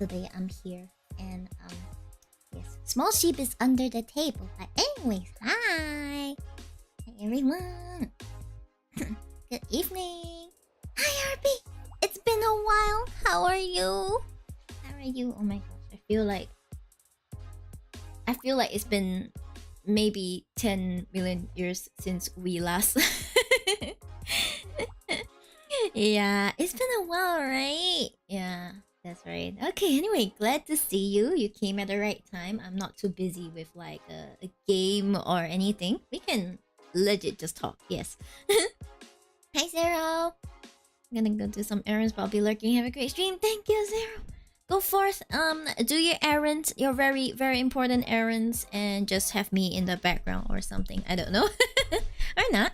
today I'm here. And yes, small sheep is under the table. But anyways, hi! Hi everyone! Good evening! Hi RB! It's been a while! How are you? How are you? Oh my gosh, I feel like it's been maybe 10 million years since we last. Yeah, it's been a while, right? Yeah, that's right. Okay, anyway, glad to see you. You came at the right time. I'm not too busy with like a game or anything. We can legit just talk. Yes. Hi, Zero. I'm gonna go do some errands, but I'll be lurking. Have a great stream. Thank you, Zero. Go forth. Do your errands, your very, very important errands, and just have me in the background or something. I don't know. Or not.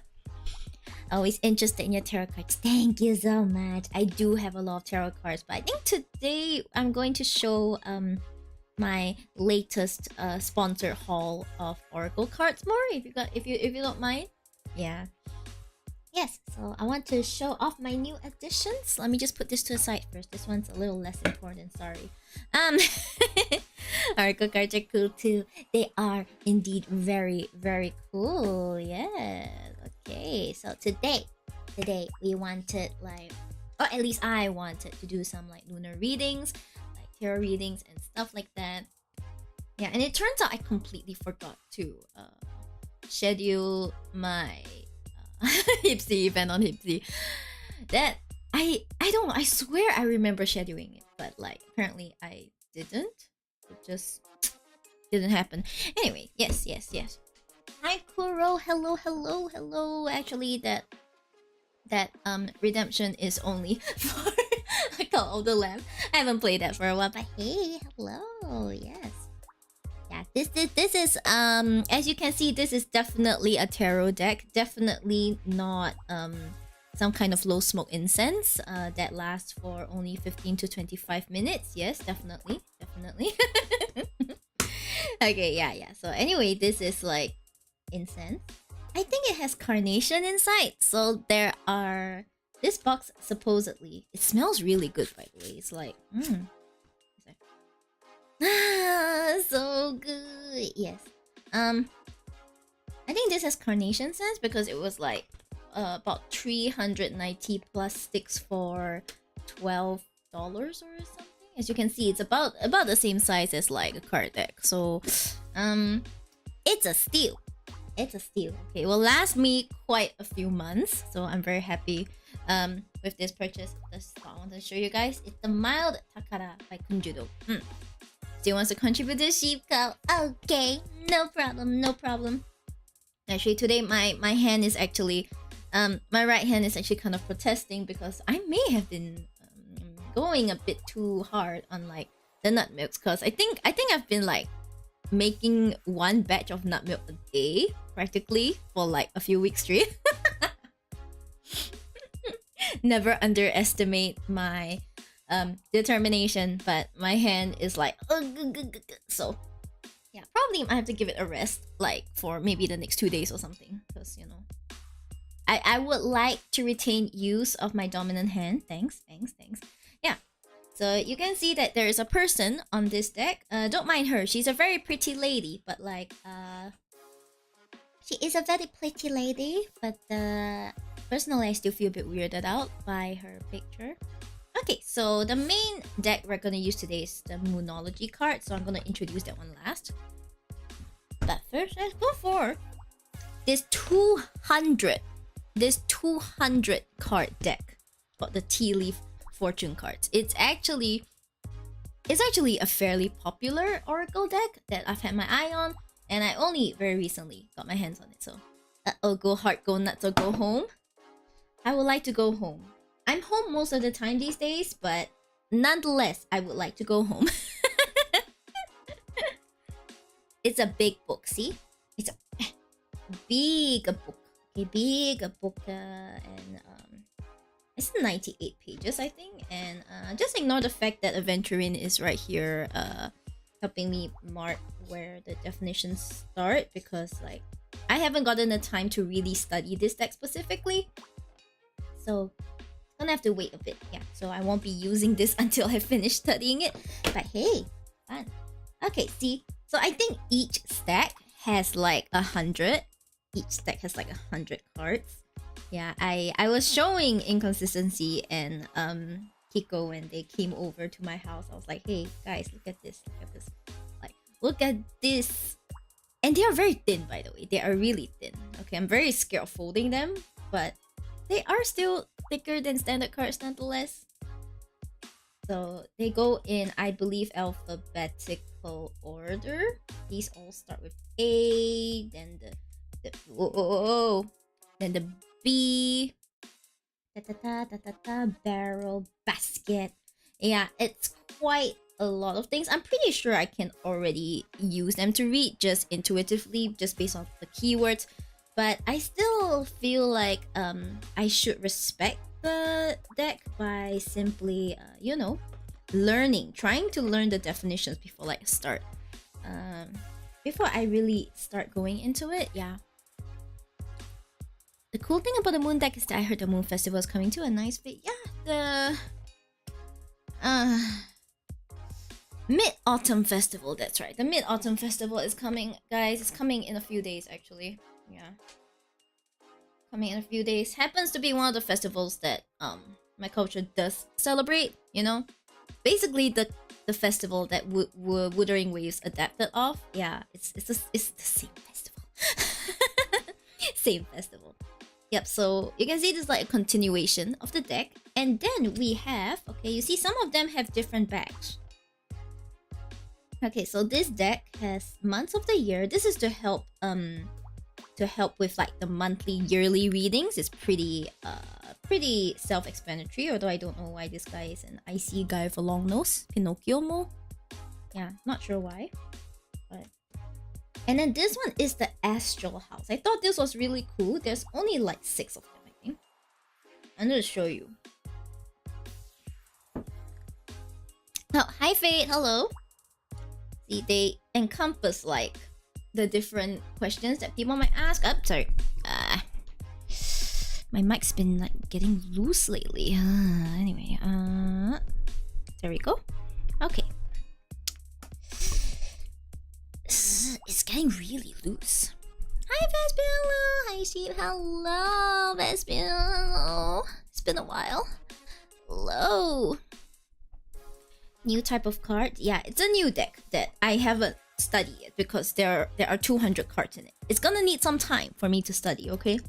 Always interested in your tarot cards. Thank you so much. I do have a lot of tarot cards, but I think today I'm going to show my latest sponsored haul of oracle cards more. If you don't mind. Yeah. Yes, so I want to show off my new additions. Let me just put this to the side first. This one's a little less important, sorry. Oracle cards are cool too. They are indeed very, very cool. Yes. Okay, so today we wanted like, or at least I wanted to do some like lunar readings, like tarot readings and stuff like that. Yeah, and it turns out I completely forgot to schedule my Hipsy event on Hipsy. That I don't know. I swear I remember scheduling it, but like apparently I didn't. It just didn't happen. Anyway, yes. Hi Kuro, hello. Actually, that redemption is only for Call of the Lamb. I haven't played that for a while, but hey, hello, yes. Yeah, this is as you can see, this is definitely a tarot deck. Definitely not some kind of low smoke incense that lasts for only 15 to 25 minutes. Yes, definitely. Okay, yeah. So anyway, this is like incense. I think it has carnation inside. So there are this box supposedly. It smells really good, by the way. It's like so good. Yes. I think this has carnation scents because it was like about 390 plus sticks for $12 or something. As you can see, it's about the same size as like a card deck. So it's a steal. Okay, will last me quite a few months, so I'm very happy with this purchase. This I want to show you guys. It's the Mild Takara by Kunjudo. Still wants to contribute to the sheep cow. Okay, no problem. Actually, today my hand is actually my right hand is actually kind of protesting because I may have been going a bit too hard on like the nut milks, because I think I've been like making one batch of nut milk a day practically for like a few weeks straight. Never underestimate my determination, but my hand is like so yeah, probably I have to give it a rest like for maybe the next 2 days or something, because you know I would like to retain use of my dominant hand. Thanks. Yeah, so you can see that there is a person on this deck. Don't mind her, she's a very pretty lady, but like she is a very pretty lady, but personally I still feel a bit weirded out by her picture. Okay, so the main deck we're gonna use today is the Moonology card, so I'm gonna introduce that one last. But first, let's go for this 200 card deck called the Tea Leaf Fortune cards. It's actually a fairly popular oracle deck that I've had my eye on, and I only very recently got my hands on it. So, go heart, go nuts, or go home. I would like to go home. I'm home most of the time these days, but nonetheless, I would like to go home. It's a big book, see? It's a big book. Okay, big book, and it's 98 pages, I think. And just ignore the fact that Aventurine is right here, helping me mark where the definitions start, because like I haven't gotten the time to really study this deck specifically. So gonna have to wait a bit. Yeah, so I won't be using this until I finish studying it. But hey, fun. Okay, see, so I think each stack has like 100. Each stack has like 100 cards. Yeah, I was showing Inconsistency and Kiko when they came over to my house. I was like, hey guys, look at this, like look at this. And they are very thin, by the way. They are really thin. Okay, I'm very scared of folding them, but they are still thicker than standard cards nonetheless. So they go in, I believe, alphabetical order. These all start with A, then then the B, barrel, basket. Yeah, it's quite a lot of things. I'm pretty sure I can already use them to read just intuitively, just based on the keywords. But I still feel like I should respect the deck by simply, you know, trying to learn the definitions before like start. Before I really start going into it, yeah. The cool thing about the Moon deck is that I heard the Moon Festival is coming to a nice bit. Yeah, the Mid-Autumn Festival, that's right. The Mid-Autumn Festival is coming, guys. It's coming in a few days, actually. Yeah. Coming in a few days. Happens to be one of the festivals that my culture does celebrate, you know? Basically, the festival that Wuthering Waves adapted off. Yeah, it's the same festival. Same festival. Yep, so you can see this is like a continuation of the deck. And then we have, okay, you see some of them have different bags. Okay, so this deck has months of the year. This is to help with like the monthly, yearly readings. It's pretty self-explanatory, although I don't know why this guy is an icy guy with a long nose. Pinocchio mo. Yeah, not sure why. But and then this one is the Astral House. I thought this was really cool. There's only like 6 of them, I think. I'm gonna show you. Oh, hi Fate, hello. See, they encompass like the different questions that people might ask. Oh, sorry. My mic's been like getting loose lately. Anyway, there we go. Okay. It's getting really loose. Hi Vespin, hello. Hi Shib, hello. Vespin, hello. It's been a while. Hello. New type of card. Yeah, it's a new deck that I haven't studied yet because there are 200 cards in it. It's gonna need some time for me to study, okay?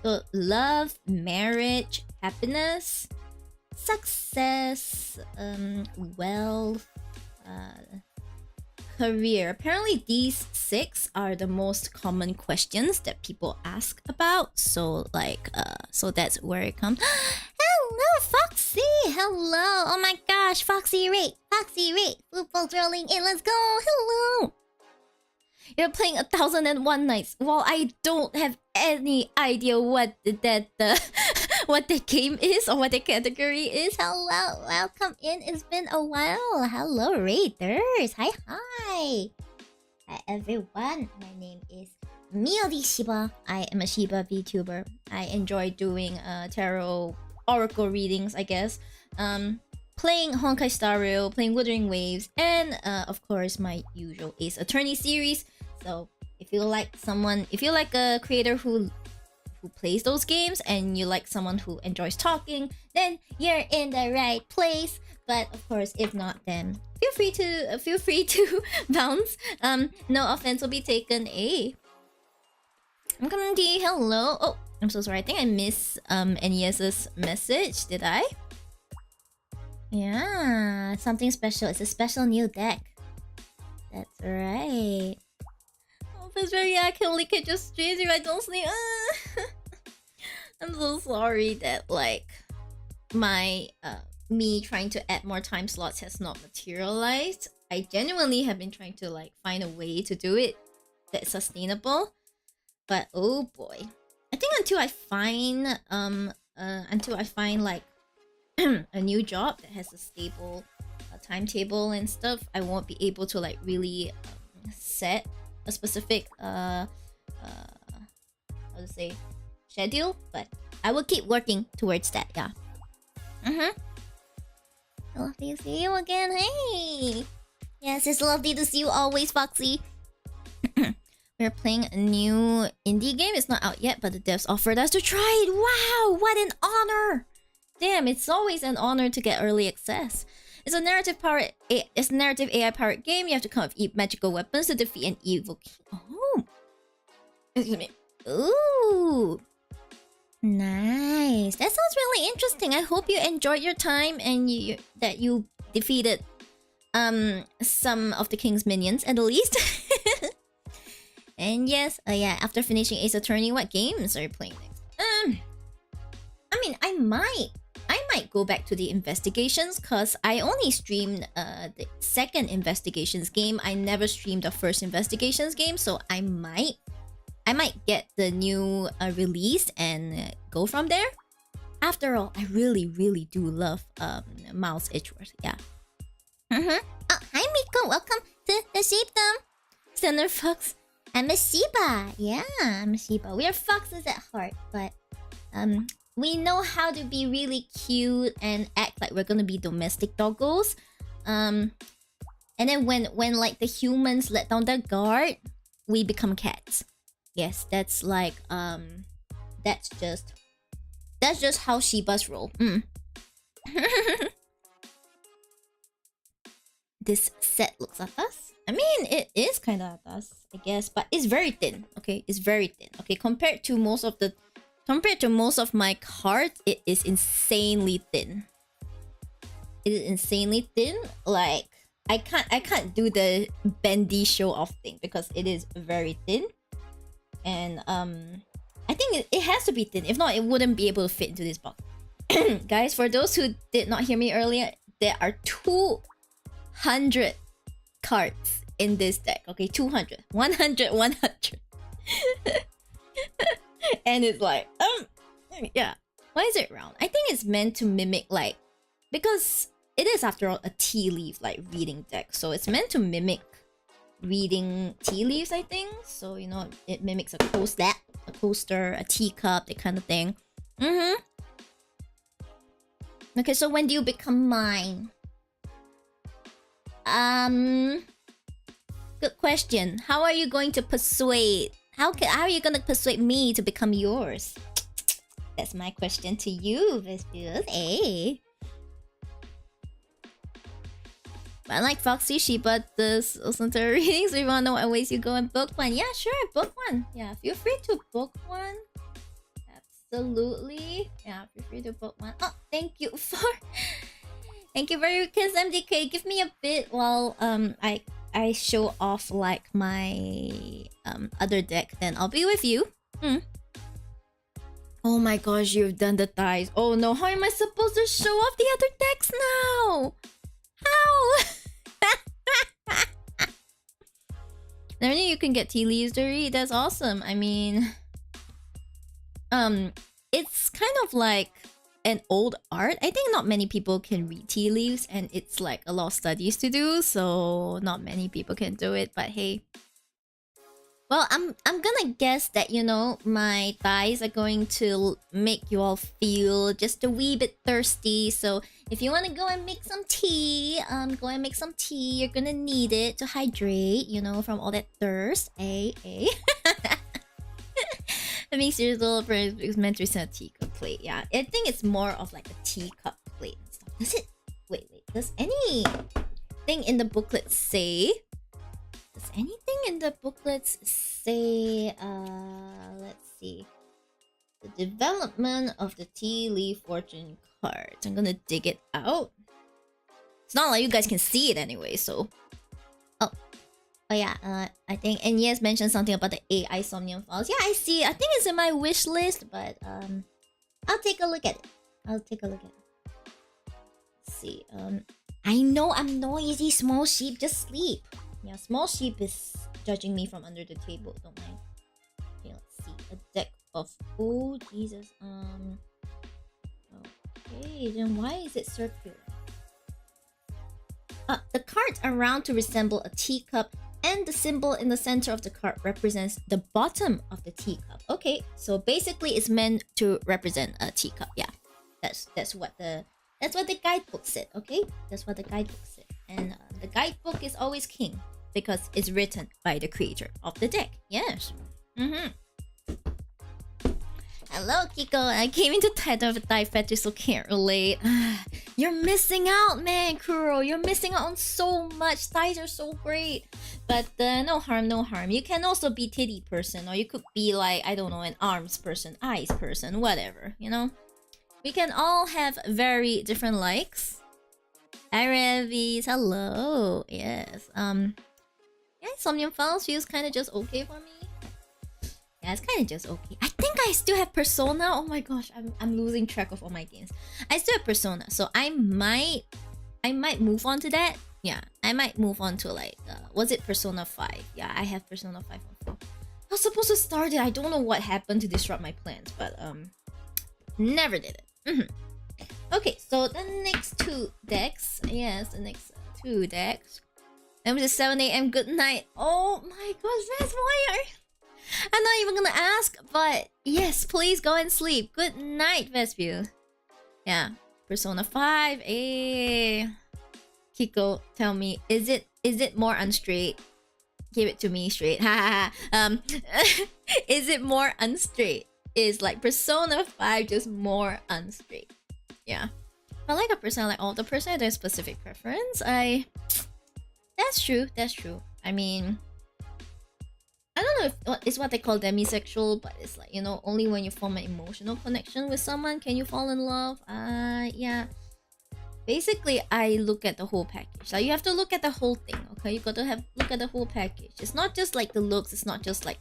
So love, marriage, happiness, success, wealth, career. Apparently these 6 are the most common questions that people ask about. So like so that's where it comes. Hello Foxy! Hello! Oh my gosh, Foxy Rate! Foxy Rate! Football's rolling in, let's go! Hello! You're playing 1001 Nights. Well, I don't have any idea what what the game is or what the category is. Hello, welcome in. It's been a while. Hello, Raiders. Hi. Hi everyone. My name is Miyori Shiba. I am a Shiba VTuber. I enjoy doing tarot oracle readings, I guess. Playing Honkai Star Rail, playing Wuthering Waves, and of course my usual Ace Attorney series. So if you like a creator who plays those games and you like someone who enjoys talking, then you're in the right place. But of course, if not, then feel free to bounce. No offense will be taken. Hey, I'm coming to you. Hello. Oh, I'm so sorry. I think I missed NES's message. Did I? Yeah, something special. It's a special new deck. That's right. Oh, but yeah, I can only catch your streams if I don't sleep. I'm so sorry that like my me trying to add more time slots has not materialized. I genuinely have been trying to like find a way to do it that's sustainable. But oh boy. I think until I find like a new job that has a stable timetable and stuff, I won't be able to like really set a specific how to say schedule, but I will keep working towards that. Yeah. Lovely to see you again. Hey. Yes, it's lovely to see you always, Foxy. We're playing a new indie game. It's not out yet, but the devs offered us to try it. Wow, what an honor! Damn, it's always an honor to get early access. It's a narrative AI powered game. You have to come up with magical weapons to defeat an evil king. Oh, excuse me. Ooh, nice. That sounds really interesting. I hope you enjoyed your time and that you defeated some of the king's minions at least. And yes, yeah, after finishing Ace Attorney, what games are you playing next? I mean, I might go back to the investigations, cause I only streamed the second investigations game. I never streamed the first investigations game, so I might get the new release and go from there. After all, I really do love Miles Edgeworth. Yeah. Oh, hi Miko, welcome to the Sheepdom. Senator Fox. I'm a Shiba. Yeah, I'm a Shiba. We are foxes at heart, but we know how to be really cute and act like we're gonna be domestic doggos. And then when like the humans let down their guard, we become cats. Yes, that's like that's just how Shibas roll. This set looks like us. I mean, it is kind of like us, I guess, but it's very thin. Okay, it's very thin. Okay, compared to most of my cards, it is insanely thin. It is insanely thin. Like I can't do the bendy show off thing because it is very thin, and I think it has to be thin. If not, it wouldn't be able to fit into this box. Guys, for those who did not hear me earlier, there are 200 cards in this deck. Okay, 200, 100, 100. And it's like, yeah. Why is it round? I think it's meant to mimic, like, because it is after all a tea leaf like reading deck, so it's meant to mimic reading tea leaves, I think. So you know, it mimics a coaster, a teacup, that kind of thing. Okay, so when do you become mine? Good question. How are you going to persuade? How are you gonna persuade me to become yours? That's my question to you, Vespucius. Hey. I like Foxy Shiba does Osantara readings. So you wanna know what ways you go and book one? Yeah, sure, book one. Yeah, feel free to book one. Absolutely. Yeah, feel free to book one. Oh, thank you very much, MDK. Give me a bit while I show off like my other deck, then I'll be with you. Oh my gosh, you've done the ties. Oh no, how am I supposed to show off the other decks now? How? Never knew you can get tea leaves to read. That's awesome. I mean, it's kind of like an old art. I think not many people can read tea leaves, and it's like a lot of studies to do, so not many people can do it. But hey, well, I'm gonna guess that, you know, my thighs are going to make you all feel just a wee bit thirsty. So if you want to go and make some tea, go and make some tea. You're gonna need it to hydrate, you know, from all that thirst. That makes your little friend is meant to send a teacup plate. Yeah, I think it's more of like a teacup plate and stuff. Does it? Wait. Does anything in the booklet say? Does anything in the booklets say? Let's see. The development of the tea leaf fortune cards. I'm gonna dig it out. It's not like you guys can see it anyway, so. Oh yeah, I think NES mentioned something about the AI Somnium files. Yeah, I see. I think it's in my wish list, but I'll take a look at it. Let's see. I know I'm noisy, small sheep. Just sleep. Yeah, small sheep is judging me from under the table. Don't mind. Okay, let's see. A deck of Jesus. Okay, then why is it circular? The cards are round to resemble a teacup And the symbol in the center of the card represents the bottom of the teacup. Okay, so basically it's meant to represent a teacup. Yeah, that's what the guidebook said. Okay, that's what the guidebook said. And the guidebook is always king because it's written by the creator of the deck. Yes. Hello, Kiko. I came into title of a die fetcher, so can't relate. You're missing out, man, Kuro. You're missing out on so much. Thighs are so great. But no harm, no harm. You can also be titty person, or you could be like, I don't know, an arms person, eyes person, whatever, you know? We can all have very different likes. Hi, Revies. Hello. Yes. Yeah, Somnium Files feels kind of just okay for me. Yeah, it's kind of just okay. I think I still have Persona. Oh my gosh, I'm losing track of all my games. I still have Persona, so I might move on to that. Yeah, I might move on to like was it Persona 5? Yeah, I have Persona 5 on phone. I was supposed to start it. I don't know what happened to disrupt my plans, but never did it. Okay, so the next two decks. Yes, the next two decks. And it was 7 a.m. Good night. Oh my gosh, that's why I'm not even gonna ask, but yes, please go and sleep. Good night, Vespu. Yeah, Persona 5. Kiko, tell me, is it more unstraight? Give it to me straight. Is it more unstraight? Is like Persona 5 just more unstraight? Yeah. I like a person, like all the person, there's specific preference. That's true. I mean, I don't know if it's what they call demisexual, but it's like, you know, only when you form an emotional connection with someone can you fall in love. Yeah. Basically, I look at the whole package. Like, you have to look at the whole thing, okay? You got to look at the whole package. It's not just like the looks. It's not just like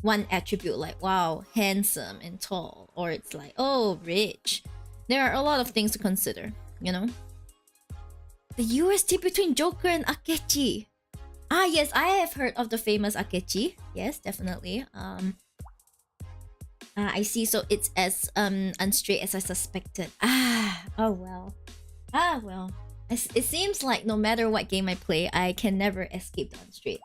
one attribute, like wow, handsome and tall, or it's like oh, rich. There are a lot of things to consider, you know. The UST between Joker and Akechi. Ah, yes, I have heard of the famous Akechi. Yes, definitely. I see. So it's as unstraight as I suspected. Oh well. Well. It seems like no matter what game I play, I can never escape the unstraight.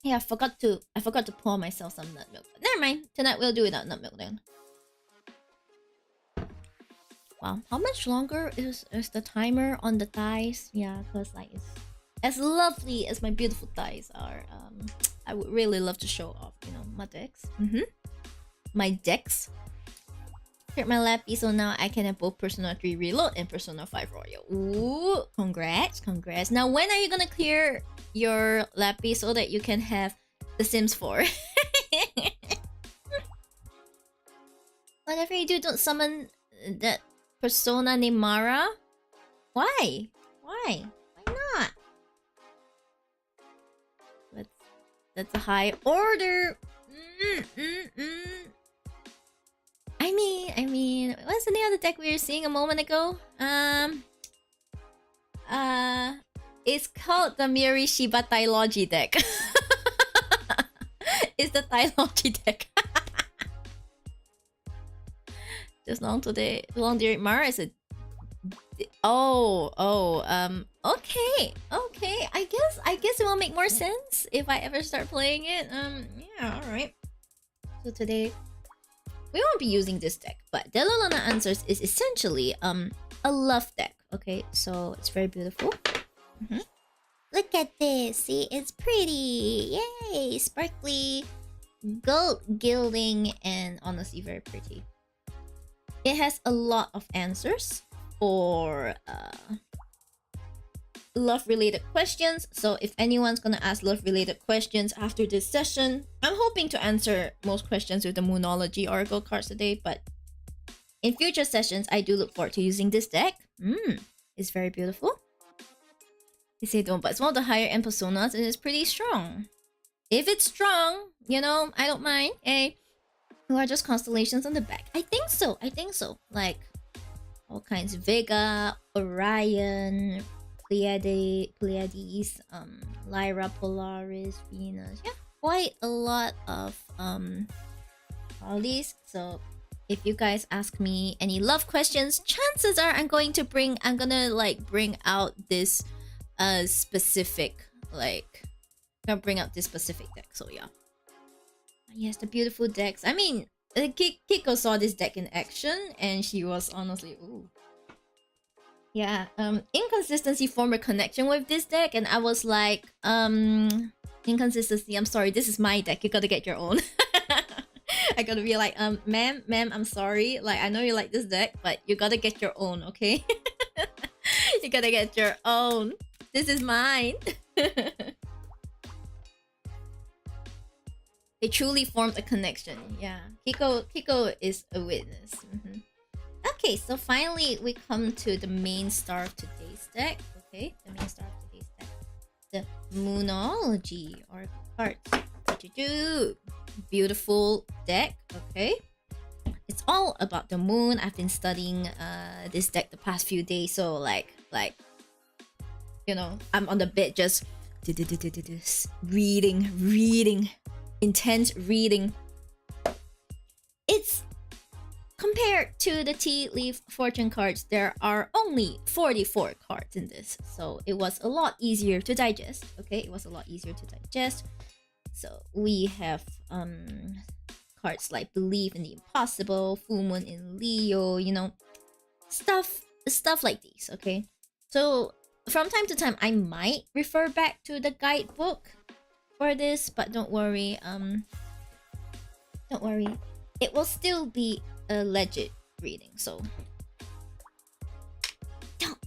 Yeah, I forgot to pour myself some nut milk. But never mind. Tonight we'll do without nut milk then. Wow, how much longer is the timer on the thighs? Yeah, because like it's as lovely as my beautiful thighs are. I would really love to show off, you know, my decks. My decks. Cleared my lappy, so now I can have both Persona 3 Reload and Persona 5 Royal. Ooh, congrats. Now, when are you gonna clear your lappy so that you can have The Sims 4? Whatever you do, don't summon that persona named Mara. Why not? That's a high order. I mean, what's the name of the deck we were seeing a moment ago? It's called the Miyori Shiba Tylogy deck. It's the Tylogy deck. Just long today. Long during Mara is a. Okay. I guess it will make more sense if I ever start playing it. Yeah, alright. So today we won't be using this deck, but Delolona Answers is essentially a love deck. Okay, so it's very beautiful. Look at this. See, it's pretty. Yay! Sparkly gold gilding and honestly very pretty. It has a lot of answers for love-related questions. So if anyone's gonna ask love-related questions after this session, I'm hoping to answer most questions with the Moonology Oracle cards today. But in future sessions, I do look forward to using this deck. It's very beautiful. They say don't, but it's one of the higher end personas and it's pretty strong. If it's strong, you know, I don't mind. Who are just constellations on the back? I think so. Like all kinds: Vega, Orion, Pleiades, Lyra, Polaris, Venus. Yeah, quite a lot of all these. So if you guys ask me any love questions, chances are I'm gonna like bring out this specific like gonna bring out this specific deck. So yeah. Yes, the beautiful decks. I mean, Kiko saw this deck in action and she was honestly ooh. Yeah, inconsistency formed a connection with this deck and I was like, inconsistency, I'm sorry, this is my deck, you gotta get your own. I gotta be like, ma'am, I'm sorry, like I know you like this deck, but you gotta get your own, okay? You gotta get your own. This is mine. They truly formed a connection. Yeah, Kiko is a witness. Okay, so finally we come to the main star of today's deck. Okay, the main star of today's deck, the Moonology Oracle cards. Beautiful deck. Okay, it's all about the moon. I've been studying this deck the past few days, so like you know, I'm on the bed just reading, intense reading. It's compared to the tea leaf fortune cards, there are only 44 cards in this, so it was a lot easier to digest. Okay, it was a lot easier to digest. So we have cards like believe in the impossible, full moon in Leo, you know, stuff like these. Okay, so from time to time I might refer back to the guidebook for this, but don't worry, it will still be a legit reading, so don't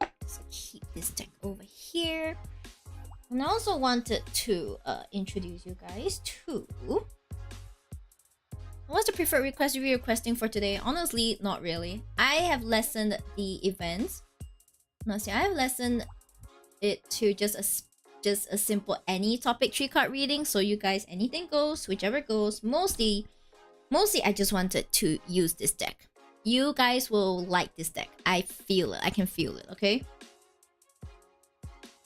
worry. So keep this deck over here. And I also wanted to introduce you guys to what's the preferred request you're requesting for today. Honestly, not really. I have lessened the events. Honestly, I have lessened it to just a simple any topic 3-card reading, so you guys, anything goes, whichever goes. Mostly I just wanted to use this deck. You guys will like this deck. I feel it. I can feel it, okay?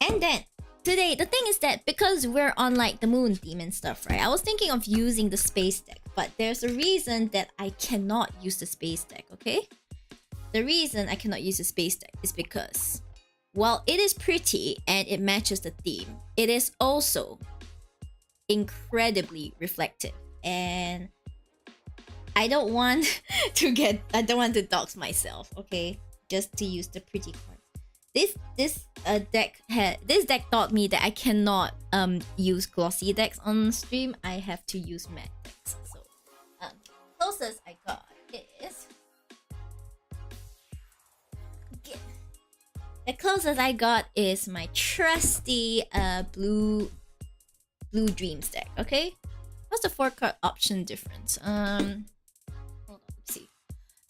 And then today, the thing is that because we're on like the moon theme and stuff, right? I was thinking of using the space deck, but there's a reason that I cannot use the space deck, okay? The reason I cannot use the space deck is because while it is pretty and it matches the theme, it is also incredibly reflective, and I don't want to dox myself, okay? Just to use the pretty cards. This deck taught me that I cannot use glossy decks on stream. I have to use matte decks. So closest I got is the closest I got is my trusty blue dreams deck. Okay, what's the 4-card option difference? Hold on, let's see.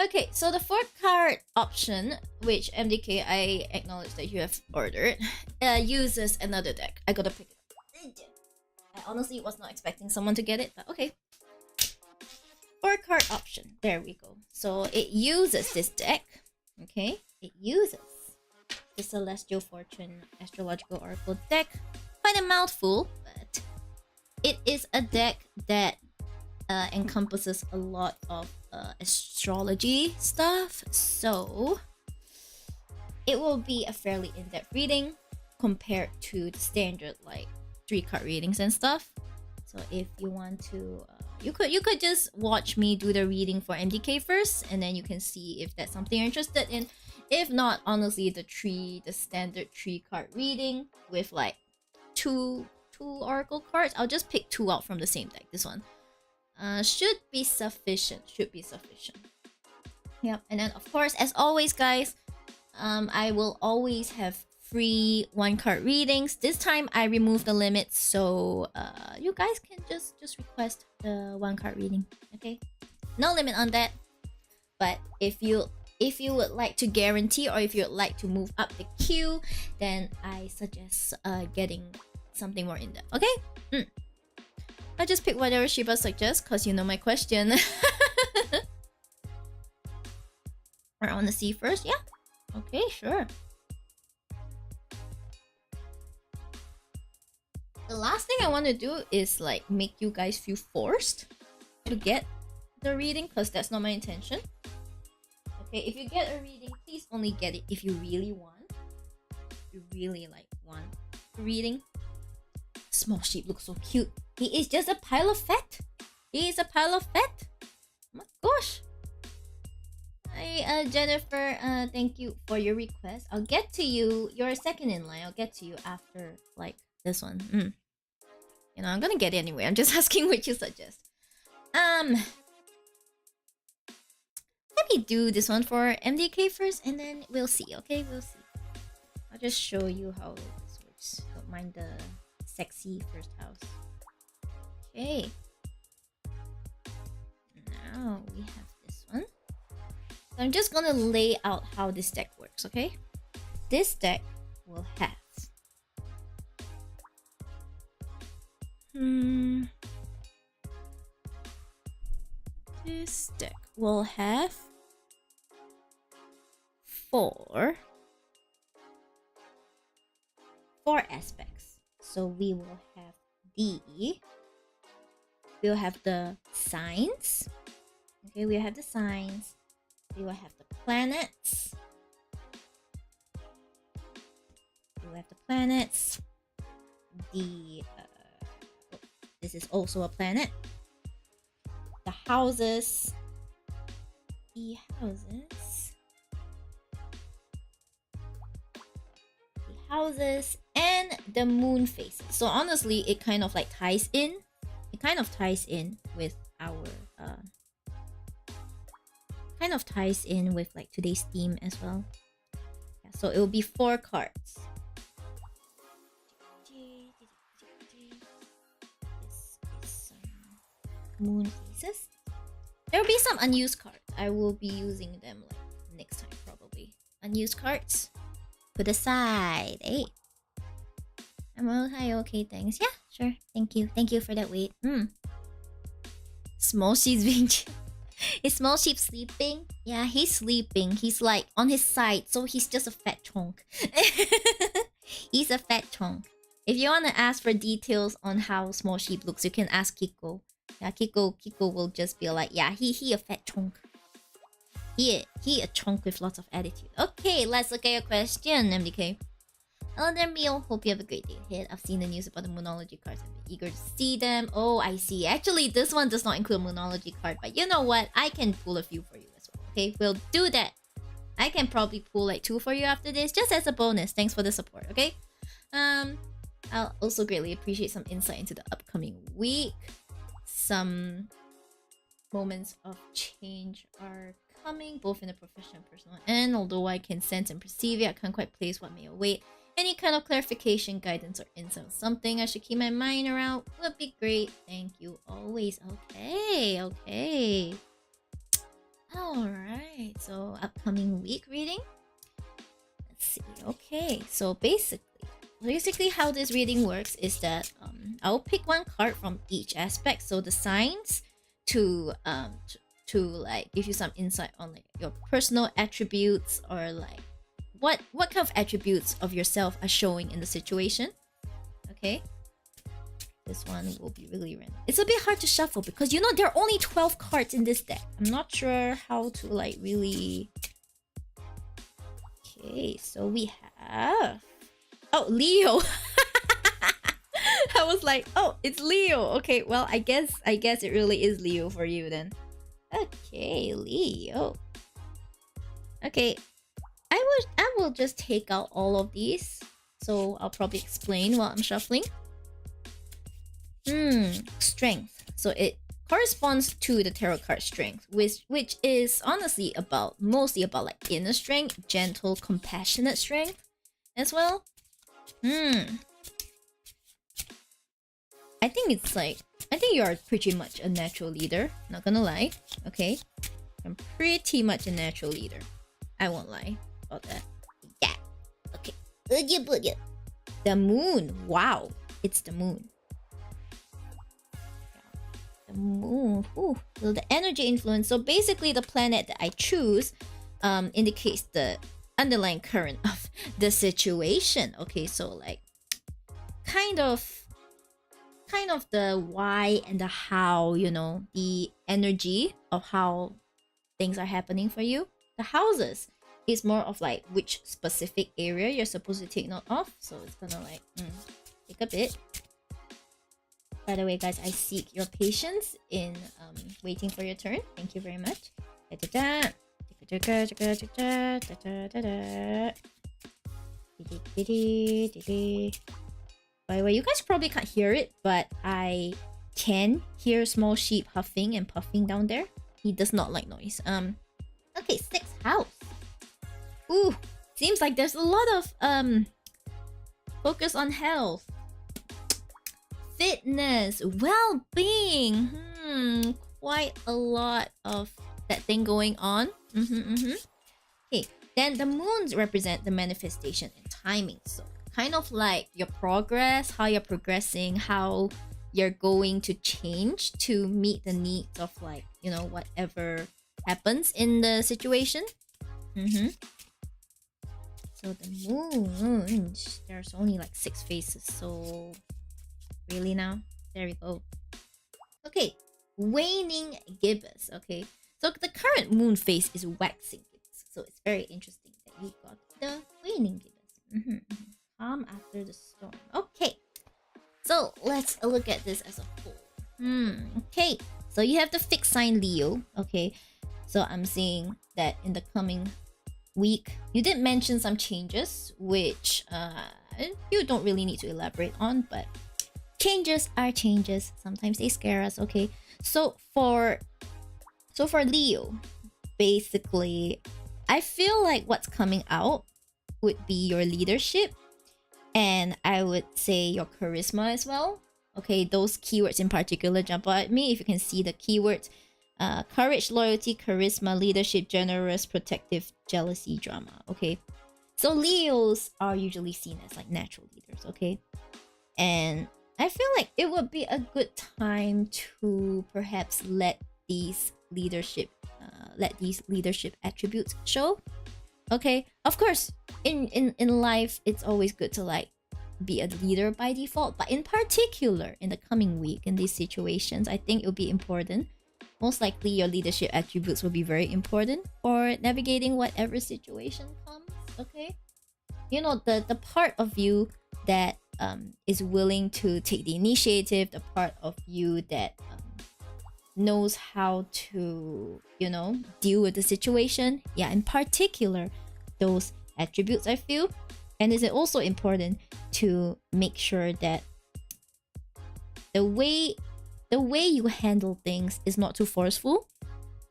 Okay, so the 4-card option, which MDK I acknowledge that you have ordered, uses another deck. I gotta pick it up. I honestly was not expecting someone to get it, but okay. 4-card option. There we go. So it uses this deck. Okay, it uses the Celestial Fortune Astrological Oracle deck. Quite a mouthful, but it is a deck that encompasses a lot of astrology stuff, so it will be a fairly in-depth reading compared to the standard like 3-card readings and stuff. So if you want to, you could just watch me do the reading for MDK first, and then you can see if that's something you're interested in. If not, honestly, the standard 3-card reading with like two oracle cards, I'll just pick 2 out from the same deck. This one should be sufficient. Yep. And then of course, as always, guys, I will always have free 1-card readings. This time I removed the limits, so you guys can just request the 1-card reading. Okay, no limit on that. But if you would like to guarantee, or if you would like to move up the queue, then I suggest getting something more in depth. Okay. I just pick whatever Shiba suggests, because you know my question. I want to see first. Yeah. Okay, sure. The last thing I want to do is like make you guys feel forced to get the reading because that's not my intention. Okay, if you get a reading, please only get it if you really want. You really like want a reading. Small sheep looks so cute. He is just a pile of fat. He is a pile of fat. Oh my gosh. Hi, Jennifer. Thank you for your request. I'll get to you. You're second in line. I'll get to you after like this one. You know, I'm gonna get it anyway. I'm just asking what you suggest. Let me do this one for MDK first, and then we'll see. Okay, we'll see. I'll just show you how this works. Don't mind the sexy first house. Okay. Now we have this one. So I'm just gonna lay out how this deck works, okay? This deck will have this deck will have four aspects. So we will have we'll have the signs. Okay, we have the signs. We will have the planets. We will have the planets. This is also a planet. The houses. The houses and the moon phases. So honestly, it kind of like ties in. It kind of ties in with our with like today's theme as well. Yeah, so it will be 4 cards. This is some moon phases. There will be some unused cards. I will be using them like next time probably. Unused cards. Put aside. Hey. I'm okay, thanks. Yeah, sure. Thank you. Thank you for that wait. Small sheep's being Is small sheep sleeping? Yeah, he's sleeping. He's like on his side, so he's just a fat chunk. He's a fat chunk. If you want to ask for details on how small sheep looks, you can ask Kiko. Yeah, Kiko will just be like, yeah, he a fat chunk. He a chunk with lots of attitude. Okay, let's look at your question, MDK. Hello there, Mio. Hope you have a great day ahead. I've seen the news about the Moonology cards. I'm eager to see them. Oh, I see. Actually, this one does not include Moonology card, but you know what? I can pull a few for you as well. Okay, we'll do that. I can probably pull like 2 for you after this, just as a bonus. Thanks for the support, okay? I'll also greatly appreciate some insight into the upcoming week. Some moments of change are coming, both in the professional and personal end. Although I can sense and perceive it, I can't quite place what may await. Any kind of clarification, guidance, or insight, something I should keep my mind around would be great. Thank you always. Okay. Alright, so upcoming week reading. Let's see. Okay, so basically how this reading works is that I'll pick 1 card from each aspect. So the signs to like give you some insight on like your personal attributes, or like what kind of attributes of yourself are showing in the situation. Okay, this one will be really random. It's a bit hard to shuffle because you know there are only 12 cards in this deck. I'm not sure how to like really. Okay, so we have Leo. I was like, oh, it's Leo. Okay, well, I guess it really is Leo for you then. Okay, Leo. Okay, I will just take out all of these. So I'll probably explain while I'm shuffling. Strength. So it corresponds to the tarot card strength, which is honestly mostly about like inner strength, gentle, compassionate strength as well. I think you are pretty much a natural leader, not gonna lie. Okay, I'm pretty much a natural leader. I won't lie about that. Yeah. Okay. The moon. Wow, it's the moon. The moon. Ooh. So the energy influence. So basically, the planet that I choose indicates the underlying current of the situation. Okay, so like kind of kind of the why and the how, you know, the energy of how things are happening for you. The houses is more of like which specific area you're supposed to take note of. So it's gonna like take a bit. By the way, guys, I seek your patience in waiting for your turn. Thank you very much. By the way, you guys probably can't hear it, but I can hear small sheep huffing and puffing down there. He does not like noise. Okay, 6th house. Ooh, seems like there's a lot of focus on health, fitness, well-being. Quite a lot of that thing going on. Okay, then the moons represent the manifestation and timing. So kind of like your progress, how you're progressing, how you're going to change to meet the needs of, like, you know, whatever happens in the situation. So the moon, there's only like 6 faces, so really now? There we go. Okay, waning gibbous. Okay, so the current moon phase is waxing gibbous, so it's very interesting that you got the waning gibbous. Calm after the storm. Okay, so let's look at this as a whole. Okay, so you have the fixed sign Leo. Okay, so I'm seeing that in the coming week you did mention some changes, which you don't really need to elaborate on, but changes are changes. Sometimes they scare us. Okay, so for Leo, basically I feel like what's coming out would be your leadership, and I would say your charisma as well. Okay, those keywords in particular jump out at me. If you can see the keywords, courage, loyalty, charisma, leadership, generous, protective, jealousy, drama. Okay, so Leos are usually seen as like natural leaders. Okay, and I feel like it would be a good time to perhaps let these leadership attributes show. Okay, of course, in life it's always good to like be a leader by default, but in particular in the coming week, in these situations, I think it will be important. Most likely your leadership attributes will be very important for navigating whatever situation comes. Okay, you know, the part of you that is willing to take the initiative, the part of you that knows how to, you know, deal with the situation. Yeah, in particular those attributes, I feel. And is it also important to make sure that the way you handle things is not too forceful.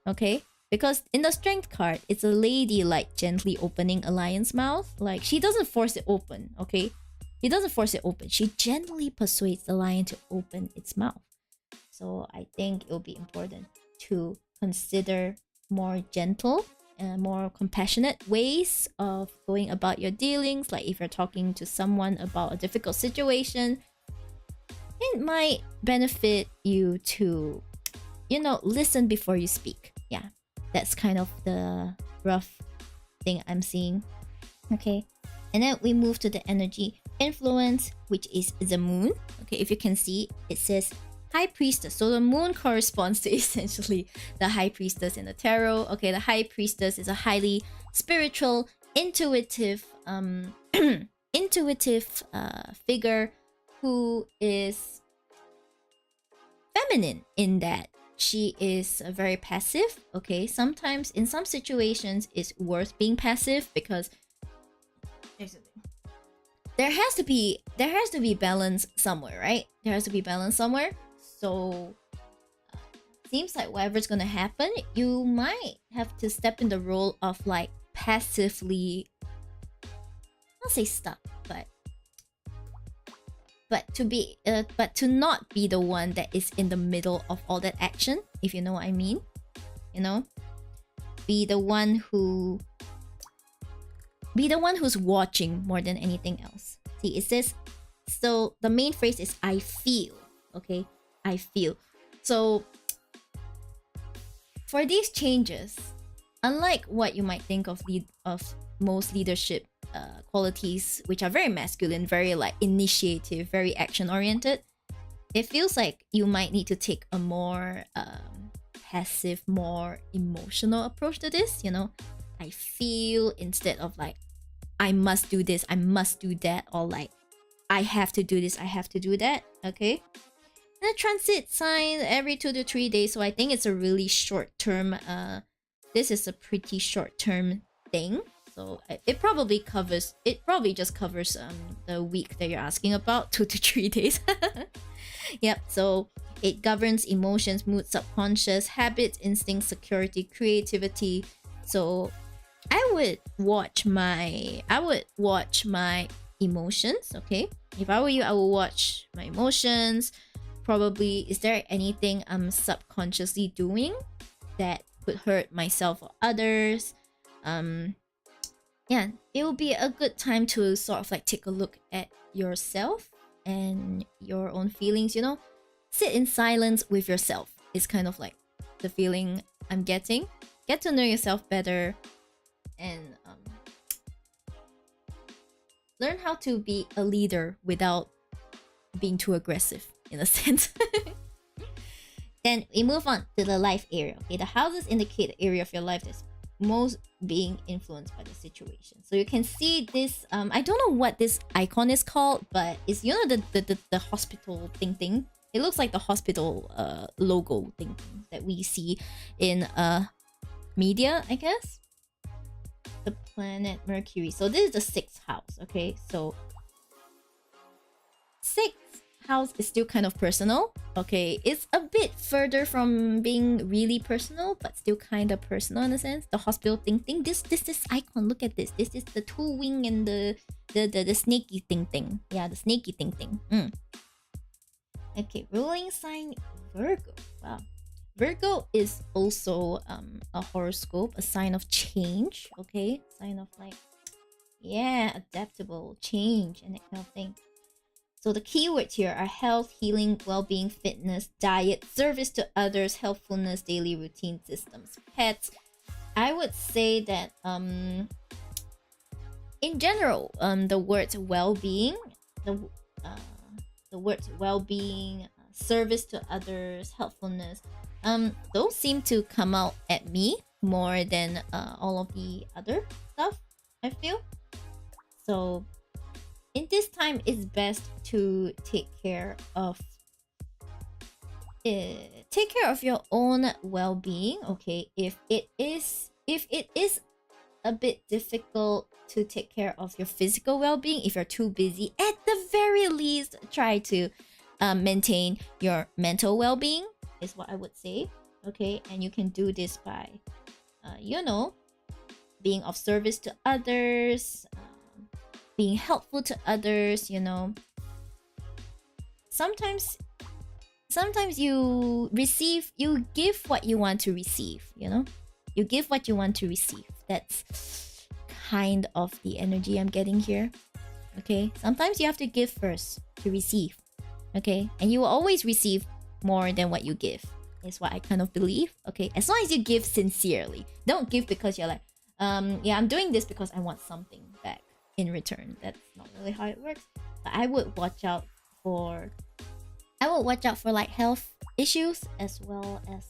Okay, because in the strength card, it's a lady like gently opening a lion's mouth. Like, she doesn't force it open. Okay, he doesn't force it open. She gently persuades the lion to open its mouth. So I think it'll be important to consider more gentle and more compassionate ways of going about your dealings. Like if you're talking to someone about a difficult situation, it might benefit you to, you know, listen before you speak. Yeah, that's kind of the rough thing I'm seeing. Okay, and then we move to the energy influence, which is the moon. Okay, if you can see, it says High Priestess. So the moon corresponds to essentially the High Priestess in the tarot. Okay, the High Priestess is a highly spiritual, intuitive figure who is feminine in that she is very passive. Okay, sometimes in some situations it's worth being passive because there has to be balance somewhere, right? There has to be balance somewhere. So seems like whatever's gonna happen, you might have to step in the role of like passively, I'll say stuck, but to not be the one that is in the middle of all that action, if you know what I mean. You know, be the one who's watching more than anything else. See, it says, so the main phrase is I feel. Okay, I feel. So for these changes, unlike what you might think of most leadership qualities, which are very masculine, very like initiative, very action oriented, it feels like you might need to take a more passive, more emotional approach to this. I feel instead of like I must do this, I must do that, or like I have to do this, I have to do that. Okay. And a transit sign every 2 to 3 days, so I think it's a really short term. This is a pretty short term thing. So it probably just covers the week that you're asking about, 2 to 3 days. Yep. So it governs emotions, mood, subconscious, habits, instincts, security, creativity. So I would watch my emotions. Okay, if I were you, I would watch my emotions. Probably, is there anything I'm subconsciously doing that could hurt myself or others? Yeah, it will be a good time to sort of like take a look at yourself and your own feelings. Sit in silence with yourself is kind of like the feeling I'm getting. Get to know yourself better and learn how to be a leader without being too aggressive, in a sense. Then we move on to the life area. Okay, the houses indicate the area of your life that's most being influenced by the situation. So you can see this. I don't know what this icon is called, but it's the hospital thing. It looks like the hospital logo thing that we see in media, I guess. The planet Mercury. So this is the 6th house. Okay, so 6th house is still kind of personal. Okay, it's a bit further from being really personal, but still kind of personal in a sense. The hospital thing. This icon. Look at this. This is the 2-wing and the snaky thing. Yeah, the snaky thing. Okay, ruling sign Virgo. Wow. Virgo is also a horoscope, a sign of change. Okay, sign of like, yeah, adaptable, change, and that kind of thing. So the keywords here are health, healing, well-being, fitness, diet, service to others, helpfulness, daily routine, systems, pets. I would say that in general, the words well-being, the words well-being, service to others, helpfulness, those seem to come out at me more than all of the other stuff, I feel. So in this time, it's best to take care of your own well-being. Okay, if it is a bit difficult to take care of your physical well-being, if you're too busy, at the very least try to maintain your mental well-being, is what I would say. Okay, and you can do this by being of service to others, being helpful to others. Sometimes you give what you want to receive. You give what you want to receive. That's kind of the energy I'm getting here. Okay, sometimes you have to give first to receive. Okay, and you will always receive more than what you give, is what I kind of believe. Okay, as long as you give sincerely. Don't give because you're like, yeah, I'm doing this because I want something back in return. That's not really how it works. But I would watch out for like health issues, as well as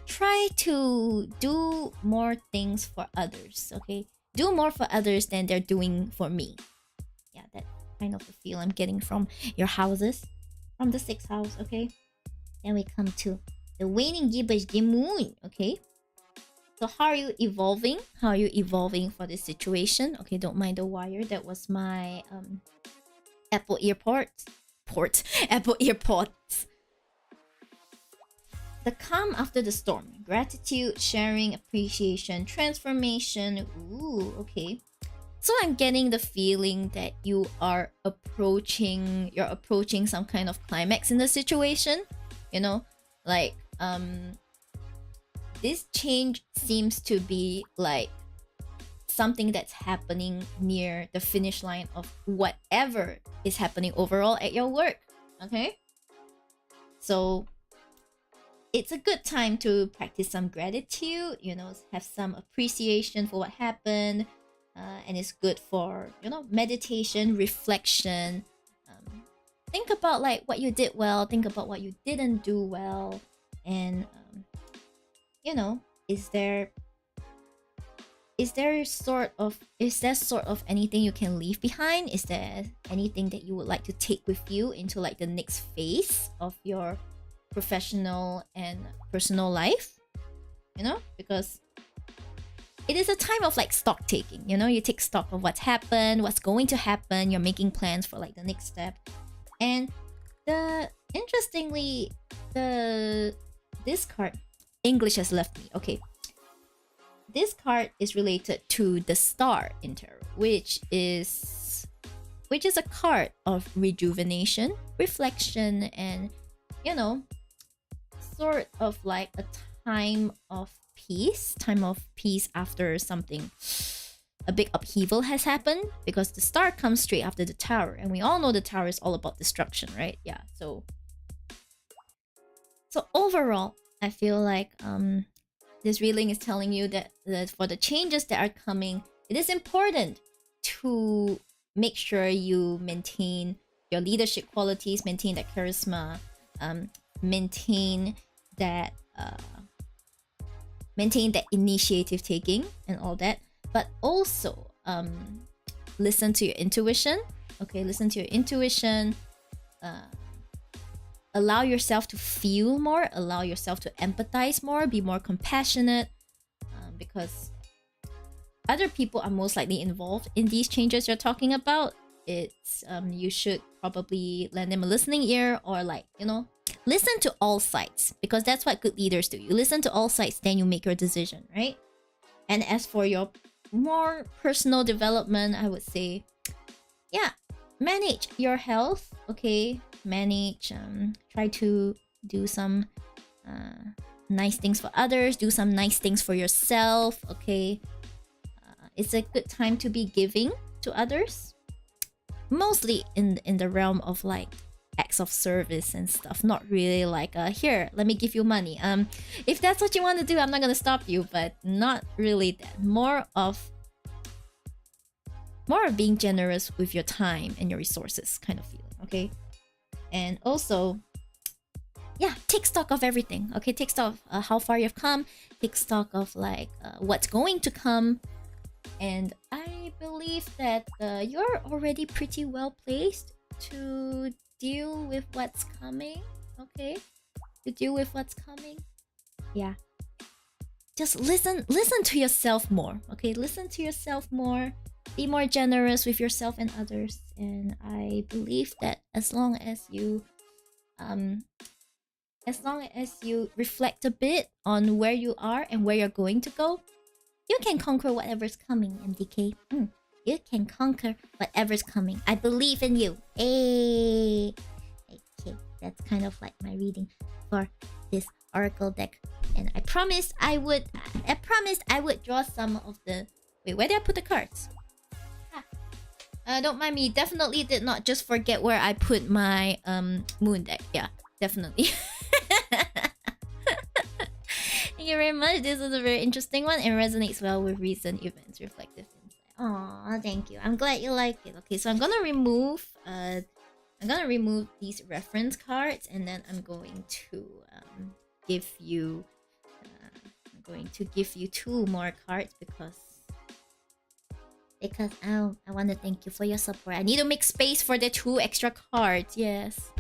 try to do more things for others. Okay, do more for others than they're doing for me. Yeah, that kind of the feel I'm getting from your houses, from the 6th house. Okay, then we come to the waning gibbous the moon. Okay, so how are you evolving? How are you evolving for this situation? Okay, don't mind the wire. That was my Apple Apple earpods. The calm after the storm. Gratitude, sharing, appreciation, transformation. Ooh, okay. So I'm getting the feeling that you're approaching some kind of climax in the situation. Like this change seems to be like something that's happening near the finish line of whatever is happening overall at your work. Okay, so it's a good time to practice some gratitude, have some appreciation for what happened, and it's good for meditation, reflection, think about like what you did well, think about what you didn't do well, and you know, is there sort of anything you can leave behind? Is there anything that you would like to take with you into like the next phase of your professional and personal life? You know, because it is a time of like stock taking. You know, you take stock of what's happened, what's going to happen. You're making plans for like the next step. And interestingly, this card, English has left me. Okay, this card is related to the Star in tarot, which is a card of rejuvenation, reflection, and you know, sort of like a time of peace after something, a big upheaval has happened, because the Star comes straight after the Tower, and we all know the Tower is all about destruction, right? Yeah, so overall, I feel like this reading is telling you that for the changes that are coming, it is important to make sure you maintain your leadership qualities, maintain that charisma, maintain that initiative taking and all that, but also listen to your intuition. Okay, listen to your intuition. Allow yourself to feel more, allow yourself to empathize more, be more compassionate, because other people are most likely involved in these changes you're talking about. It's you should probably lend them a listening ear, or like, you know, listen to all sides, because that's what good leaders do. You listen to all sides, then you make your decision, right? And as for your more personal development, I would say, yeah, manage your health. Okay, manage, try to do some nice things for others, do some nice things for yourself. Okay, it's a good time to be giving to others, mostly in the realm of like acts of service and stuff, not really like here, let me give you money. If that's what you want to do, I'm not gonna stop you, but not really that. More of being generous with your time and your resources kind of feeling. Okay, and also, yeah, take stock of everything. Okay, take stock of how far you've come, take stock of like what's going to come. And I believe that you're already pretty well placed to deal with what's coming. Okay, to deal with what's coming. Yeah, just listen to yourself more. Okay, listen to yourself more, be more generous with yourself and others. And I believe that as long as you reflect a bit on where you are and where you're going to go, you can conquer whatever's coming, MDK. You can conquer whatever's coming. I believe in you. Hey. Okay, that's kind of like my reading for this oracle deck. And I promised I would draw some of the... Wait, where did I put the cards? Don't mind me. Definitely did not just forget where I put my moon deck. Yeah, definitely. Thank you very much. This is a very interesting one and resonates well with recent events. Reflective insight. Aw, thank you. I'm glad you like it. Okay, so I'm gonna remove these reference cards, and then I'm going to give you two more cards because I want to thank you for your support. I need to make space for the two extra cards. Yes.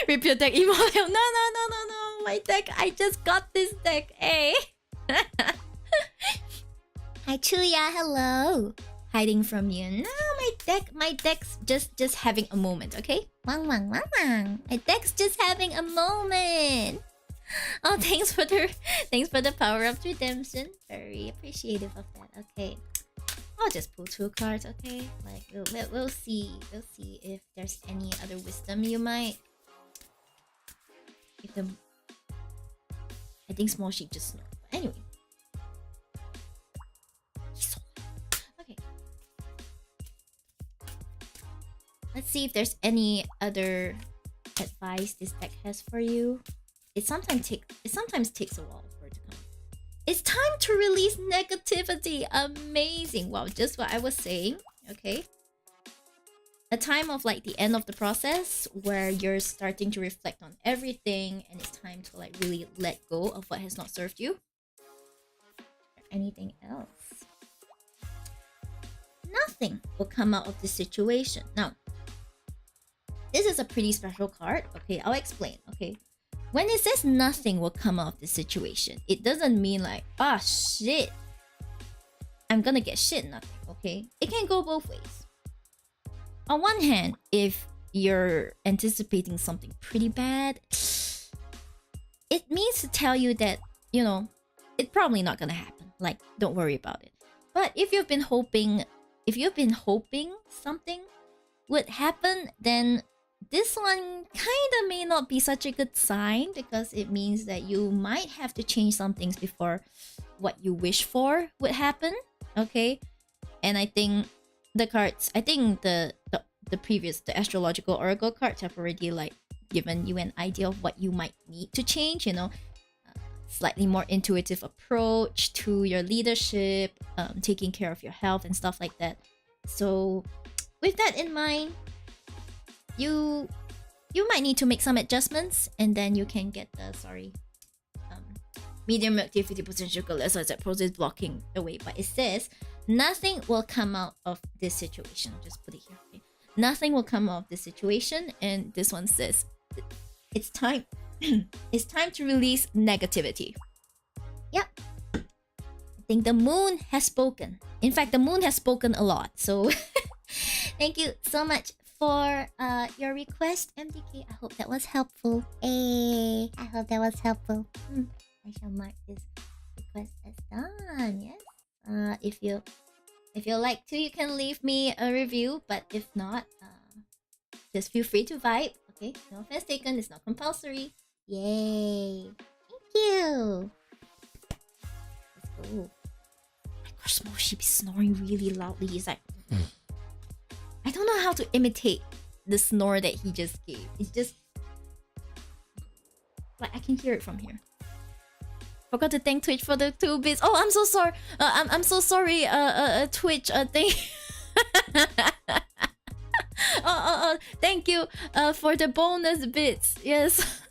Rip your deck, emo. No. My deck. I just got this deck. Hey. Hi, Chuya. Hello. Hiding from you. No, my deck's just having a moment. Okay. Wang. My deck's just having a moment. Oh, thanks for the power of redemption. Very appreciative of that. Okay. I'll just pull two cards, okay? Like we'll see if there's any other wisdom you might. I think Small Sheep just snored. But anyway. Okay. Let's see if there's any other advice this deck has for you. It sometimes takes a while for it to come. It's time to release negativity. Amazing. Wow, just what I was saying. Okay. a time of like the end of the process where you're starting to reflect on everything and it's time to like really let go of what has not served you. Anything else? Nothing will come out of this situation. Now, this is a pretty special card. Okay, I'll explain. Okay, when it says nothing will come out of this situation, it doesn't mean like, ah, shit, I'm gonna get shit nothing. Okay, it can go both ways. On one hand, if you're anticipating something pretty bad, it means to tell you that, you know, it's probably not gonna happen. Like, don't worry about it. But if you've been hoping something would happen, then this one kind of may not be such a good sign, because it means that you might have to change some things before what you wish for would happen. Okay, and I think the cards, the astrological oracle cards have already like given you an idea of what you might need to change. You know, slightly more intuitive approach to your leadership, taking care of your health and stuff like that. So with that in mind, you might need to make some adjustments, and then you can get the medium milk tea, 50% sugar, less that process blocking away. But it says nothing will come out of this situation. Just put it here. Okay? Nothing will come out of this situation, and this one says it's time. It's time to release negativity. Yep. I think the moon has spoken. In fact, the moon has spoken a lot. So thank you so much for your request, MDK. I hope that was helpful. Hey, I hope that was helpful. I shall mark this request as done. Yes. If you like to, you can leave me a review. But if not, just feel free to vibe. Okay, no offense taken. It's not compulsory. Yay! Thank you. Let's go. My gosh, small sheep is snoring really loudly. He's like, I don't know how to imitate the snore that he just gave. It's just like I can hear it from here. Forgot to thank Twitch for the 2 bits. Oh, I'm so sorry. I'm so sorry. Twitch. Thank. Thank you. For the bonus bits. Yes.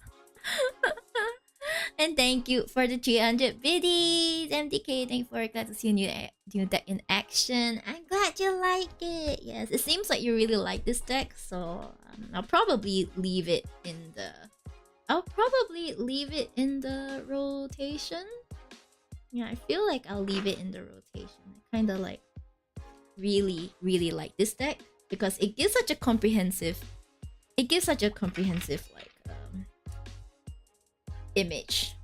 And thank you for the 300 biddies. MDK, thank you for it. Glad to see a new deck in action. I'm glad you like it. Yes, it seems like you really like this deck. So I'll probably leave it in the. Rotation. Yeah, I feel like I'll leave it in the rotation. I kind of like really like this deck because it gives such a comprehensive like image.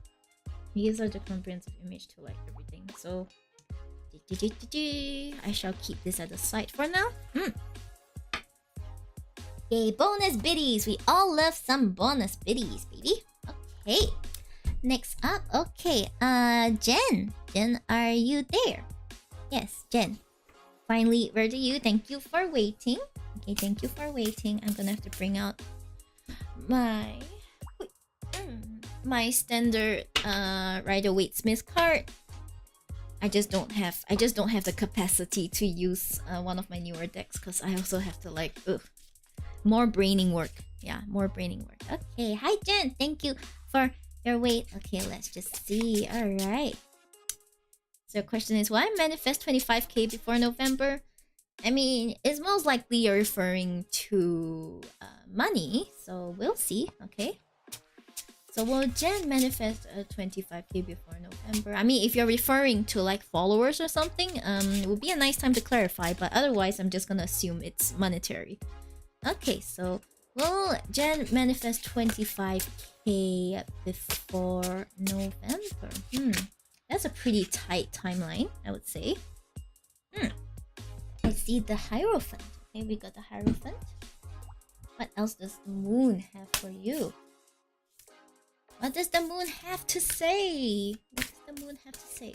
It gives such a comprehensive image to like everything. So I shall keep this at the side for now. Yay, bonus biddies! We all love some bonus biddies, baby. Okay. Next up, okay, Jen. Jen, are you there? Yes, Jen. Finally, where do you? Thank you for waiting. Okay, thank you for waiting. I'm gonna have to bring out my standard Rider-Waite-Smith card. I just don't have the capacity to use one of my newer decks because I also have to like more braining work. Yeah, more braining work. Okay, hi Jen. Thank you for your wait. Okay, let's just see. All right. So the question is, why manifest 25k before November? I mean, it's most likely you're referring to money. So we'll see. Okay. So will Jen manifest 25k before November? I mean, if you're referring to like followers or something, it would be a nice time to clarify. But otherwise, I'm just gonna assume it's monetary. Okay, so will Jen manifest 25k before November? That's a pretty tight timeline, I would say. I see the Hierophant. Okay, we got the Hierophant. What else does the moon have for you? What does the moon have to say? What does the moon have to say?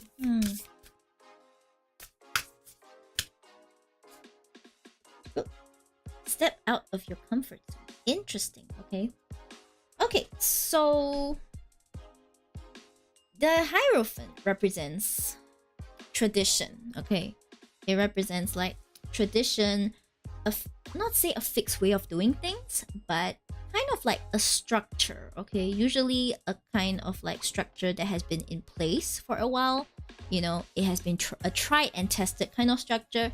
Step out of your comfort zone. Interesting, okay? Okay, so the Hierophant represents tradition, okay? It represents like tradition, not say a fixed way of doing things, but kind of like a structure. Okay, usually a kind of like structure that has been in place for a while. You know, it has been a tried and tested kind of structure.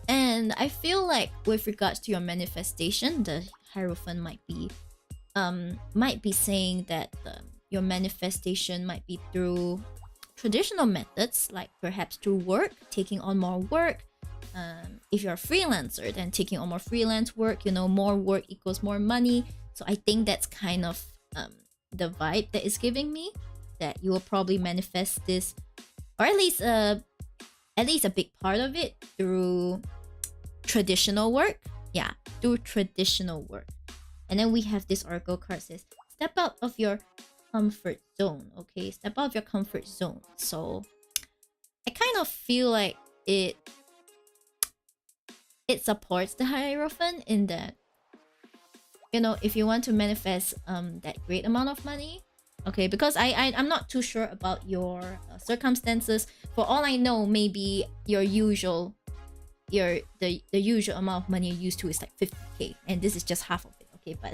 And I feel like with regards to your manifestation, the Hierophant might be saying that your manifestation might be through traditional methods, like perhaps through work, taking on more work. If you're a freelancer, then taking on more freelance work, you know, more work equals more money. So I think that's kind of the vibe that is giving me, that you will probably manifest this, or at least a big part of it, through traditional work. Yeah, through traditional work. And then we have this oracle card says, step out of your comfort zone. Okay, step out of your comfort zone. So I kind of feel like it supports the Hierophant in that, you know, if you want to manifest that great amount of money, okay, because I'm not too sure about your circumstances. For all I know, maybe the usual amount of money you're used to is like 50k, and this is just half of it. Okay, but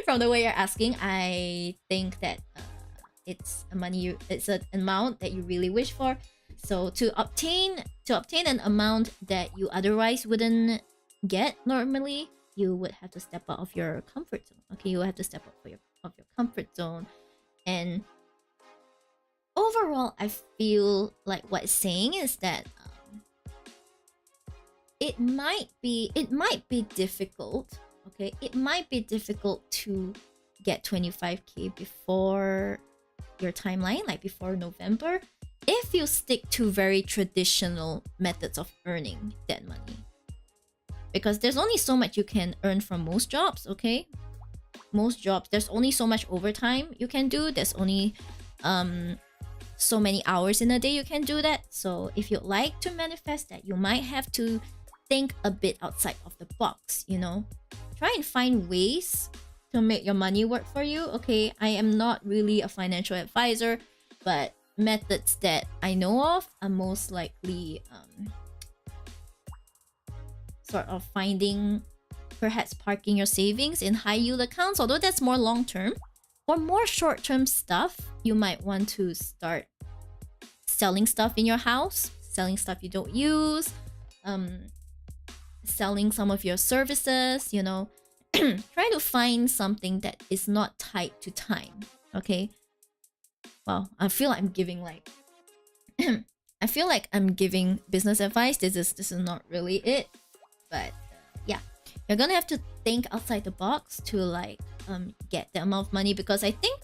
from the way you're asking, I think that it's an amount that you really wish for. So to obtain an amount that you otherwise wouldn't get normally, you would have to step out of your comfort zone. Okay, you will have to step out of your comfort zone. And overall, I feel like what it's saying is that it might be difficult. Okay, it might be difficult to get 25k before your timeline, like before November, if you stick to very traditional methods of earning that money. Because there's only so much you can earn from most jobs, okay? Most jobs, there's only so much overtime you can do. There's only so many hours in a day you can do that. So if you'd like to manifest that, you might have to think a bit outside of the box, you know? Try and find ways to make your money work for you. Okay, I am not really a financial advisor, but methods that I know of are most likely sort of finding, perhaps parking your savings in high yield accounts, although that's more long term. For more short term stuff, you might want to start selling stuff in your house, selling stuff you don't use, selling some of your services, you know. Try to find something that is not tied to time. Okay, well, I feel like I'm giving like I feel like I'm giving business advice. This is not really it, but yeah, you're gonna have to think outside the box to like get the amount of money, because I think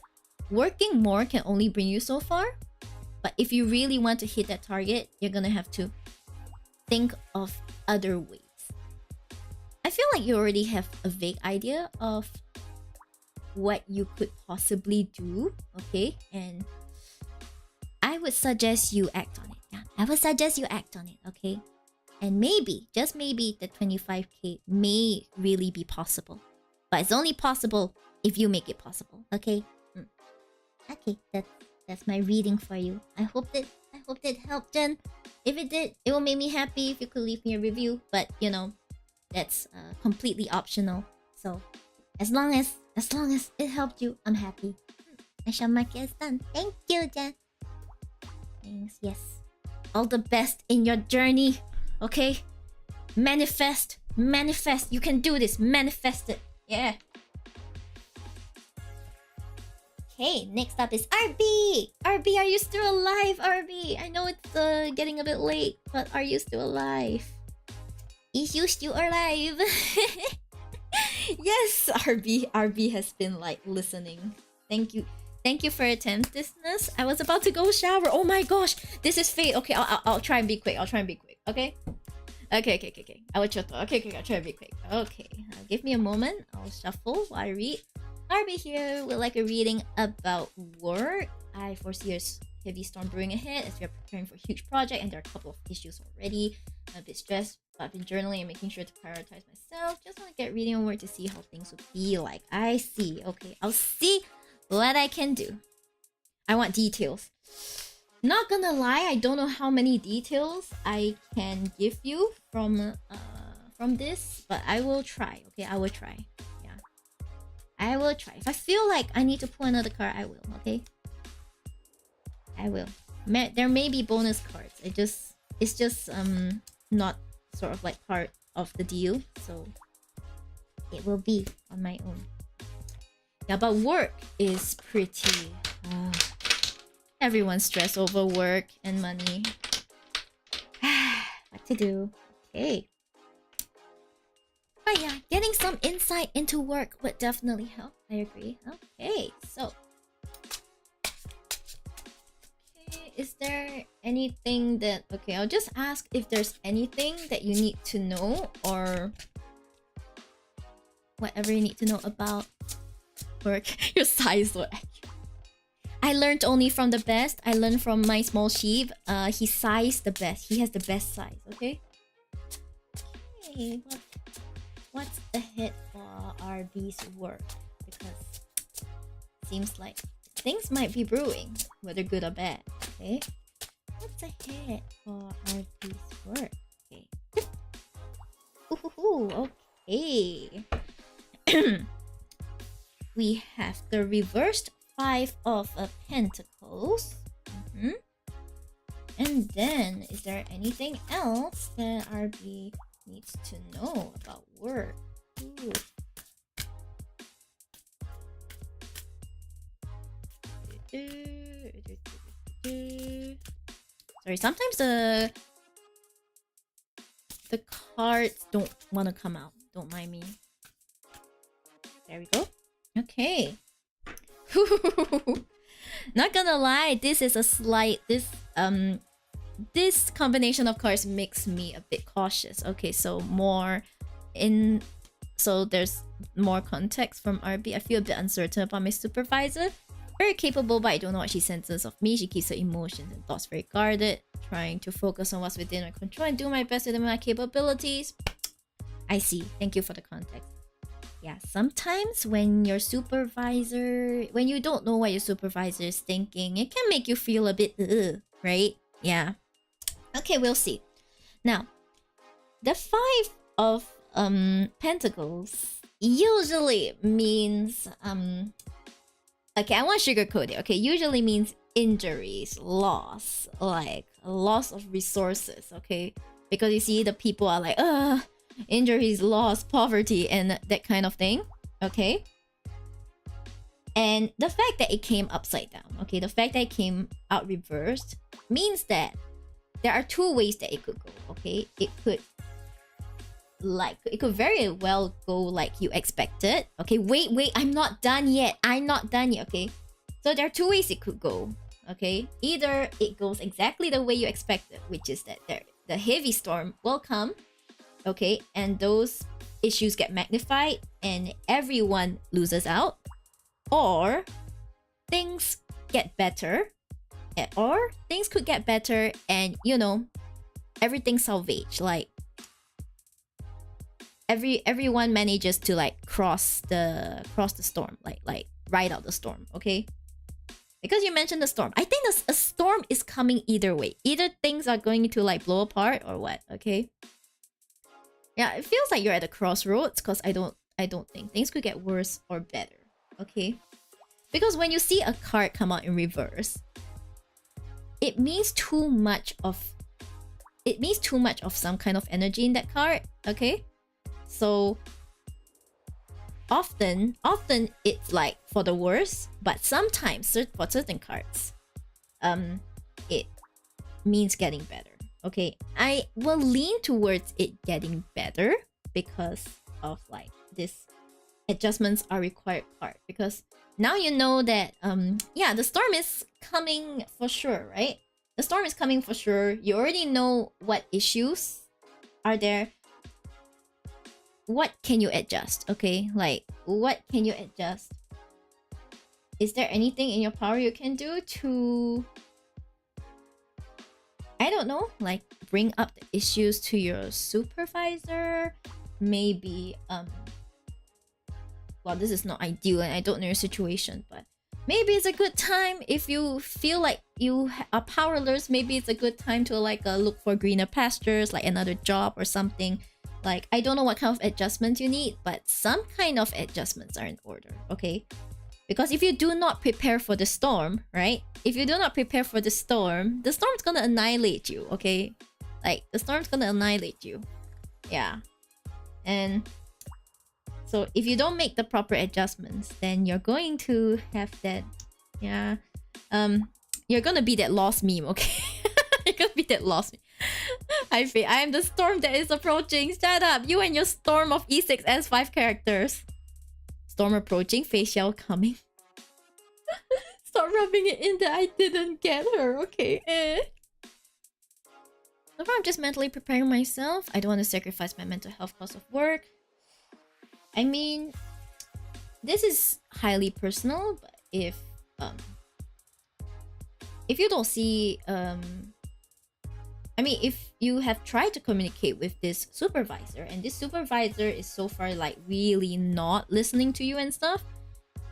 working more can only bring you so far. But if you really want to hit that target, you're gonna have to think of other ways. I feel like you already have a vague idea of what you could possibly do, okay? And I would suggest you act on it. Yeah, I would suggest you act on it, okay? And maybe, just maybe, the 25k may really be possible. But it's only possible if you make it possible, okay? Okay, that's my reading for you. I hope that helped, Jen. If it did, it will make me happy if you could leave me a review. But you know, that's completely optional. So as long as it helped you, I'm happy. I shall mark it as done. Thank you, Jen. Thanks. Yes. All the best in your journey. Okay? Manifest. You can do this. Manifest it. Yeah. Okay, next up is RB. RB, are you still alive, RB? I know it's getting a bit late, but are you still alive? Is you still alive? Yes, RB has been like listening. Thank you for your attentiveness. I was about to go shower. Oh my gosh, this is fate. Okay, I'll try and be quick. Okay. Okay. I will shut up. Okay. I'll try and be quick. Okay, give me a moment. I'll shuffle while I read. RB here with like a reading about work. I foresee a heavy storm brewing ahead as we are preparing for a huge project, and there are a couple of issues already. I'm a bit stressed, but I've been journaling and making sure to prioritize myself. Just want to get reading on work to see how things would be like. I see. Okay, I'll see what I can do. I want details. Not gonna lie, I don't know how many details I can give you from from this, but I will try. Okay, I will try. Yeah, I will try. If I feel like I need to pull another card, I will. Okay, I will. There may be bonus cards. It's just not sort of like part of the deal, so it will be on my own. Yeah, but work is pretty. Everyone's stressed over work and money. What to do? Okay. But yeah, getting some insight into work would definitely help. I agree. Okay, so. Okay, is there anything that... Okay, I'll just ask if there's anything that you need to know or whatever you need to know about work. Your size so accurate. I learned only from the best. I learned from my small Shib. He sized the best. He has the best size, okay? Okay, what's ahead for RB's work? Because it seems like things might be brewing, whether good or bad, okay? What's ahead for RB's work? Okay. Ooh, okay. We have the reversed 5 of Pentacles. And then, is there anything else that RB needs to know about work? Ooh. Sorry, sometimes the cards don't want to come out. Don't mind me. There we go. Okay. Not gonna lie, this is a slight... This combination of cards makes me a bit cautious. Okay, so more in... So there's more context from RB. I feel a bit uncertain about my supervisor. Very capable, but I don't know what she senses of me. She keeps her emotions and thoughts very guarded, trying to focus on what's within my control and do my best within my capabilities. I see. Thank you for the context. Yeah, sometimes when your supervisor... When you don't know what your supervisor is thinking, it can make you feel a bit right? Yeah. Okay, we'll see. Now, the 5 of Pentacles usually means... Okay, I want to sugarcoat it. Okay, usually means injuries, loss, like loss of resources, okay? Because you see the people are like, injuries, loss, poverty, and that kind of thing, okay? And the fact that it came upside down, okay, the fact that it came out reversed means that there are 2 ways that it could go, okay? It could very well go like you expected. Okay, wait, I'm not done yet. Okay? So there are 2 ways it could go, okay? Either it goes exactly the way you expected, which is that the heavy storm will come, okay? And those issues get magnified and everyone loses out. Or things get better. Or things could get better and, you know, everything's salvage. Like, everyone manages to like cross the storm, like ride out the storm, okay? Because you mentioned the storm, I think a storm is coming either way. Either things are going to like blow apart or what, okay? Yeah, it feels like you're at a crossroads because I don't think things could get worse or better, okay? Because when you see a card come out in reverse, it means too much of some kind of energy in that card, okay? So often it's like for the worse, but sometimes for certain cards, it means getting better. Okay, I will lean towards it getting better because of like this adjustments are required part. Because now you know that yeah, the storm is coming for sure, right? The storm is coming for sure. You already know what issues are there. What can you adjust? Okay, like what can you adjust? Is there anything in your power you can do to, I don't know, like bring up the issues to your supervisor? Maybe well, this is not ideal and I don't know your situation, but maybe it's a good time if you feel like you are powerless. Maybe it's a good time to like look for greener pastures, like another job or something. Like, I don't know what kind of adjustments you need, but some kind of adjustments are in order, okay? Because if you do not prepare for the storm, right? If you do not prepare for the storm's gonna annihilate you, okay? Like, the storm's gonna annihilate you. Yeah. And so if you don't make the proper adjustments, then you're going to have that, yeah. You're gonna be that lost meme, okay? You're gonna be that lost meme. I am the storm that is approaching. Shut up. You and your storm of E6 S5 characters. Storm approaching, facial coming. Stop rubbing it in that I didn't get her, okay? So far, I'm just mentally preparing myself. I don't want to sacrifice my mental health because of work. I mean, this is highly personal, but if you don't see I mean, if you have tried to communicate with this supervisor and this supervisor is so far like really not listening to you and stuff,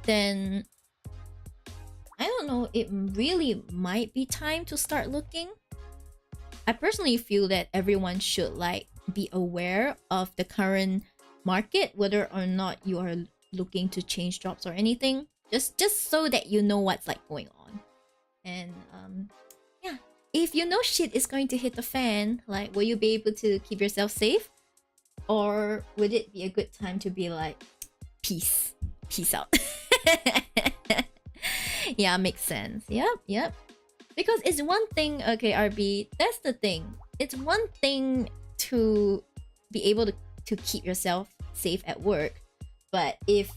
then I don't know, it really might be time to start looking. I personally feel that everyone should like be aware of the current market, whether or not you are looking to change jobs or anything, just so that you know what's like going on. And yeah, if you know shit is going to hit the fan, like, will you be able to keep yourself safe, or would it be a good time to be like, peace out? Yeah, makes sense. Yep. Because it's one thing, okay, RB, that's the thing. It's one thing to be able to keep yourself safe at work, but if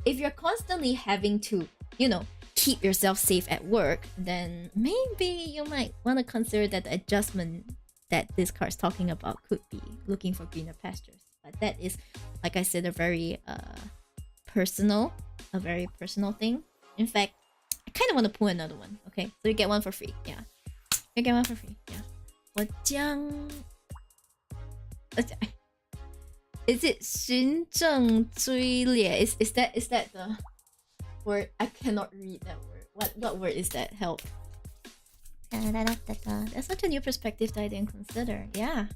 you're constantly having to, you know, keep yourself safe at work, then maybe you might want to consider that the adjustment that this card's talking about could be looking for greener pastures. But that is, like I said, a very personal thing. In fact, I kind of want to pull another one. Okay, so you get one for free. Yeah, you get one for free. Yeah. 我将 Is it 循证追猎? Is that the word? I cannot read that word. What word is that? Help. That's such a new perspective that I didn't consider. Yeah.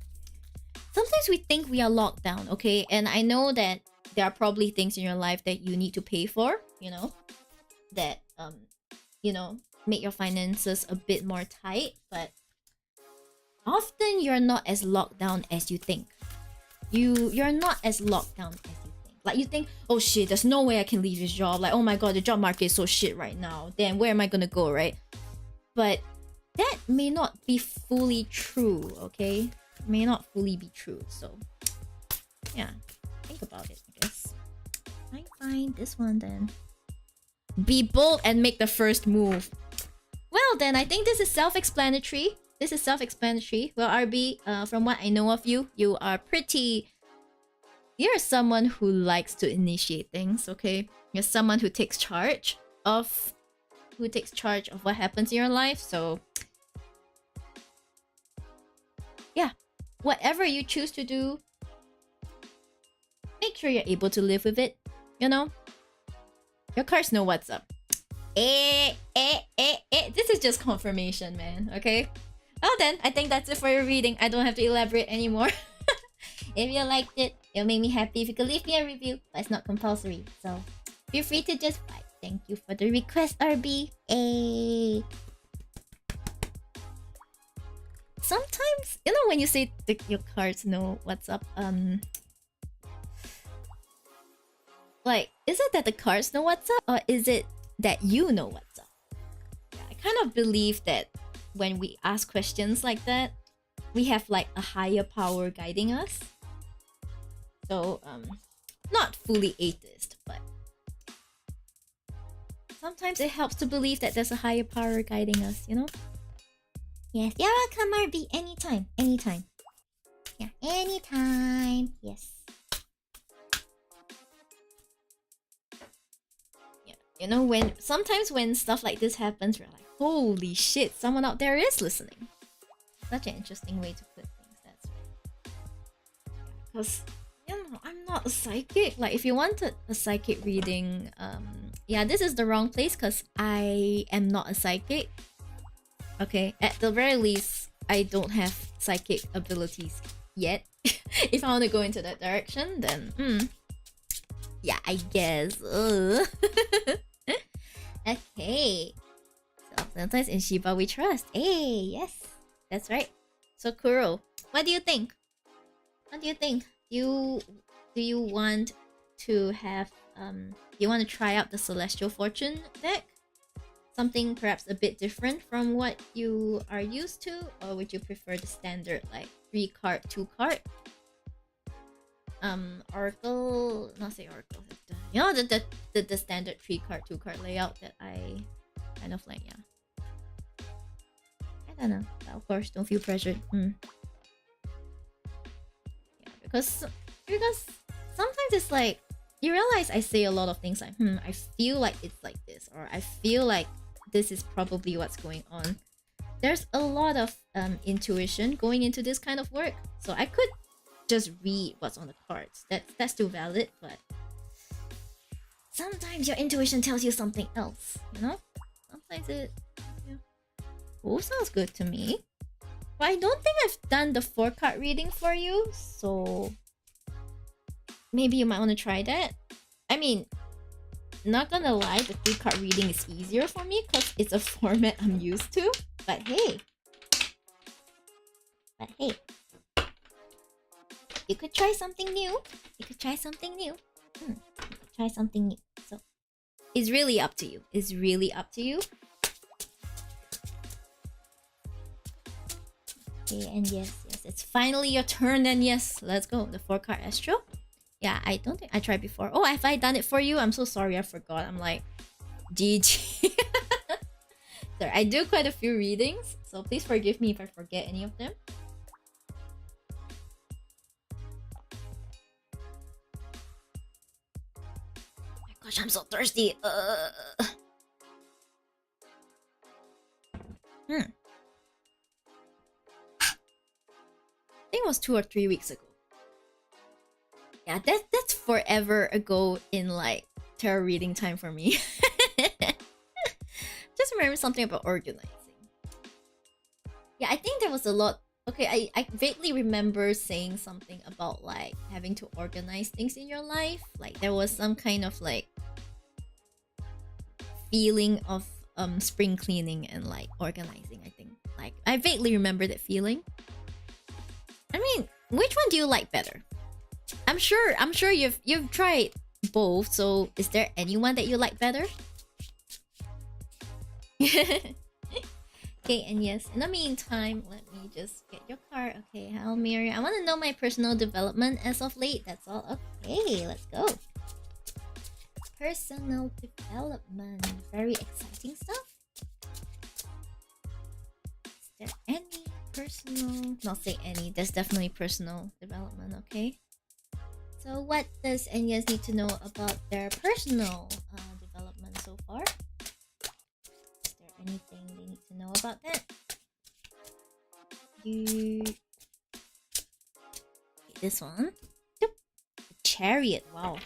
Sometimes we think we are locked down, okay? And I know that there are probably things in your life that you need to pay for, you know, that you know, make your finances a bit more tight, but often you're not as locked down as you think. You're not as locked down as you think. Like, you think, oh shit, there's no way I can leave this job. Like, oh my god, the job market is so shit right now. Then where am I gonna go, right? But that may not be fully true, okay? May not fully be true. So yeah, think about it, I guess. Fine, this one then. Be bold and make the first move. Well then, I think this is self-explanatory. Well, RB, from what I know of you, you're someone who likes to initiate things, okay? You're someone who takes charge of what happens in your life. So yeah, whatever you choose to do, make sure you're able to live with it, you know? Your cards know what's up. This is just confirmation, man, okay? Well then, I think that's it for your reading. I don't have to elaborate anymore. If you liked it, it'll make me happy if you could leave me a review, but it's not compulsory, so feel free to just vibe. Thank you for the request, RB. Sometimes, you know, when you say your cards know what's up, like, is it that the cards know what's up, or is it that you know what's up? Yeah, I kind of believe that when we ask questions like that, we have like a higher power guiding us. So, not fully atheist, but sometimes it helps to believe that there's a higher power guiding us, you know? Yes, you're welcome, RB. Anytime. Yeah, anytime. Yes. Yeah, you know, sometimes when stuff like this happens, we're like, holy shit, someone out there is listening. Such an interesting way to put things, that's right. Because, you know, I'm not a psychic. Like, if you wanted a psychic reading, yeah, this is the wrong place because I am not a psychic. Okay, at the very least, I don't have psychic abilities yet. If I want to go into that direction, then yeah, I guess. Okay. Sometimes in Shiba we trust. Hey, yes, that's right. So Kuro, what do you think? What do you think? Do you want to have do you want to try out the Celestial Fortune deck? Something perhaps a bit different from what you are used to, or would you prefer the standard like 3-card, 2-card? Oracle, not say Oracle, you know the standard 3-card, 2-card layout that I kind of like, yeah. I don't know. But of course, don't feel pressured. Yeah, because sometimes it's like you realize I say a lot of things like, I feel like it's like this, or I feel like this is probably what's going on. There's a lot of intuition going into this kind of work, so I could just read what's on the cards. That's still valid, but sometimes your intuition tells you something else, you know? Sometimes it... Yeah. Oh, sounds good to me. But I don't think I've done the 4-card reading for you, so... maybe you might want to try that. I mean, not gonna lie, the 3-card reading is easier for me because it's a format I'm used to. But hey. You could try something new. You could try something new. You could try something new. So, it's really up to you. It's really up to you. Okay, and yes, it's finally your turn. Then yes, let's go. The 4-card Astro. Yeah, I don't think I tried before. Oh, have I done it for you? I'm so sorry, I forgot. I'm like, GG. Sorry, I do quite a few readings, so please forgive me if I forget any of them. Oh my gosh, I'm so thirsty. I think it was 2 or 3 weeks ago. Yeah, that's forever ago in like tarot reading time for me. Just remember something about organizing. Yeah, I think there was a lot. Okay, I vaguely remember saying something about like having to organize things in your life. Like there was some kind of like feeling of spring cleaning and like organizing, I think. Like I vaguely remember that feeling. I mean, which one do you like better? I'm sure you've tried both, so is there anyone that you like better? Okay, and yes, in the meantime, let me just get your card. Okay, how Miyori? I want to know my personal development as of late. That's all. Okay, let's go. Personal development. Very exciting stuff. Is there any personal... Not say any. There's definitely personal development, okay? So what does Enyas need to know about their personal development so far? Is there anything they need to know about that? This one. Yep. The Chariot. Wow.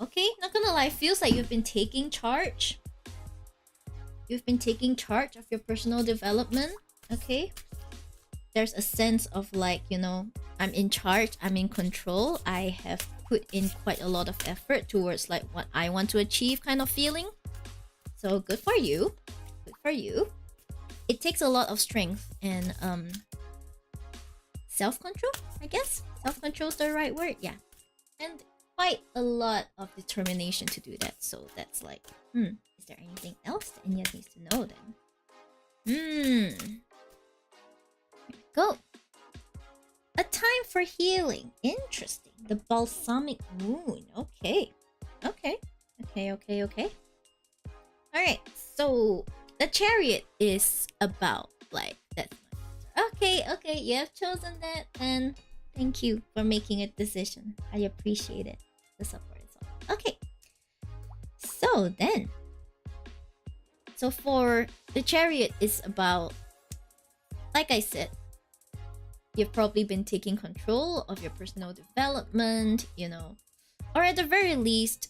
Okay, not gonna lie, feels like you've been taking charge. You've been taking charge of your personal development. Okay. There's a sense of like, you know, I'm in charge, I'm in control. I have put in quite a lot of effort towards like what I want to achieve kind of feeling. So good for you. Good for you. It takes a lot of strength and self-control, I guess. Self-control is the right word, yeah. And quite a lot of determination to do that. So that's like, is there anything else that Enya needs to know then? Here we go. A time for healing. Interesting. The balsamic moon. Okay. Alright, so the Chariot is about like that. Okay, you have chosen that, and thank you for making a decision. I appreciate it. The support is all. Okay. So then. So for the Chariot is about, like I said, you've probably been taking control of your personal development, you know, or at the very least,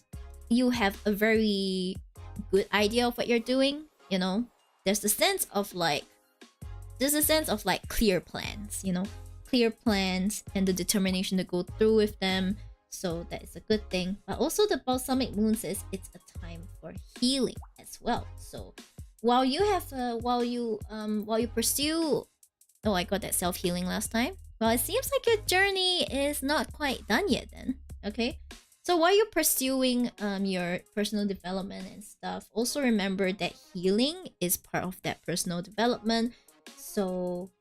you have a very good idea of what you're doing, you know. There's a sense of like there's a sense of like clear plans, you know, clear plans and the determination to go through with them. So that is a good thing. But also the balsamic moon says it's a time for healing as well. So while you pursue, oh, I got that self-healing last time. Well, it seems like your journey is not quite done yet then. Okay. So while you're pursuing your personal development and stuff, also remember that healing is part of that personal development. So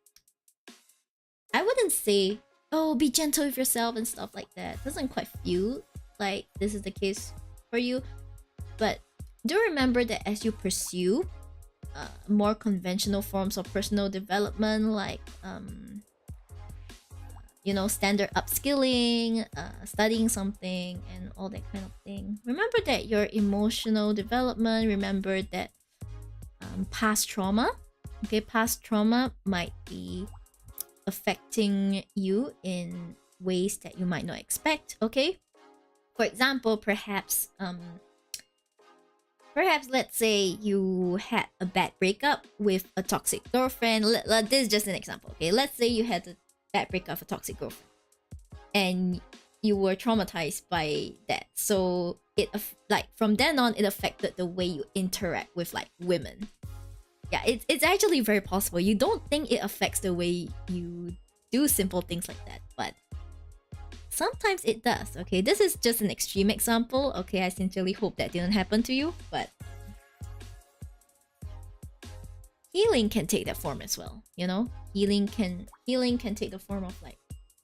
I wouldn't say, oh, be gentle with yourself and stuff like that. It doesn't quite feel like this is the case for you. But do remember that as you pursue more conventional forms of personal development, like you know, standard upskilling, studying something, and all that kind of thing. Remember that your emotional development, remember that past trauma, okay, past trauma might be affecting you in ways that you might not expect, okay? For example, perhaps let's say you had a bad breakup with a toxic girlfriend. This is just an example, okay? Let's say you had a bad breakup with a toxic girlfriend and you were traumatized by that. So it like from then on it affected the way you interact with like women. Yeah, it's actually very possible. You don't think it affects the way you do simple things like that, but sometimes it does, okay? This is just an extreme example, okay? I sincerely hope that didn't happen to you, but healing can take that form as well, you know? Healing can take the form of like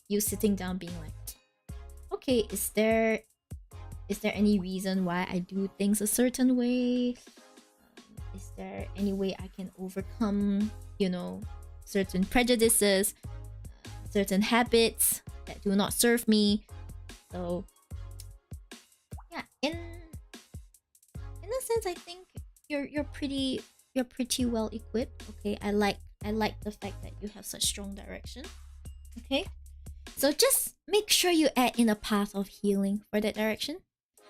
you sitting down being like, okay, is there any reason why I do things a certain way? Is there any way I can overcome, you know, certain prejudices, certain habits that do not serve me? So yeah, in a sense, I think you're pretty well equipped. Okay, I like the fact that you have such strong direction. Okay, so just make sure you add in a path of healing for that direction.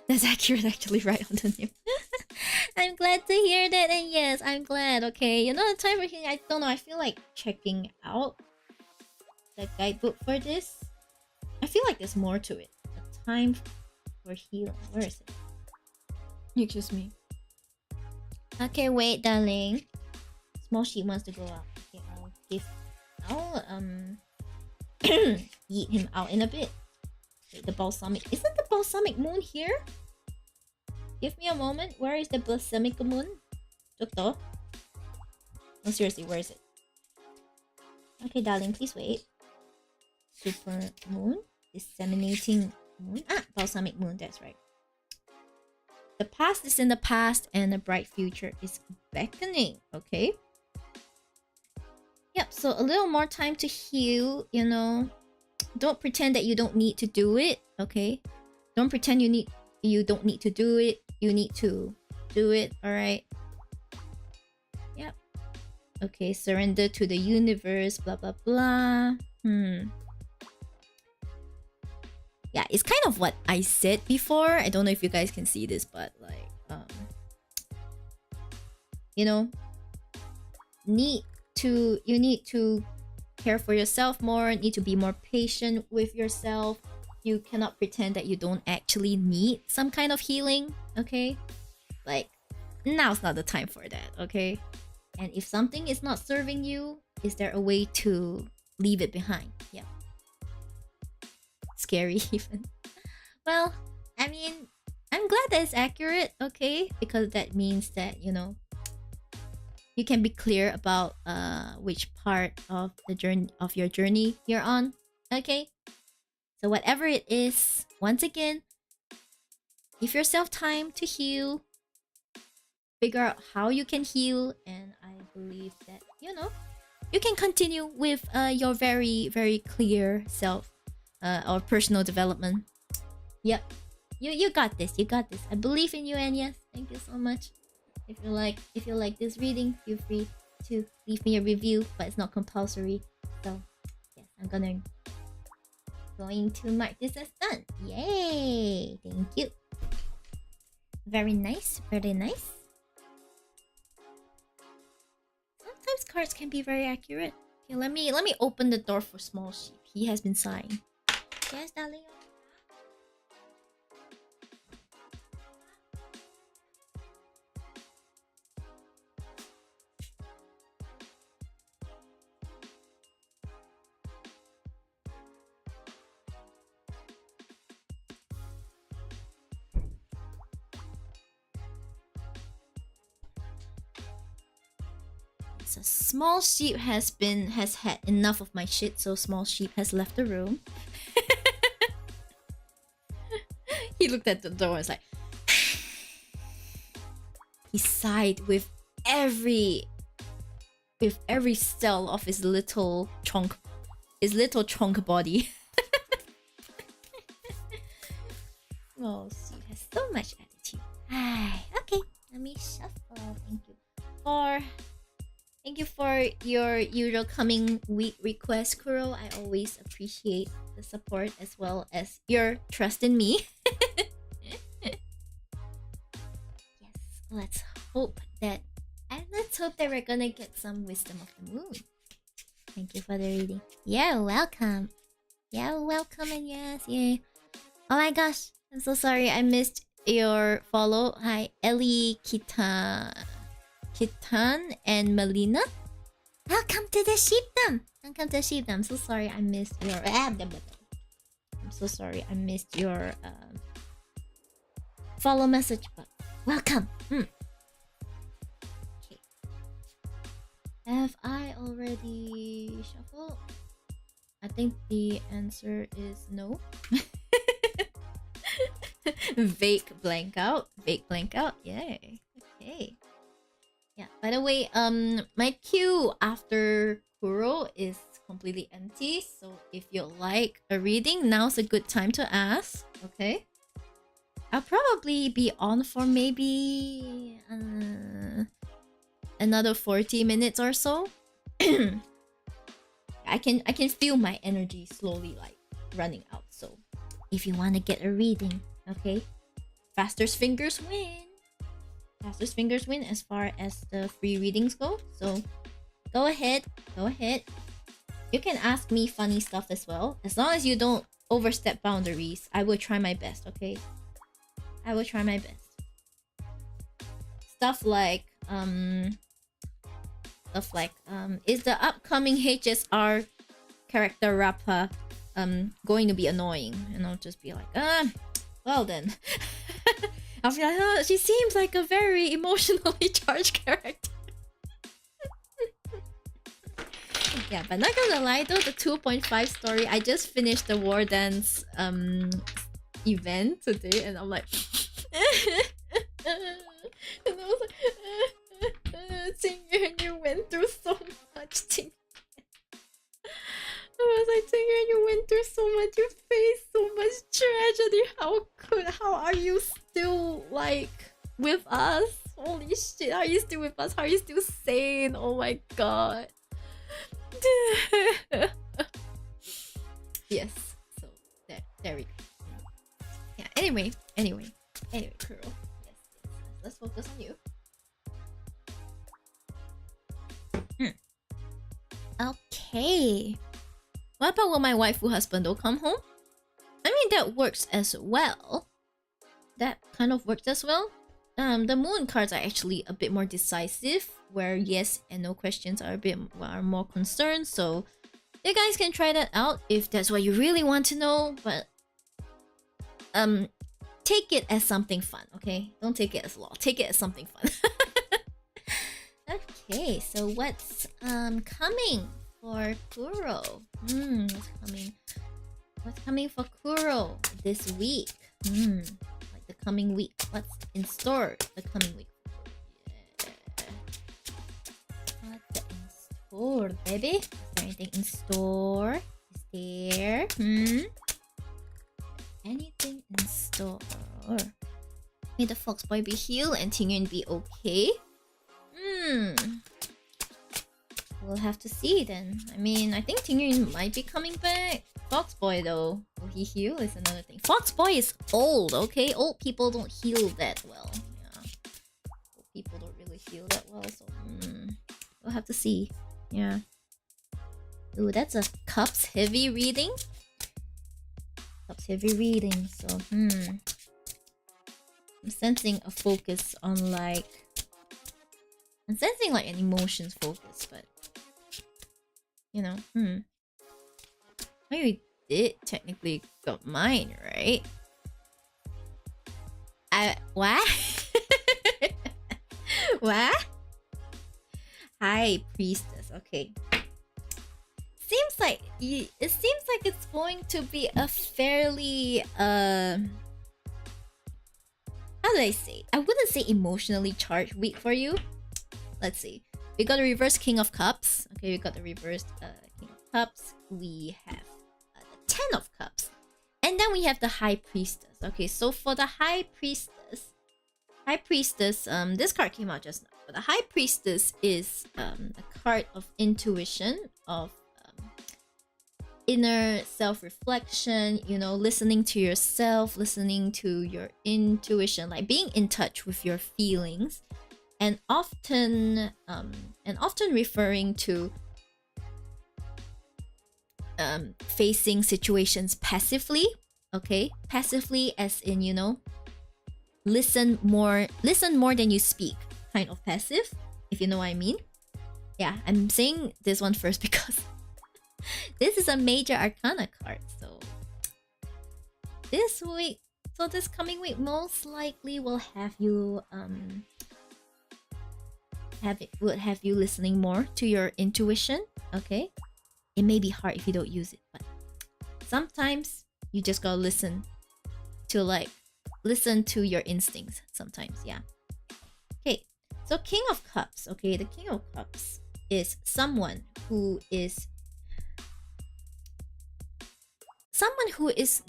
That's accurate, actually, right on the name. I'm glad to hear that, and yes, I'm glad. Okay, you know, the time for healing, I don't know, I feel like checking out the guidebook for this. I feel like there's more to it. A time for healing. Where is it? Excuse me. Okay, wait, darling. Small sheep wants to go out. Okay, I'll yeet him out in a bit. Wait, the balsamic. Isn't the balsamic moon here? Give me a moment. Where is the balsamic moon? Dokto? No, seriously, where is it? Okay, darling, please wait. Super moon. Disseminating moon. Ah, balsamic moon, that's right. The past is in the past and the bright future is beckoning, okay? Yep, so a little more time to heal, you know. Don't pretend that you don't need to do it, okay? Don't pretend you don't need to do it. You need to do it, alright? Yep. Okay, surrender to the universe, blah blah blah. Yeah, it's kind of what I said before. I don't know if you guys can see this, but like you know, you need to care for yourself more, need to be more patient with yourself. You cannot pretend that you don't actually need some kind of healing, okay? Like, now's not the time for that, okay? And if something is not serving you, is there a way to leave it behind? Yeah. Scary even. Well, I mean, I'm glad that it's accurate, okay? Because that means that, you know, you can be clear about which part of the journey of your journey you're on, okay? So whatever it is, once again, give yourself time to heal. Figure out how you can heal, and I believe that, you know, you can continue with your very, very clear self or personal development. Yep. You got this. You got this. I believe in you, and yes, thank you so much. If you like this reading, feel free to leave me a review, but it's not compulsory. So yes, I'm going to mark this as done. Yay! Thank you. Very nice. Very nice. Sometimes cards can be very accurate. Okay, let me open the door for Small Sheep. He has been sighing. Yes, darling. So Small Sheep has had enough of my shit, so Small Sheep has left the room. He looked at the door and was like he sighed with every cell of his little chunk body. Small Sheep has so much attitude. Okay, let me shuffle. Thank you for your usual coming week request, Kuro. I always appreciate the support as well as your trust in me. Yes, let's hope that we're gonna get some wisdom of the moon. Thank you for the reading. Yeah, welcome. Yeah, welcome and yes, yeah. Oh my gosh, I'm so sorry I missed your follow. Hi, Ellie, Kitan and Melina. Welcome to the sheepdom. Welcome to the sheepdom. I'm so sorry I missed your follow message, but welcome. Okay. Have I already shuffled? I think the answer is no. Vague blank out. Yay. Okay. Yeah, by the way, my queue after Kuro is completely empty, so if you like a reading, now's a good time to ask, okay? I'll probably be on for maybe another 40 minutes or so. I can feel my energy slowly like running out, so if you want to get a reading, okay? Fastest fingers win. Fastest fingers win as far as the free readings go. So go ahead. You can ask me funny stuff as well. As long as you don't overstep boundaries, I will try my best, okay? I will try my best. Stuff like is the upcoming HSR character Rappa going to be annoying? And I'll just be like, well then. I'll be like, oh, she seems like a very emotionally charged character. Yeah, but not gonna lie though, the 2.5 story, I just finished the War Dance event today, and I'm like, and I was like, Tingyu, you went through so much. Tingyu. I was like, Tingyu, you went through so much. You faced so much tragedy. How are you still like with us? Holy shit! How are you still with us? How are you still sane? Oh my god. Yes. So there we go. Yeah. Anyway, Kuro. Yes. Let's focus on you. Okay. What about when my waifu husband will come home? I mean, that works as well. That kind of works as well. The moon cards are actually a bit more decisive, where yes and no questions are more concerned. So you guys can try that out if that's what you really want to know. But take it as something fun, okay? Don't take it as law. Take it as something fun. Okay, so what's coming for Kuro? What's coming for Kuro this week? Like the coming week. What's in store the coming week? Yeah. What's in store, baby? Is there anything in store? Is there? Anything in store? May the fox boy be healed and Tingyun be okay? We'll have to see then. I mean, I think Tingyun might be coming back. Foxboy though, will he heal is another thing. Foxboy is old, okay? Old people don't heal that well. Yeah. Old people don't really heal that well, so we'll have to see. Yeah. Ooh, that's a cups heavy reading. Cups heavy reading. So, I'm sensing a focus on like... I'm sensing like an emotions focus, but... You know, I did technically got mine, right? What? What? High Priestess, okay. Seems like it seems like it's going to be a fairly how do I say? I wouldn't say emotionally charged week for you. Let's see. We got a reverse King of Cups. Okay, we got the reversed King of Cups. We have the Ten of Cups. And then we have the High Priestess. Okay, so for the High Priestess, this card came out just now. But the High Priestess is a card of intuition, of inner self-reflection, you know, listening to yourself, listening to your intuition, like being in touch with your feelings, and often referring to facing situations passively. Okay, passively as in, you know, listen more than you speak, kind of passive, if you know what I mean. Yeah, I'm saying this one first because this is a major arcana card. So this coming week most likely will have you have you listening more to your intuition. Okay, it may be hard if you don't use it, but sometimes you just gotta listen to your instincts sometimes. Yeah. Okay, so King of Cups. Okay, the King of Cups is someone who is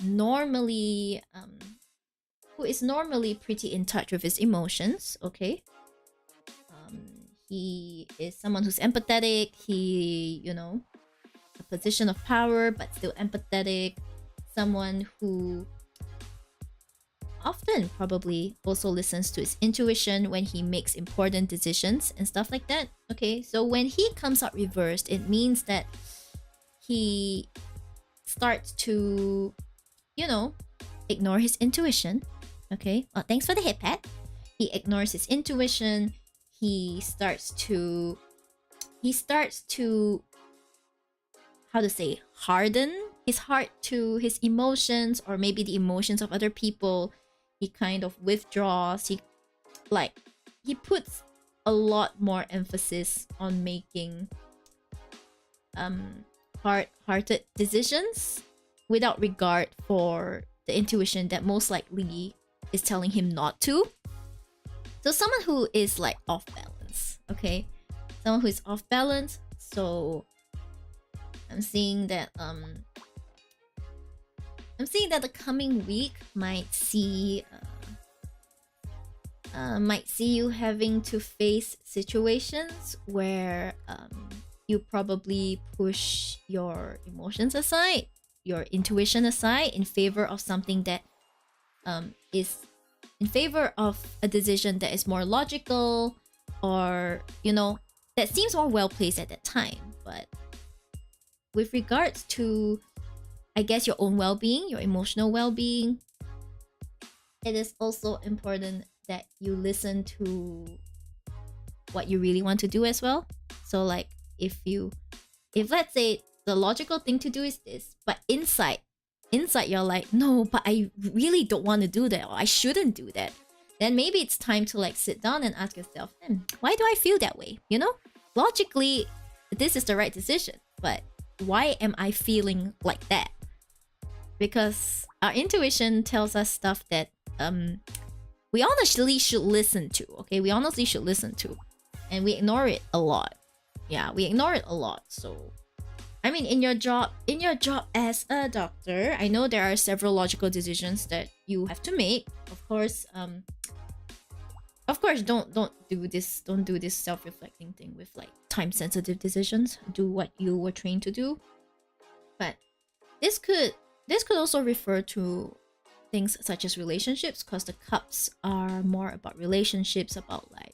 normally pretty in touch with his emotions. Okay, he is someone who's empathetic. He, you know, a position of power but still empathetic. Someone who often probably also listens to his intuition when he makes important decisions and stuff like that. Okay, so when he comes out reversed, it means that he starts to, you know, ignore his intuition. Okay, well, thanks for the hit pat. He ignores his intuition. He starts to how to say, harden his heart to his emotions, or maybe the emotions of other people. He kind of withdraws. He puts a lot more emphasis on making hard-hearted decisions without regard for the intuition that most likely is telling him not to. So someone who is like off balance. Okay, someone who is off balance. So I'm seeing that the coming week might see you having to face situations where you probably push your emotions aside, your intuition aside, in favor of something that is in favor of a decision that is more logical, or, you know, that seems more well placed at that time. But with regards to, I guess, your own well-being, your emotional well-being, it is also important that you listen to what you really want to do as well. So like, if let's say the logical thing to do is this, but inside you're like, no, but I really don't want to do that, or I shouldn't do that, then maybe it's time to like sit down and ask yourself, why do I feel that way? You know, logically this is the right decision, but why am I feeling like that? Because our intuition tells us stuff that we honestly should listen to. Okay, we honestly should listen to, and we ignore it a lot. Yeah, we ignore it a lot. So I mean, in your job as a doctor, I know there are several logical decisions that you have to make. Of course, don't do this self-reflecting thing with like time-sensitive decisions. Do what you were trained to do. But this could also refer to things such as relationships, because the cups are more about relationships, about like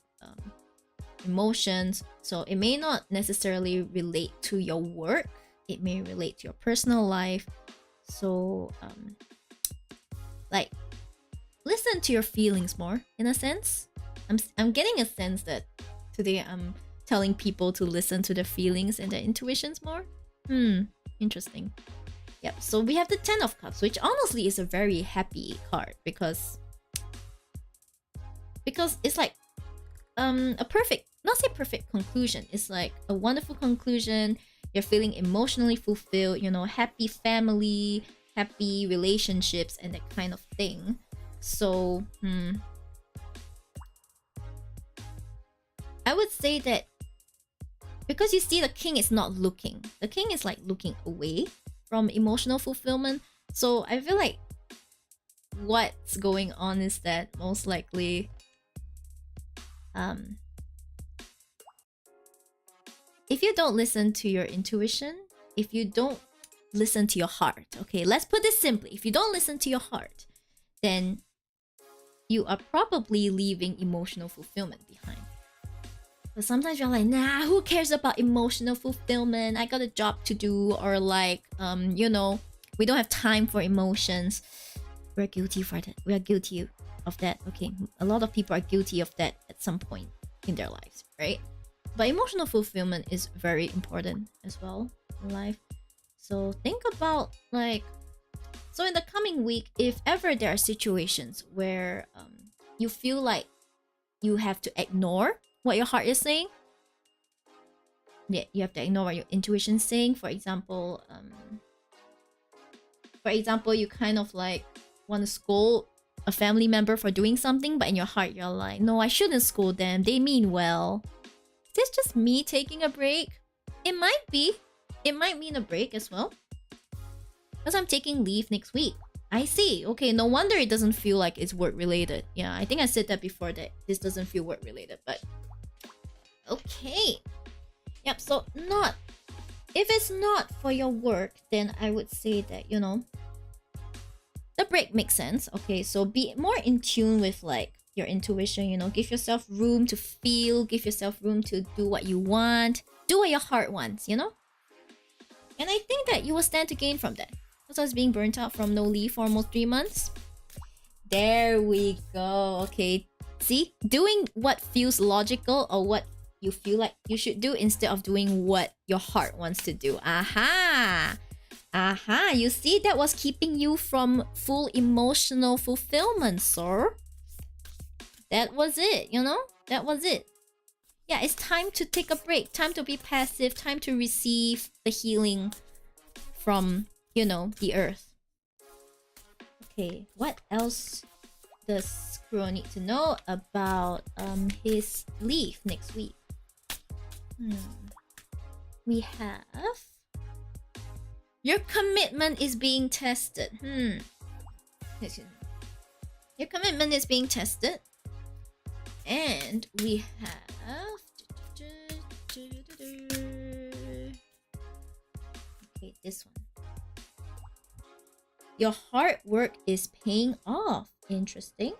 emotions. So it may not necessarily relate to your work. It may relate to your personal life. So like listen to your feelings more, in a sense. I'm getting a sense that today I'm telling people to listen to their feelings and their intuitions more. Interesting. Yep, so we have the Ten of Cups, which honestly is a very happy card because it's like a perfect, not say perfect conclusion, it's like a wonderful conclusion. You're feeling emotionally fulfilled, you know, happy family, happy relationships, and that kind of thing. So I would say that because you see the king is not looking, the king is like looking away from emotional fulfillment. So I feel like what's going on is that most likely if you don't listen to your intuition, if you don't listen to your heart, okay, let's put this simply, if you don't listen to your heart, then you are probably leaving emotional fulfillment behind. But sometimes you're like, nah, who cares about emotional fulfillment? I got a job to do, or like, you know, we don't have time for emotions. We're guilty for that. We are guilty of that. Okay, a lot of people are guilty of that at some point in their lives, right? But emotional fulfillment is very important as well in life. So think about like, so in the coming week, if ever there are situations where you feel like you have to ignore what your heart is saying, yeah, you have to ignore what your intuition is saying. For example, you kind of like want to scold a family member for doing something, but in your heart you're like, no, I shouldn't scold them, they mean well. Is this just me taking a break? It might be. It might mean a break as well, because I'm taking leave next week. I see. Okay, no wonder it doesn't feel like it's work related. Yeah, I think I said that before, that this doesn't feel work related, but okay. Yep, so not, if it's not for your work, then I would say that, you know, the break makes sense. Okay, so be more in tune with like your intuition, you know, give yourself room to feel, give yourself room to do what you want, do what your heart wants, you know? And I think that you will stand to gain from that. Because I was being burnt out from no leave for almost 3 months. There we go. Okay, see? Doing what feels logical or what you feel like you should do instead of doing what your heart wants to do. Aha! Aha! You see, that was keeping you from full emotional fulfillment, sir. That was it, you know? That was it. Yeah, it's time to take a break. Time to be passive. Time to receive the healing from, you know, the earth. Okay, what else does Squirrel need to know about his leave next week? We have... Your commitment is being tested. Your commitment is being tested. And we have... Okay, this one. Your hard work is paying off. Interesting.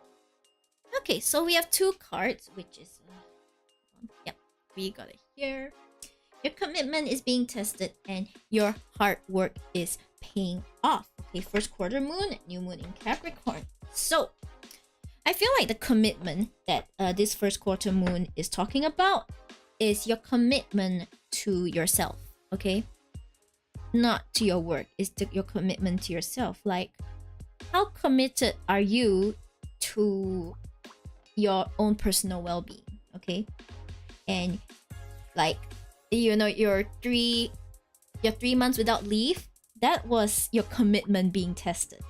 Okay, so we have 2 cards, which is... yep, we got it here. Your commitment is being tested and your hard work is paying off. Okay, first quarter moon, new moon in Capricorn. So, I feel like the commitment that this first quarter moon is talking about is your commitment to yourself, okay? Not to your work, it's your commitment to yourself. Like, how committed are you to your own personal well-being, okay? And like, you know, your 3 months without leave, that was your commitment being tested.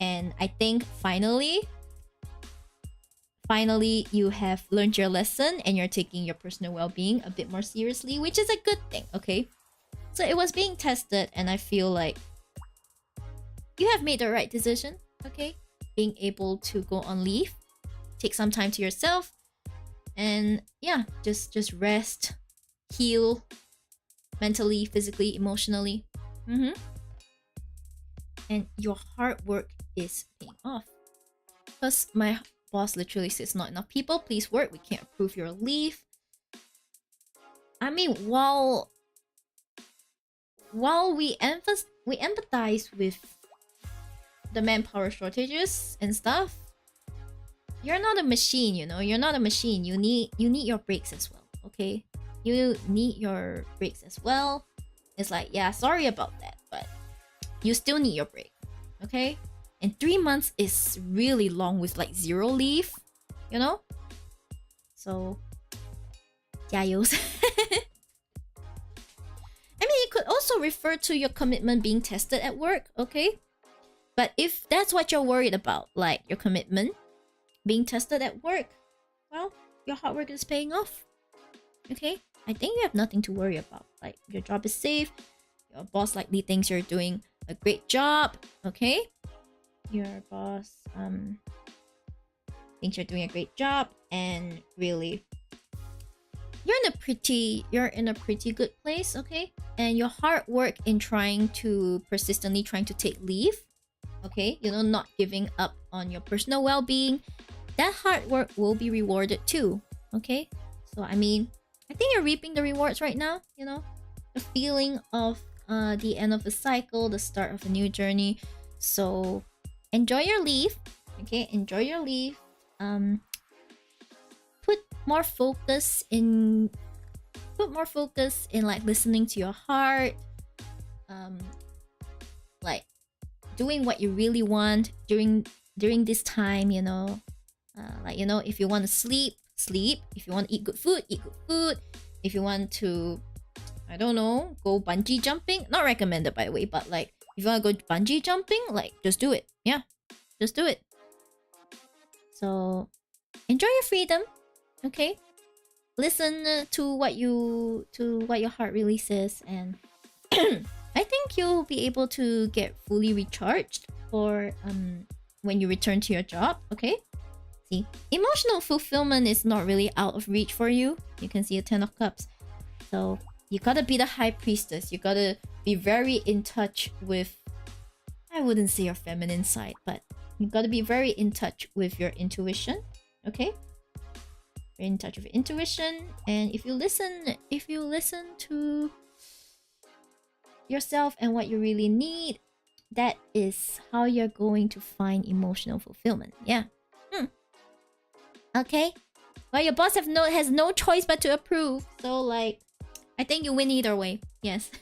And I think finally you have learned your lesson and you're taking your personal well-being a bit more seriously, which is a good thing, okay? So it was being tested and I feel like you have made the right decision, okay? Being able to go on leave, take some time to yourself, and yeah, just rest, heal mentally, physically, emotionally. And your hard work is paying off. Plus, my boss literally says, not enough people, please work, we can't approve your leave. I mean, while we empathize with the manpower shortages and stuff, you're not a machine, you know. You're not a machine. You need your breaks as well, okay? You need your breaks as well. It's like, yeah, sorry about that, but you still need your break, okay? And 3 months is really long with like 0 leave, you know? So, 加油. I mean, it could also refer to your commitment being tested at work, okay? But if that's what you're worried about, like your commitment being tested at work, well, your hard work is paying off, okay? I think you have nothing to worry about. Like, your job is safe, your boss likely thinks you're doing a great job, okay? Your boss thinks you're doing a great job, and really, you're in a pretty good place, okay? And your hard work in persistently trying to take leave, okay, you know, not giving up on your personal well-being, that hard work will be rewarded too, okay? So I mean, I think you're reaping the rewards right now, you know, the feeling of the end of a cycle, the start of a new journey. So enjoy your leave, okay? Enjoy your leave. Put more focus in like listening to your heart, like doing what you really want during this time, you know. Like, you know, if you want to sleep, if you want to eat good food, if you want to, I don't know, go bungee jumping, not recommended by the way, but like if you want to go bungee jumping, like just do it. Yeah, just do it. So enjoy your freedom, okay? Listen to what your heart really says, and I think you'll be able to get fully recharged for when you return to your job, okay? See, emotional fulfillment is not really out of reach for you. You can see a 10 of Cups. So you gotta be the high priestess. You gotta be very in touch with, I wouldn't say your feminine side, but you gotta be very in touch with your intuition, okay? Very in touch with your intuition, and if you listen to yourself and what you really need, that is how you're going to find emotional fulfillment. Yeah. Okay. Well, your boss has no choice but to approve. So like, I think you win either way. Yes.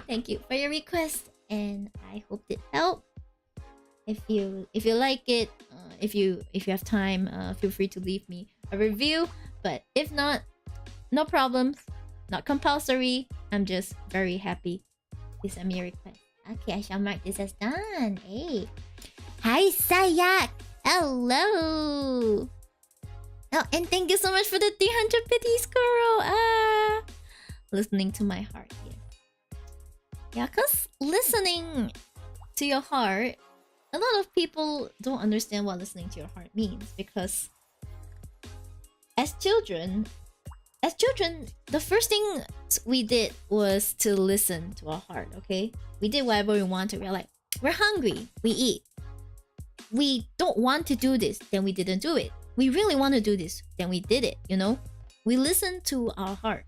Thank you for your request, and I hope it helped. If you like it, if you have time, feel free to leave me a review. But if not, no problem. Not compulsory. I'm just very happy to send me a request. Okay, I shall mark this as done. Hey. Hi, Sayak. Hello. Oh, and thank you so much for the 300 pities, girl. Listening to my heart. Yeah, because listening to your heart, a lot of people don't understand what listening to your heart means, because as children, the first thing we did was to listen to our heart, okay? We did whatever we wanted. We're like, we're hungry, we eat. We don't want to do this, then we didn't do it. We really want to do this, then we did it, you know? We listen to our heart.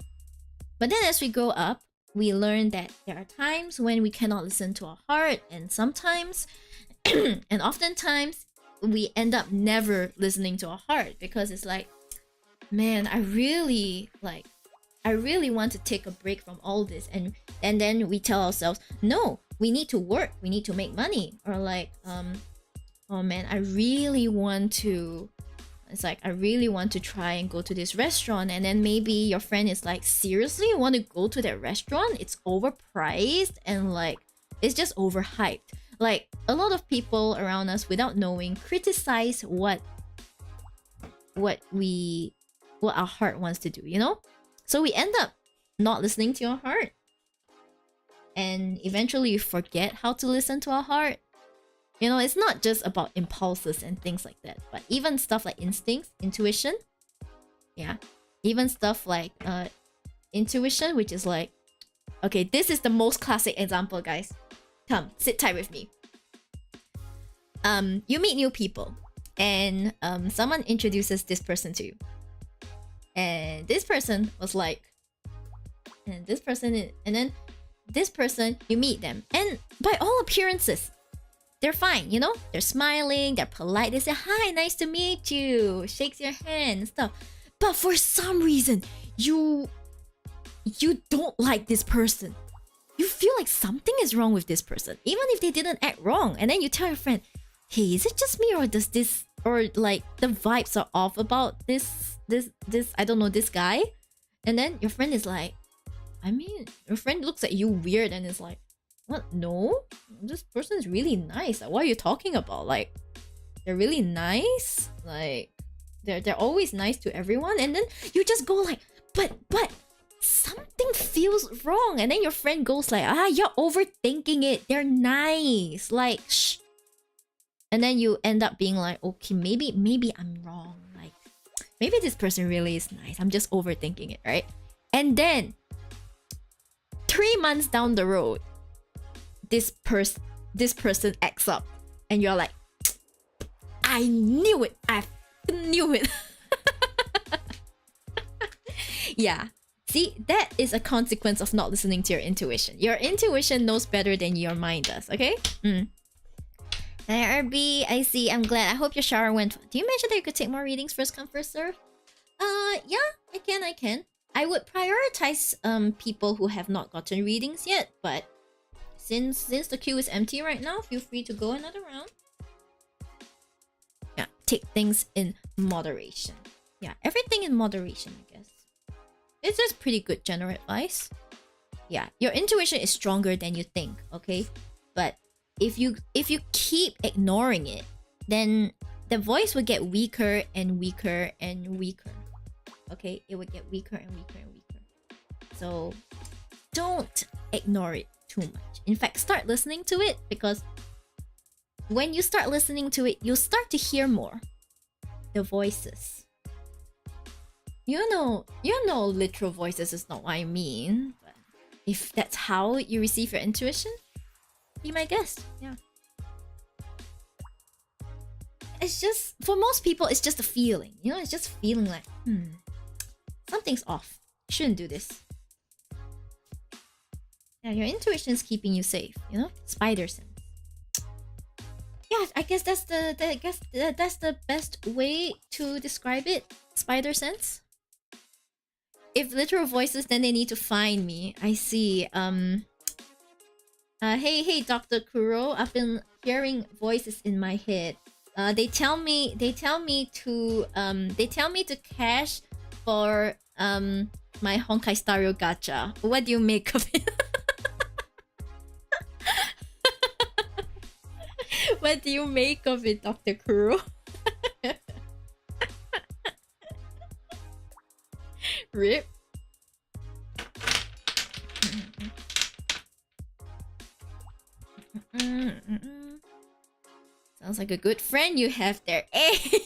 But then as we grow up, we learn that there are times when we cannot listen to our heart, and sometimes, and oftentimes, we end up never listening to our heart, because it's like, man, I really want to take a break from all this, and then we tell ourselves, no, we need to work, we need to make money, or like, oh man, I really want to try and go to this restaurant, and then maybe your friend is like, seriously, you want to go to that restaurant? It's overpriced, and like, it's just overhyped. Like, a lot of people around us, without knowing, criticize what our heart wants to do, you know? So we end up not listening to our heart, and eventually you forget how to listen to our heart. You know, it's not just about impulses and things like that, but even stuff like instincts, intuition. Yeah, even stuff like intuition, which is like, okay, this is the most classic example, guys. Come, sit tight with me. You meet new people, and someone introduces this person to you, and this person was like, and this person is, and then this person, you meet them, and by all appearances, they're fine, you know? They're smiling, they're polite, they say, hi, nice to meet you, shakes your hand and stuff. But for some reason, you don't like this person. You feel like something is wrong with this person, even if they didn't act wrong. And then you tell your friend, hey, is it just me, or does this, or like the vibes are off about this, I don't know, this guy? And then your friend is like, I mean, your friend looks at you weird and is like, what? No, this person is really nice. What are you talking about? Like, they're really nice. Like, they're always nice to everyone. And then you just go like, but something feels wrong. And then your friend goes like, you're overthinking it. They're nice. Like, shh. And then you end up being like, okay, maybe I'm wrong. Like, maybe this person really is nice. I'm just overthinking it, right? And then 3 months down the road, this person acts up, and you're like, I knew it. I knew it. Yeah. See, that is a consequence of not listening to your intuition. Your intuition knows better than your mind does, okay? Hi, RB. I see. I'm glad. I hope your shower went... Do you mention that you could take more readings first come, first serve? Yeah, I can. I would prioritize people who have not gotten readings yet, but since the queue is empty right now, feel free to go another round. Yeah, take things in moderation. Yeah, everything in moderation, I guess. It's just pretty good general advice. Yeah, your intuition is stronger than you think, okay? But if you keep ignoring it, then the voice will get weaker and weaker and weaker. Okay, it would get weaker and weaker and weaker. So don't ignore it too much. In fact, start listening to it, because when you start listening to it, you'll start to hear more the voices. You know, literal voices is not what I mean, but if that's how you receive your intuition, be my guest. Yeah. It's just, for most people, it's just a feeling. You know, it's just feeling like, something's off. You shouldn't do this. Yeah, your intuition is keeping you safe, you know? Spider sense. Yeah, I guess that's the best way to describe it. Spider sense. If literal voices, then they need to find me. I see. Hey, Dr. Kuro. I've been hearing voices in my head. They tell me to cash for my Honkai Stario gacha. What do you make of it? What do you make of it, Dr. Kuro? Rip. Sounds like a good friend you have there. Hey!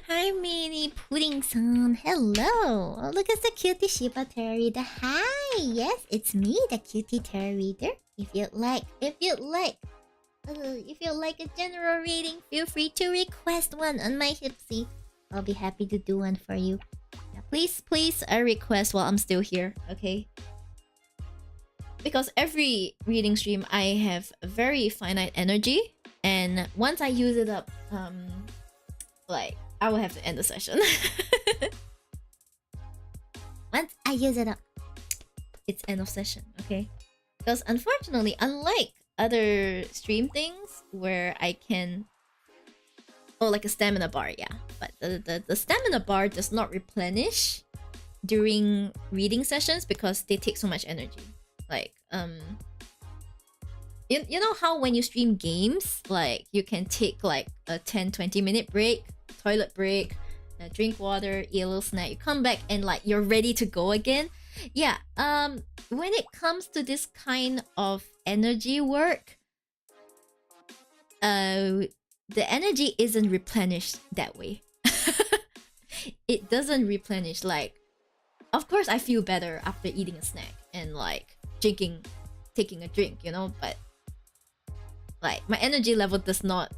Hi, Mini Pudding-san. Hello. Oh, look at the cutie Shiba Tarot Reader. Hi. Yes, it's me, the cutie Tarot Reader. If you'd like a general reading, feel free to request one on my Hipsy. I'll be happy to do one for you. Yeah, please request while I'm still here, okay? Because every reading stream, I have very finite energy, and once I use it up, like, I will have to end the session. Once I use it up, it's end of session, okay? Because unfortunately, unlike other stream things where I can... Oh, like a stamina bar, yeah. But the stamina bar does not replenish during reading sessions because they take so much energy. Like, you know how when you stream games, like, you can take like a 10-20 minute break, toilet break, drink water, eat a little snack, you come back and like you're ready to go again. Yeah, when it comes to this kind of energy work, the energy isn't replenished that way. It doesn't replenish. Like, of course I feel better after eating a snack and like taking a drink, you know, but like my energy level does not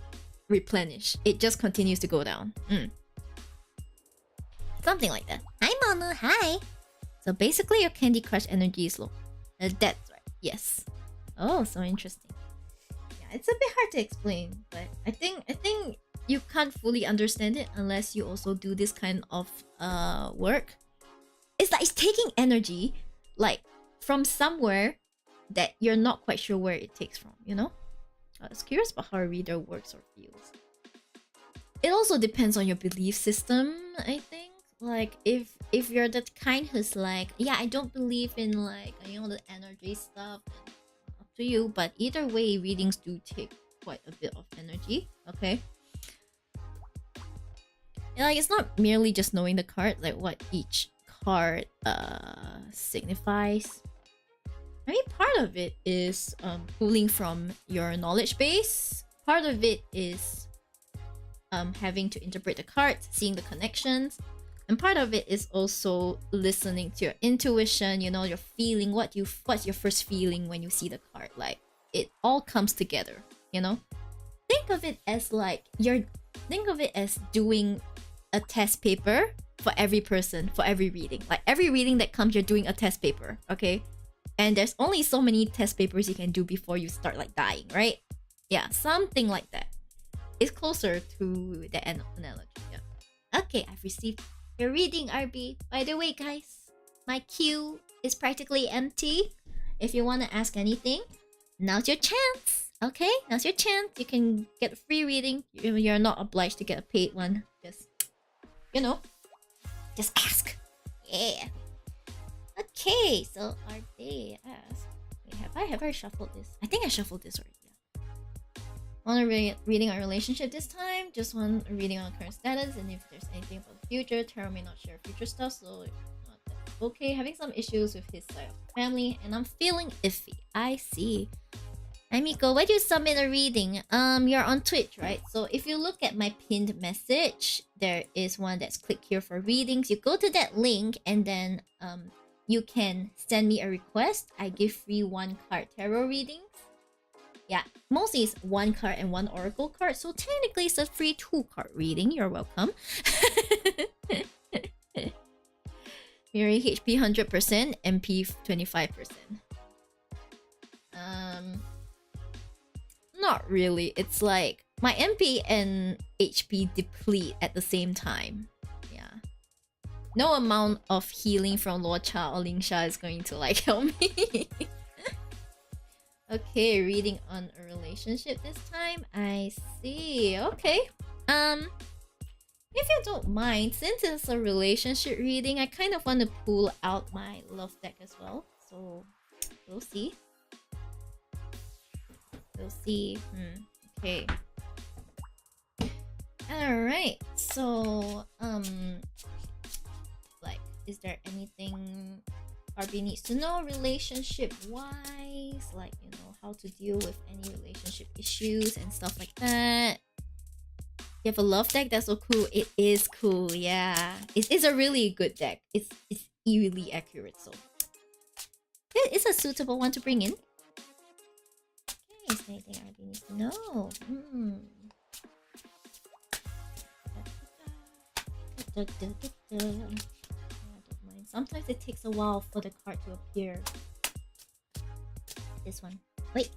replenish. It just continues to go down. Something like that. Hi, Monu. Hi. So basically, your Candy Crush energy is low. That's right. Yes. Oh, so interesting. Yeah, it's a bit hard to explain, but I think you can't fully understand it unless you also do this kind of work. It's like it's taking energy, like from somewhere that you're not quite sure where it takes from. You know. I was curious about how a reader works or feels. It also depends on your belief system, I think. Like if you're that kind who's like, yeah, I don't believe in like, you know, the energy stuff, up to you. But either way, readings do take quite a bit of energy. Okay. And like it's not merely just knowing the card, like what each card signifies. I mean, part of it is pulling from your knowledge base. Part of it is having to interpret the cards, seeing the connections. And part of it is also listening to your intuition, you know, your feeling, what's your first feeling when you see the card. Like, it all comes together, you know? Think of it as like, think of it as doing a test paper for every person, for every reading. Like, every reading that comes, you're doing a test paper, okay? And there's only so many test papers you can do before you start like dying, right? Yeah, something like that. It's closer to the analogy. Yeah. Okay, I've received your reading, RB. By the way, guys, my queue is practically empty. If you want to ask anything, now's your chance. Okay, now's your chance. You can get a free reading. You're not obliged to get a paid one. Just, you know, just ask. Yeah. Okay, so are they asked? Wait, have I shuffled this? I think I shuffled this already. Want a reading on relationship this time? Just want a reading on current status, and if there's anything about the future. Tarot may not share future stuff, so not that okay. Having some issues with his side of the family, and I'm feeling iffy. I see. Hi Miko, why do you submit a reading? You're on Twitch, right? So if you look at my pinned message, there is one that's click here for readings. You go to that link, and then you can send me a request. I give free 1-card tarot readings. Yeah, mostly it's 1 card and 1 oracle card, so technically it's a free 2-card reading. You're welcome. Miyori HP 100%, MP 25%. Not really. It's like my MP and HP deplete at the same time. Yeah. No amount of healing from Lord Cha or Ling Sha is going to like help me. Okay, reading on a relationship this time. I see. Okay. If you don't mind, since it's a relationship reading, I kind of want to pull out my love deck as well. So we'll see. We'll see. Okay. Alright. So like, is there anything RB needs to know relationship wise, like, you know, how to deal with any relationship issues and stuff like that? You have a love deck? That's so cool. It is cool. Yeah, it's a really good deck. It's eerily accurate, so it's a suitable one to bring in. Okay, is there anything RB needs to know? Sometimes it takes a while for the card to appear. This one. Wait.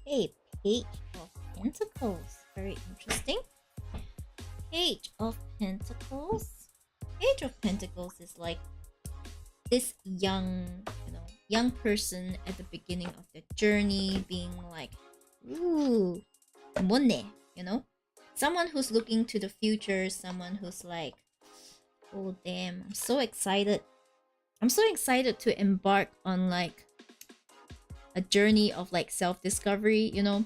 Hey, Page of Pentacles. Very interesting. Page of Pentacles. Page of Pentacles is like this young, you know, young person at the beginning of their journey being like, ooh, money, you know? Someone who's looking to the future, someone who's like, oh damn, I'm so excited. I'm so excited to embark on like a journey of like self-discovery, you know.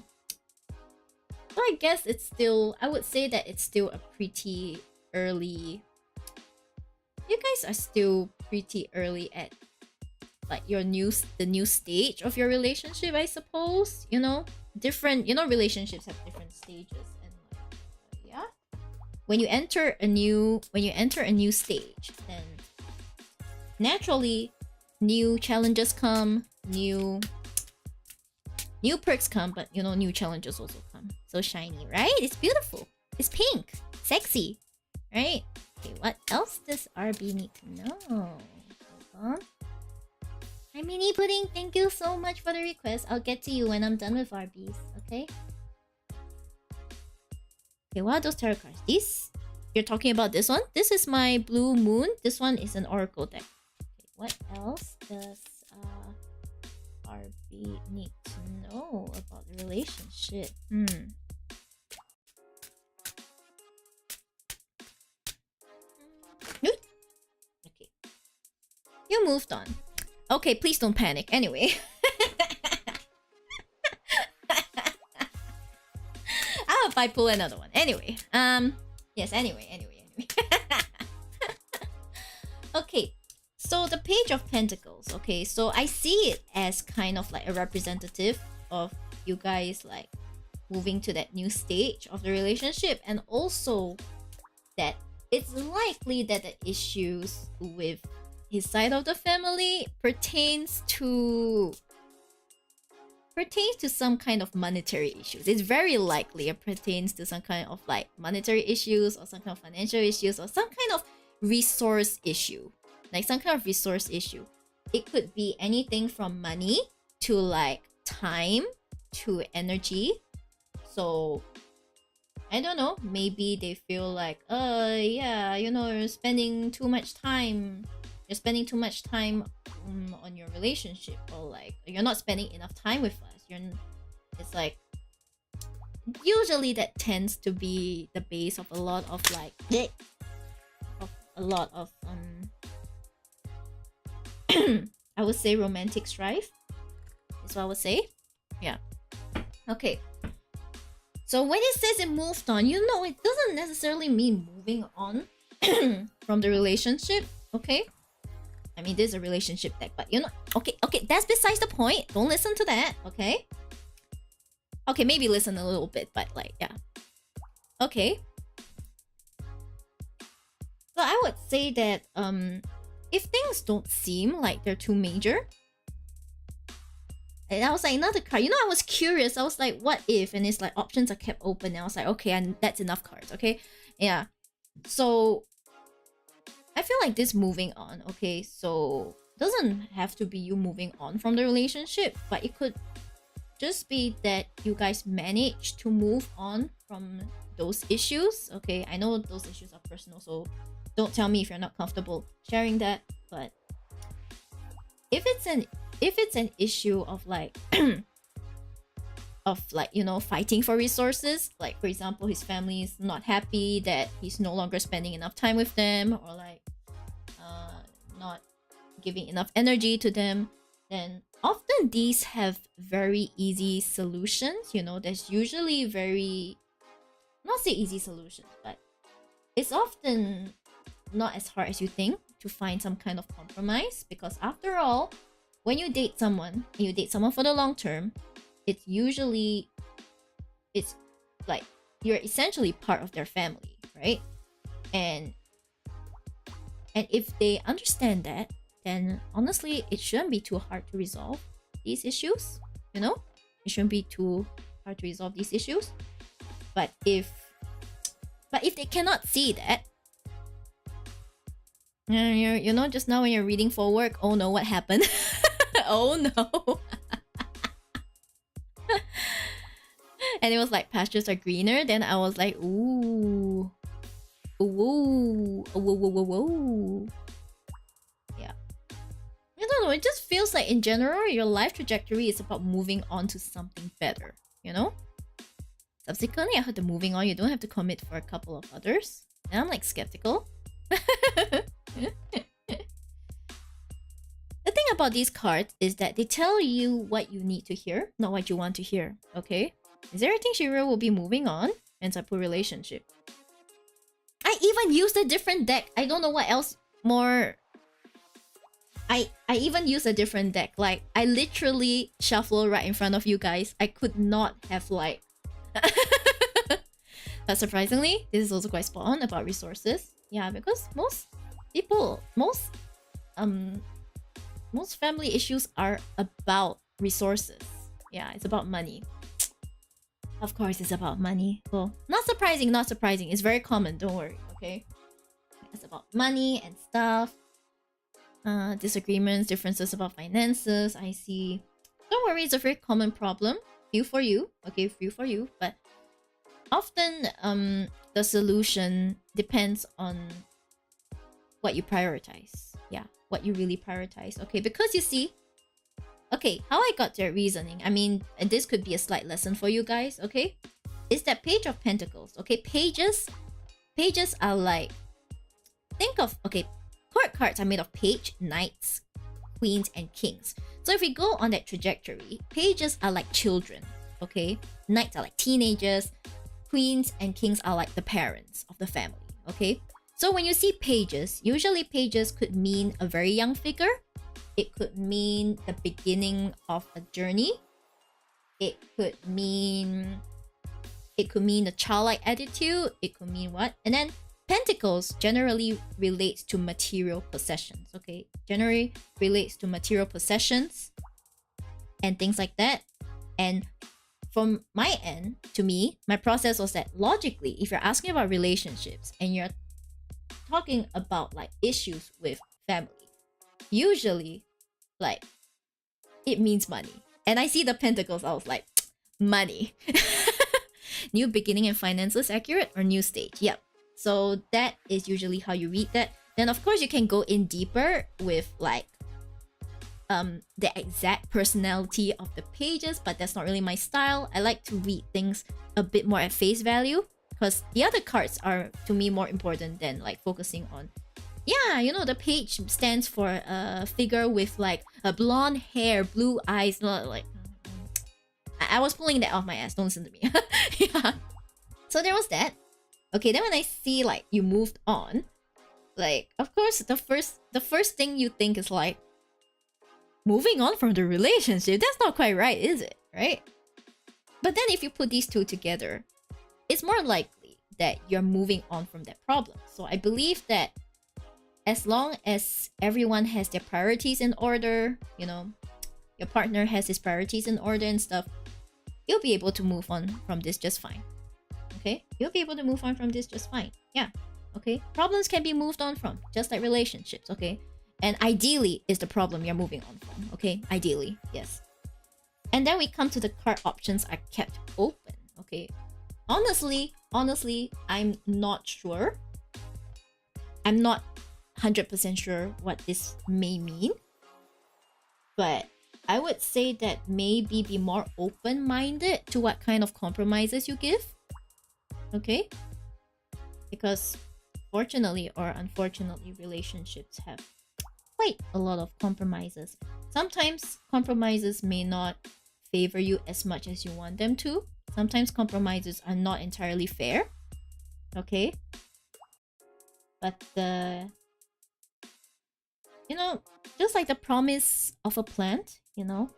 So I guess it's still, I would say that it's still a pretty early. You guys are still pretty early at like the new stage of your relationship, I suppose. You know, different, you know, relationships have different stages, and like, yeah. When you enter a new stage, then naturally new challenges come, new perks come, but you know, new challenges also come. So shiny, right? It's beautiful. It's pink, sexy, right? Okay, what else does RB need to know? Hold on. Hi, Mini Pudding. Thank you so much for the request. I'll get to you when I'm done with RBs, okay? Okay, what are those tarot cards? These? You're talking about this one? This is my Blue Moon. This one is an Oracle deck. Okay, what else does RB need to know about the relationship? Okay. You moved on. Okay, please don't panic. Anyway. How if I pull another one? Anyway. Yes, anyway. Okay. So the Page of Pentacles. Okay, so I see it as kind of like a representative of you guys like moving to that new stage of the relationship, and also that it's likely that the issues with his side of the family pertains to some kind of monetary issues. It's very likely it pertains to some kind of like monetary issues, or some kind of financial issues, or some kind of resource issue. Like some kind of resource issue. It could be anything from money to like time to energy. So I don't know, maybe they feel like, yeah, you know, you're spending too much time on your relationship, or like you're not spending enough time with us. It's like usually that tends to be the base of a lot of like I would say romantic strife is what I would say. Yeah. Okay. So when it says it moved on, you know, it doesn't necessarily mean moving on from the relationship. Okay. I mean, this is a relationship deck, but you know, okay, that's besides the point. Don't listen to that, okay? Okay, maybe listen a little bit, but like, yeah. Okay. So I would say that if things don't seem like they're too major, and I was like, another card. You know, I was curious. I was like, what if? And it's like options are kept open. And I was like, okay, and that's enough cards, okay? Yeah. So I feel like this moving on, okay? So doesn't have to be you moving on from the relationship, but it could just be that you guys manage to move on from those issues, okay? I know those issues are personal, so don't tell me if you're not comfortable sharing that. But if it's an issue of like you know, fighting for resources, like for example his family is not happy that he's no longer spending enough time with them, or like not giving enough energy to them, then often these have very easy solutions. You know, there's usually very, not say easy solutions, but it's often not as hard as you think to find some kind of compromise, because after all, when you date someone for the long term, it's like you're essentially part of their family, right? And if they understand that, then honestly it shouldn't be too hard to resolve these issues. You know, it shouldn't be too hard to resolve these issues. But if they cannot see that, you know, just now when you're reading for work, oh no, what happened? Oh no. And it was like pastures are greener. Then I was like, ooh, whoa. Yeah. I don't know. It just feels like in general, your life trajectory is about moving on to something better. You know. Subsequently, I heard the moving on, you don't have to commit for a couple of others. And I'm like skeptical. The thing about these cards is that they tell you what you need to hear, not what you want to hear, okay? Is there anything Shiro will be moving on? And Sapu relationship. I even used a different deck. I don't know what else more. I even used a different deck. Like, I literally shuffle right in front of you guys. I could not have like... But surprisingly, this is also quite spot on about resources. Yeah, because most family issues are about resources. Yeah, it's about money. Of course, it's about money. Well, not surprising. It's very common. Don't worry, okay? It's about money and stuff. Disagreements, differences about finances. I see. Don't worry, it's a very common problem. Few for you, okay, few for you. But often, the solution depends on what you prioritize. Yeah, what you really prioritize. Okay, because you see, okay, how I got their reasoning. I mean, and this could be a slight lesson for you guys. Okay, is that Page of Pentacles. Okay, pages are like, think of, okay, court cards are made of page, knights, queens, and kings. So if we go on that trajectory, pages are like children, okay? Knights are like teenagers, queens and kings are like the parents of the family, okay? So when you see pages, usually pages could mean a very young figure. It could mean the beginning of a journey. It could mean a childlike attitude. It could mean what? And then Pentacles generally relates to material possessions, okay? Generally relates to material possessions and things like that. And from my end, to me, my process was that logically, if you're asking about relationships and you're talking about like issues with family, usually like it means money. And I see the Pentacles, I was like, money. New beginning and finances, accurate, or new stage? Yep. So that is usually how you read that. Then of course you can go in deeper with like the exact personality of the pages, but that's not really my style. I like to read things a bit more at face value because the other cards are to me more important than like focusing on, yeah, you know, the page stands for a figure with like a blonde hair, blue eyes, not like I was pulling that off my ass, don't listen to me. Yeah. So there was that. Okay, then when I see like you moved on, like of course the first thing you think is like moving on from the relationship. That's not quite right, is it? Right? But then if you put these two together, it's more likely that you're moving on from that problem. So I believe that as long as everyone has their priorities in order, you know, your partner has his priorities in order and stuff, you'll be able to move on from this just fine. Okay, you'll be able to move on from this just fine. Yeah, okay, problems can be moved on from, just like relationships. Okay, and ideally is the problem you're moving on from. Okay, ideally, yes. And then we come to the card options are kept open. Okay, honestly, I'm not sure. I'm not 100% sure what this may mean, but I would say that maybe be more open-minded to what kind of compromises you give. Okay? Because fortunately or unfortunately, relationships have quite a lot of compromises. Sometimes compromises may not favor you as much as you want them to. Sometimes compromises are not entirely fair. Okay? But you know, just like the promise of a plant, you know?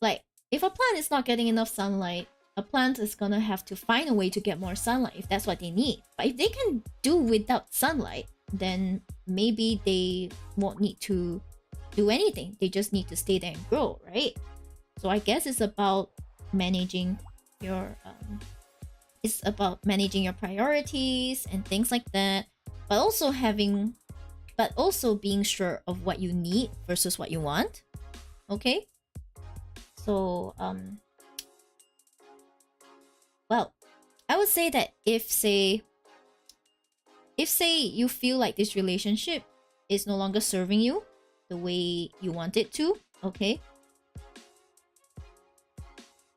Like, if a plant is not getting enough sunlight, a plant is gonna have to find a way to get more sunlight if that's what they need. But if they can do without sunlight, then maybe they won't need to do anything. They just need to stay there and grow, right? So I guess it's about managing your priorities and things like that, but also being sure of what you need versus what you want. Okay? So well, I would say that if say you feel like this relationship is no longer serving you the way you want it to, okay,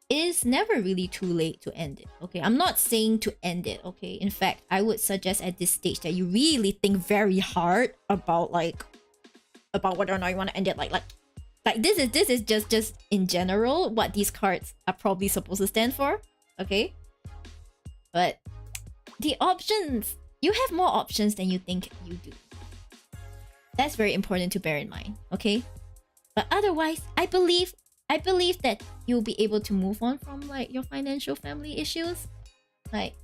it is never really too late to end it. Okay, I'm not saying to end it. Okay, in fact, I would suggest at this stage that you really think very hard about whether or not you want to end it. Like this is just in general what these cards are probably supposed to stand for. Okay, but the options, you have more options than you think you do. That's very important to bear in mind. Okay, but otherwise, I believe that you'll be able to move on from like your financial family issues. Like,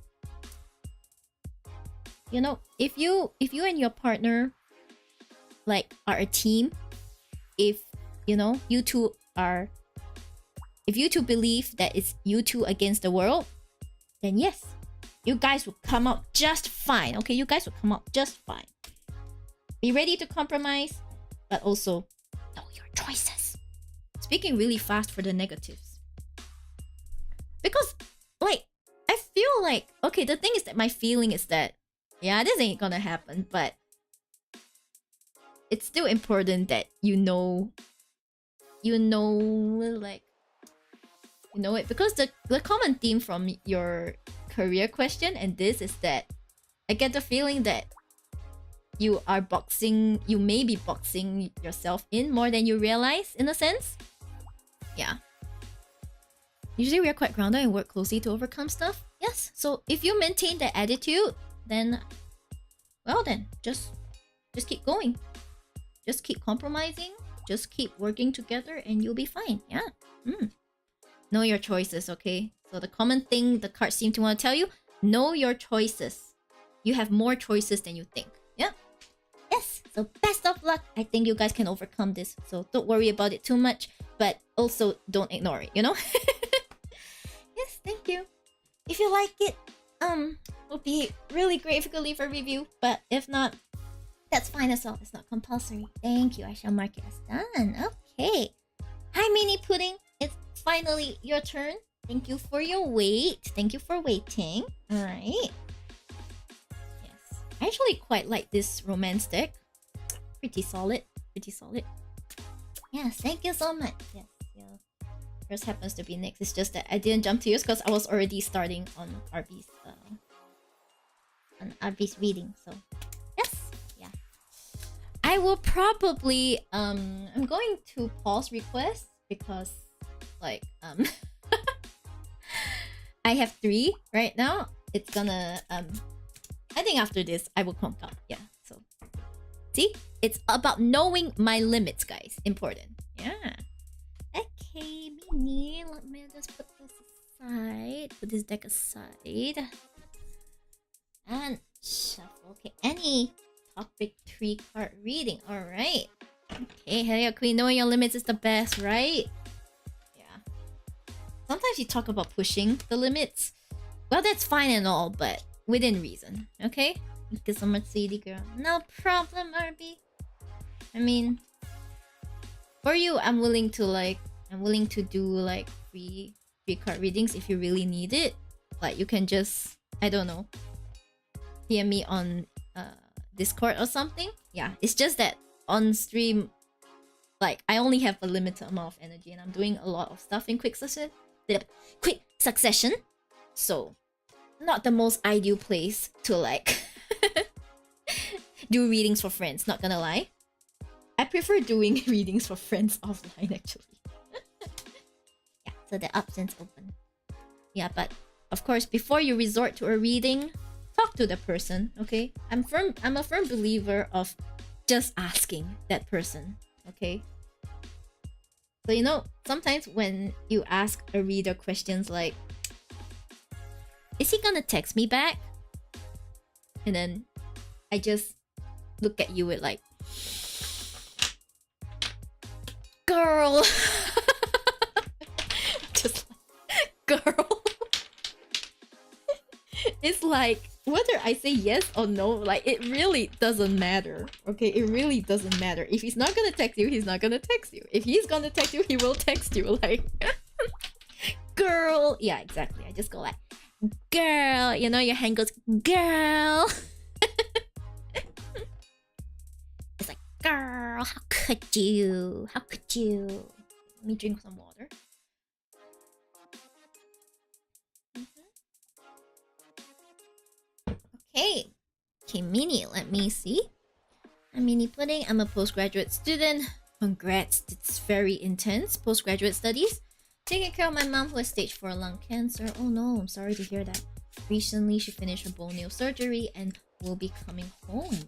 you know, if you and your partner like are a team, if you two believe that it's you two against the world, then yes, You guys will come out just fine, okay? You guys will come out just fine. Be ready to compromise, but also know your choices. Speaking really fast for the negatives. Because, like, I feel like... Okay, the thing is that my feeling is that... Yeah, this ain't gonna happen, but... It's still important that you know... You know, like... You know it. Because the common theme from your career question and this is that... I get the feeling that... You are boxing... You may be boxing yourself in more than you realize, in a sense. Yeah. Usually we are quite grounded and work closely to overcome stuff. Yes. So if you maintain that attitude, then... Well then, just keep going. Just keep compromising. Just keep working together and you'll be fine. Yeah. Know your choices, okay? So the common thing the cards seem to want to tell you, know your choices. You have more choices than you think. Yeah. Yes. So best of luck. I think you guys can overcome this. So don't worry about it too much. But also don't ignore it, you know? Yes, thank you. If you like it, would be really great if you could leave a review. But if not, that's fine as well. It's not compulsory. Thank you. I shall mark it as done. Okay. Hi, Mini Pudding. It's finally your turn. Thank you for your wait. Thank you for waiting. Alright. Yes. I actually quite like this romance deck. Pretty solid. Pretty solid. Yes, thank you so much. Yes, yeah. Yours happens to be next. It's just that I didn't jump to yours because I was already starting on RB's reading. So yes, yeah. I will probably I'm going to pause requests because like I have 3 right now. It's gonna I think after this I will come down. Yeah. So see? It's about knowing my limits, guys. Important. Yeah. Okay, Mini. Let me just put this aside. Put this deck aside. And shuffle. Okay, any topic 3 card reading. Alright. Okay, hell yeah, Queen. Knowing your limits is the best, right? Yeah. Sometimes you talk about pushing the limits. Well, that's fine and all, but within reason. Okay? Thank you so much, CD girl. No problem, RB. I mean, for you, I'm willing to do like free card readings if you really need it. Like you can just, I don't know, PM me on Discord or something. Yeah, it's just that on stream, like I only have a limited amount of energy and I'm doing a lot of stuff in quick succession. So, not the most ideal place to like do readings for friends, not gonna lie. I prefer doing readings for friends offline, actually. Yeah, so the options open. Yeah, but of course, before you resort to a reading, talk to the person, okay? I'm a firm believer of just asking that person, okay? So you know, sometimes when you ask a reader questions like, is he gonna text me back? And then I just look at you with like, girl. Just like, girl. It's like, whether I say yes or no, like, it really doesn't matter. Okay, it really doesn't matter. If he's not gonna text you, he's not gonna text you. If he's gonna text you, he will text you. Like, girl. Yeah, exactly. I just go like, girl. You know, your hand goes, girl. It's like, girl, how could you? How could you? Let me drink some water. Okay. Okay, Mini, let me see. I'm Mini Pudding. I'm a postgraduate student. Congrats, it's very intense. Postgraduate studies. Taking care of my mom who has stage 4 lung cancer. Oh no, I'm sorry to hear that. Recently, she finished her bone nail surgery and will be coming home.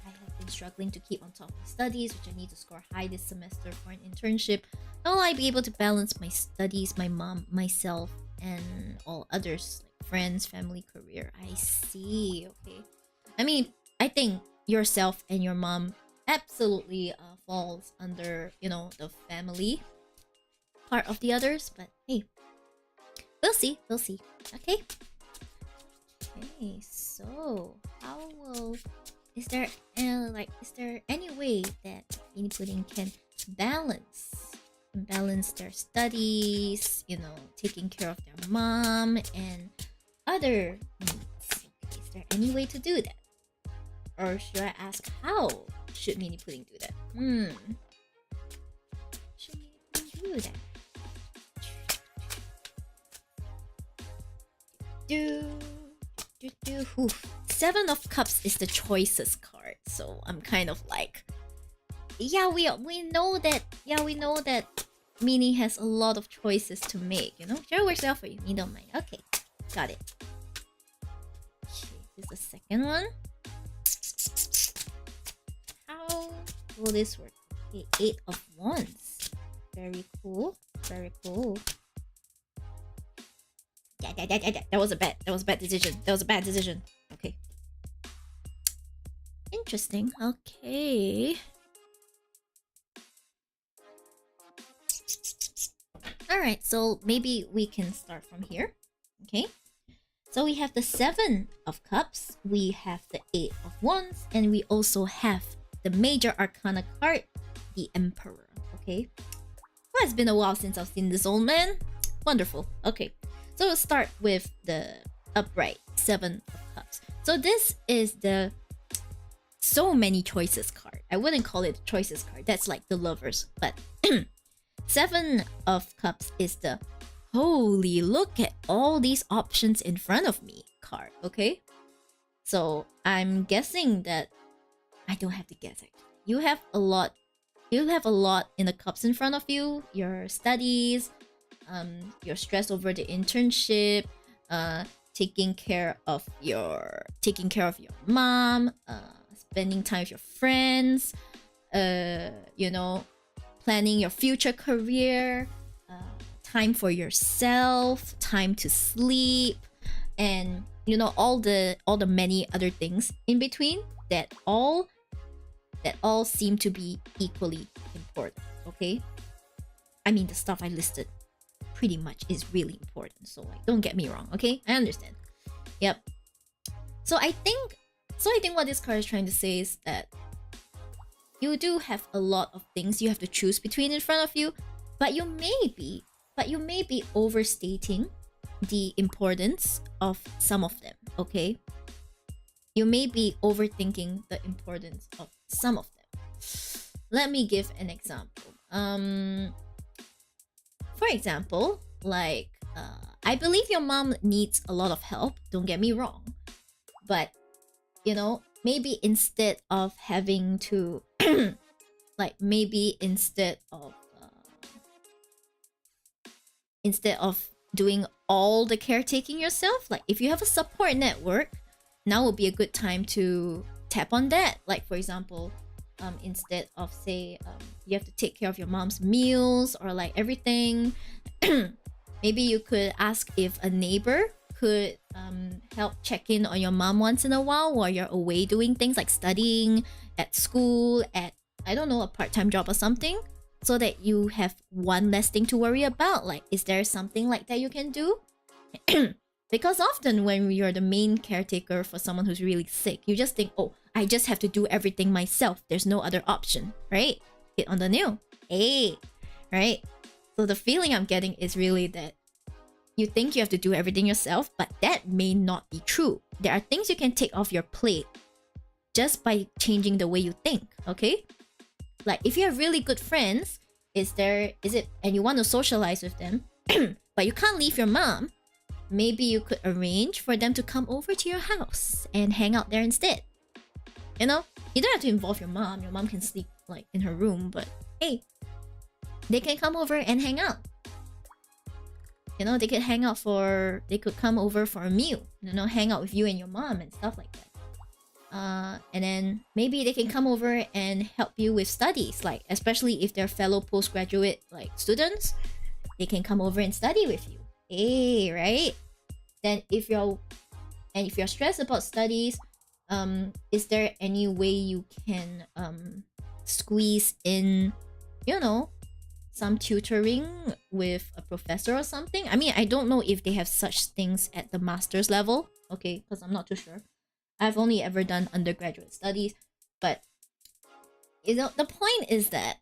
I have been struggling to keep on top of my studies, which I need to score high this semester for an internship. How will I be able to balance my studies, my mom, myself, and all others, like friends, family, career? I see, okay. I mean, I think yourself and your mom absolutely falls under, you know, the family part of the others, but hey, we'll see, okay? Okay, so how will is there is there any way that mini pudding can balance their studies, you know, taking care of their mom and other needs? Okay, is there any way to do that? Or should I ask how should mini pudding do that? Should mini pudding do that? Oof. Seven of Cups is the choices card, so I'm kind of like, yeah, we know that Mini has a lot of choices to make. You know, sure, works out for you. You don't mind. Okay, got it. Okay, this is the second one. How will this work? Okay, 8 of Wands. Very cool. Very cool. Yeah. That was a bad decision. Okay. Interesting. Okay. Alright, so maybe we can start from here. Okay. So we have the 7 of Cups, we have the 8 of Wands, and we also have the Major Arcana card, the Emperor. Okay. Well, it's been a while since I've seen this old man. Wonderful. Okay. So we'll start with the upright 7 of Cups. So this is the so many choices card. I wouldn't call it choices card. That's like the lovers. But 7 of Cups is the holy, look at all these options in front of me card. Okay? So I'm guessing that I don't have to guess it. You have a lot in the cups in front of you. Your studies, your stress over the internship, taking care of your mom, spending time with your friends, you know, planning your future career, time for yourself, time to sleep, and you know, all the many other things in between that all seem to be equally important. Okay, I mean, the stuff I listed pretty much is really important, so like, don't get me wrong. Okay, I understand. Yep. So I think what this card is trying to say is that you do have a lot of things you have to choose between in front of you, but you may be overstating the importance of some of them. Okay, you may be overthinking the importance of some of them. Let me give an example. For example, like, I believe your mom needs a lot of help, don't get me wrong. But, you know, maybe instead of having to, like, maybe instead of doing all the caretaking yourself, like, if you have a support network, now would be a good time to tap on that. Like, for example, instead of, say, you have to take care of your mom's meals or like everything, maybe you could ask if a neighbor could help check in on your mom once in a while you're away doing things like studying at school, at, I don't know, a part-time job or something, so that you have one less thing to worry about. Like, is there something like that you can do? Because often when you're the main caretaker for someone who's really sick, you just think, oh, I just have to do everything myself. There's no other option, right? Hit on the nail. Hey, right? So the feeling I'm getting is really that you think you have to do everything yourself, but that may not be true. There are things you can take off your plate just by changing the way you think, okay? Like, if you have really good friends, and you want to socialize with them, but you can't leave your mom, maybe you could arrange for them to come over to your house and hang out there instead. You know, you don't have to involve your mom. Your mom can sleep like in her room, but hey, they can come over and hang out. You know, they could come over for a meal, you know, hang out with you and your mom and stuff like that. And then maybe they can come over and help you with studies, like, especially if they're fellow postgraduate like students, they can come over and study with you. Hey, right? Then if you're stressed about studies, is there any way you can squeeze in, you know, some tutoring with a professor or something? I mean, I don't know if they have such things at the master's level, okay? Because I'm not too sure. I've only ever done undergraduate studies, but you know, the point is that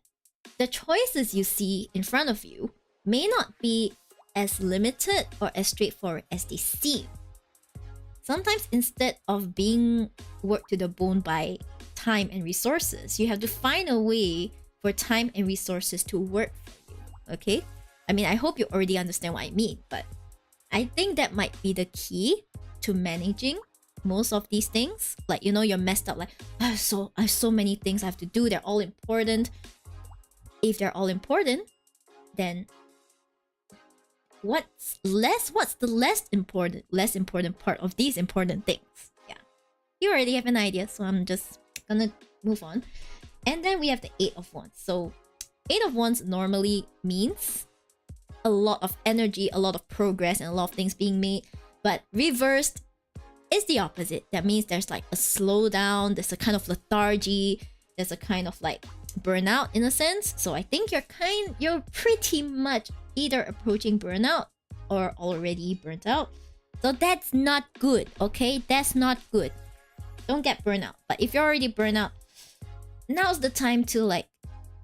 the choices you see in front of you may not be as limited or as straightforward as they seem. Sometimes instead of being worked to the bone by time and resources, you have to find a way for time and resources to work for you, okay? I mean, I hope you already understand what I mean, but I think that might be the key to managing most of these things. Like, you know, you're messed up, like, I have so many things I have to do, they're all important. If they're all important, then what's the less important part of these important things? Yeah, you already have an idea, so I'm just gonna move on. And then we have the 8 of Wands. So 8 of Wands normally means a lot of energy, a lot of progress, and a lot of things being made. But reversed is the opposite. That means there's like a slowdown, there's a kind of lethargy, there's a kind of like burnout in a sense. So I think you're pretty much either approaching burnout or already burnt out. So that's not good, okay? That's not good. Don't get burnout. But if you're already burnt out, now's the time to like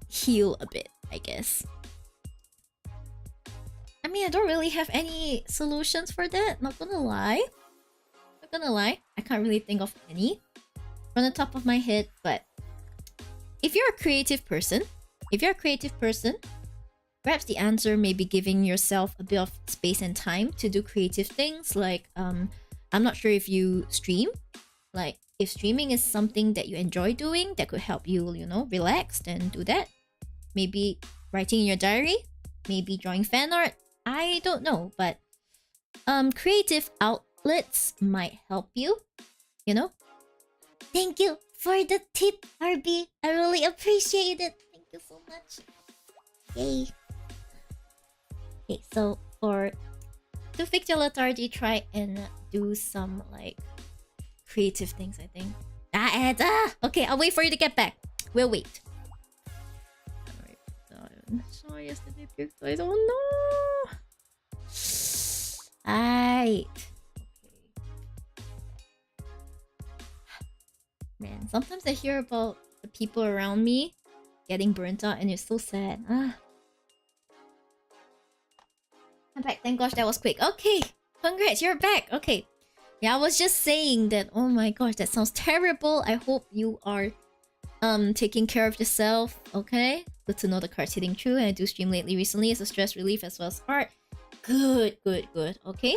heal a bit, I guess. I mean, I don't really have any solutions for that, not gonna lie. I can't really think of any from the top of my head. But if you're a creative person, perhaps the answer may be giving yourself a bit of space and time to do creative things. Like, I'm not sure if you stream. Like, if streaming is something that you enjoy doing that could help you, you know, relax, then do that. Maybe writing in your diary, maybe drawing fan art. I don't know, but creative outlets might help you, you know. Thank you for the tip, RB. I really appreciate it. Thank you so much. Yay. Okay, so to fix your lethargy, try and do some like creative things, I think. Okay, I'll wait for you to get back. We'll wait. Saw yesterday pictures. Oh no. Alright. Okay. Man, sometimes I hear about the people around me getting burnt out and it's so sad. I'm back. Thank gosh, that was quick. Okay. Congrats, you're back. Okay. Yeah, I was just saying that, oh my gosh, that sounds terrible. I hope you are taking care of yourself, okay? Good to know the card's hitting true, and I do stream lately recently as a stress relief as well as art. Good, okay?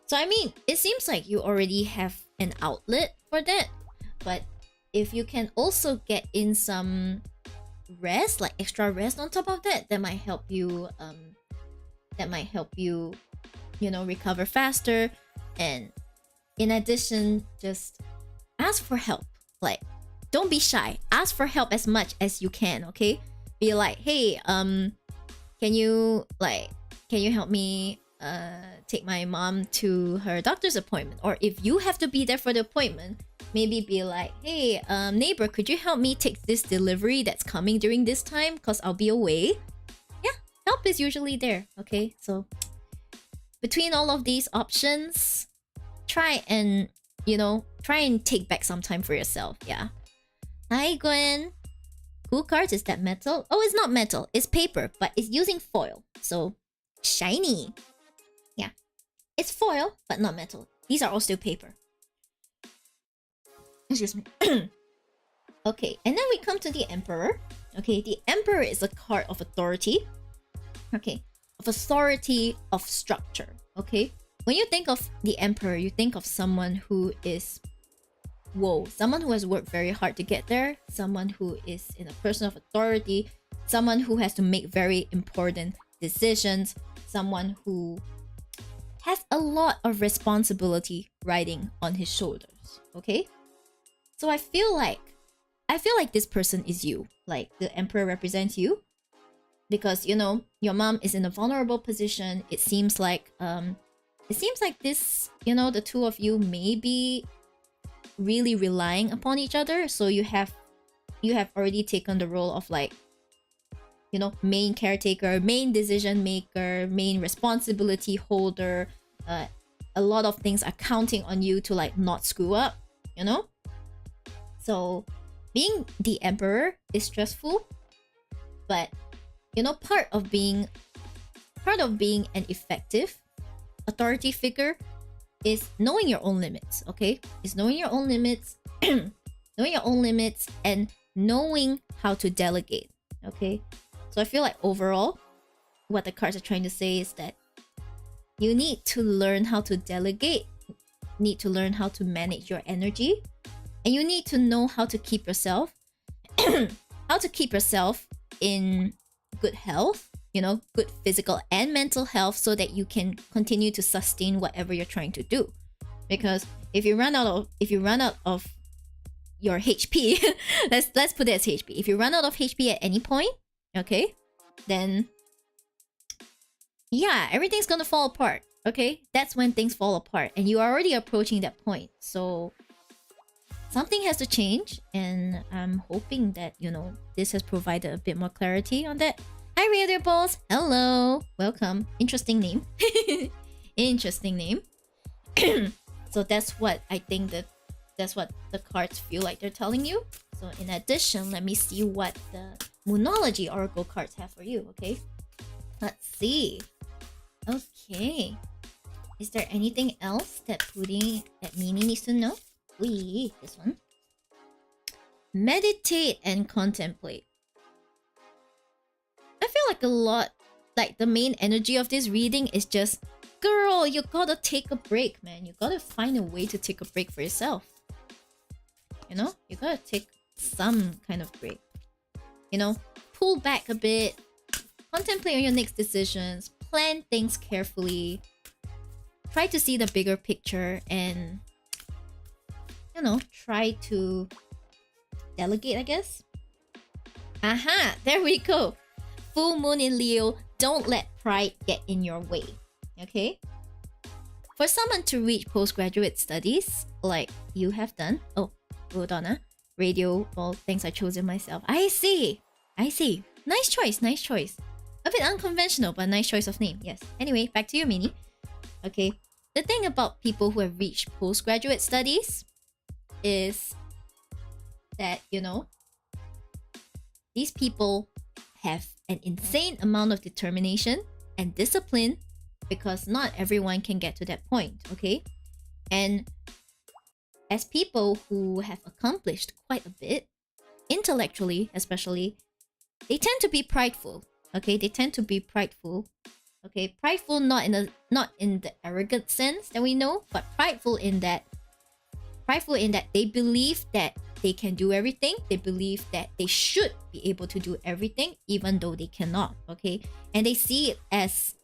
So I mean, it seems like you already have an outlet for that, but if you can also get in some rest, like extra rest on top of that, that might help you, you know, recover faster. And in addition, just ask for help. Like, don't be shy. Ask for help as much as you can, okay? Be like, hey, can you help me take my mom to her doctor's appointment? Or if you have to be there for the appointment, maybe be like, hey, neighbor, could you help me take this delivery that's coming during this time? Because I'll be away. Yeah, help is usually there, okay? So between all of these options, try and take back some time for yourself. Yeah. Hi, Gwen. Cool cards. Is that metal? Oh, it's not metal. It's paper, but it's using foil. So, shiny. Yeah. It's foil, but not metal. These are all still paper. Excuse me. Okay, and then we come to the Emperor. Okay, the Emperor is a card of authority. Okay, of authority, of structure. Okay, when you think of the Emperor, you think of someone who is, someone who has worked very hard to get there, someone who is in a person of authority, someone who has to make very important decisions, someone who has a lot of responsibility riding on his shoulders. Okay, so I feel like this person is you. Like, the Emperor represents you, because you know your mom is in a vulnerable position. It seems like this, you know, the two of you may be really relying upon each other. So you have already taken the role of, like, you know, main caretaker, main decision maker, main responsibility holder, a a lot of things are counting on you to like not screw up, you know? So being the emperor is stressful, but you know, part of being an effective authority figure is knowing your own limits, okay? Is knowing your own limits, knowing your own limits and knowing how to delegate, okay? So I feel like overall, what the cards are trying to say is that you need to learn how to delegate, need to learn how to manage your energy, and you need to know how to keep yourself in good health, you know, good physical and mental health, so that you can continue to sustain whatever you're trying to do. Because if you run out of your HP, let's put it as HP. If you run out of HP at any point, okay, then yeah, everything's gonna fall apart. Okay, that's when things fall apart, and you are already approaching that point. So something has to change, and I'm hoping that, you know, this has provided a bit more clarity on that. Hi, Radio Balls. Hello, welcome. Interesting name. Interesting name. So that's what I think that's what the cards feel like they're telling you. So in addition, let me see what the Moonology Oracle cards have for you. Okay, let's see. Okay, is there anything else that Mini needs to know? This one. Meditate and contemplate. I feel like a lot, like the main energy of this reading is just, girl, you gotta take a break, man. You gotta find a way to take a break for yourself. You know, you gotta take some kind of break. You know, pull back a bit, contemplate on your next decisions, plan things carefully, try to see the bigger picture, and you know, try to delegate, I guess. Aha, there we go. Full moon in Leo, don't let pride get in your way. Okay? For someone to reach postgraduate studies like you have done. Oh, hold on. Radio, all things I chosen myself. I see. Nice choice. A bit unconventional, but nice choice of name. Yes. Anyway, back to you, Mini. Okay. The thing about people who have reached postgraduate studies is that, you know, these people have an insane amount of determination and discipline, because not everyone can get to that point, okay? And as people who have accomplished quite a bit, intellectually especially, they tend to be prideful, okay? They tend to be prideful, okay? Prideful not in the arrogant sense that we know, but prideful in that they believe that they can do everything. They believe that they should be able to do everything, even though they cannot, okay? And they see it as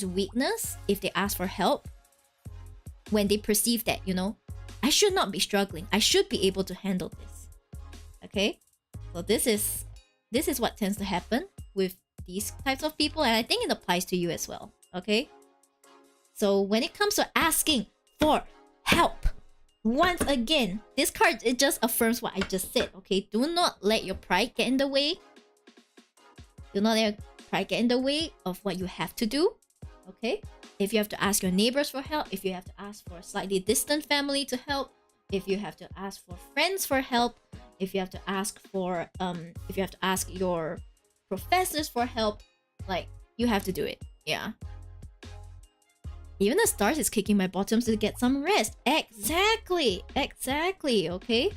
weakness if they ask for help, when they perceive that, you know, I should not be struggling. I should be able to handle this. Okay? So this is what tends to happen with these types of people, and I think it applies to you as well. Okay? So when it comes to asking for help, once again, this card, it just affirms what I just said. Okay? Do not let your pride get in the way. Do not let your pride get in the way of what you have to do. Okay? If you have to ask your neighbors for help, if you have to ask for a slightly distant family to help, if you have to ask for friends for help, if you have to ask your professors for help, like, you have to do it. Yeah. Even the stars is kicking my bottoms to get some rest. Exactly, okay?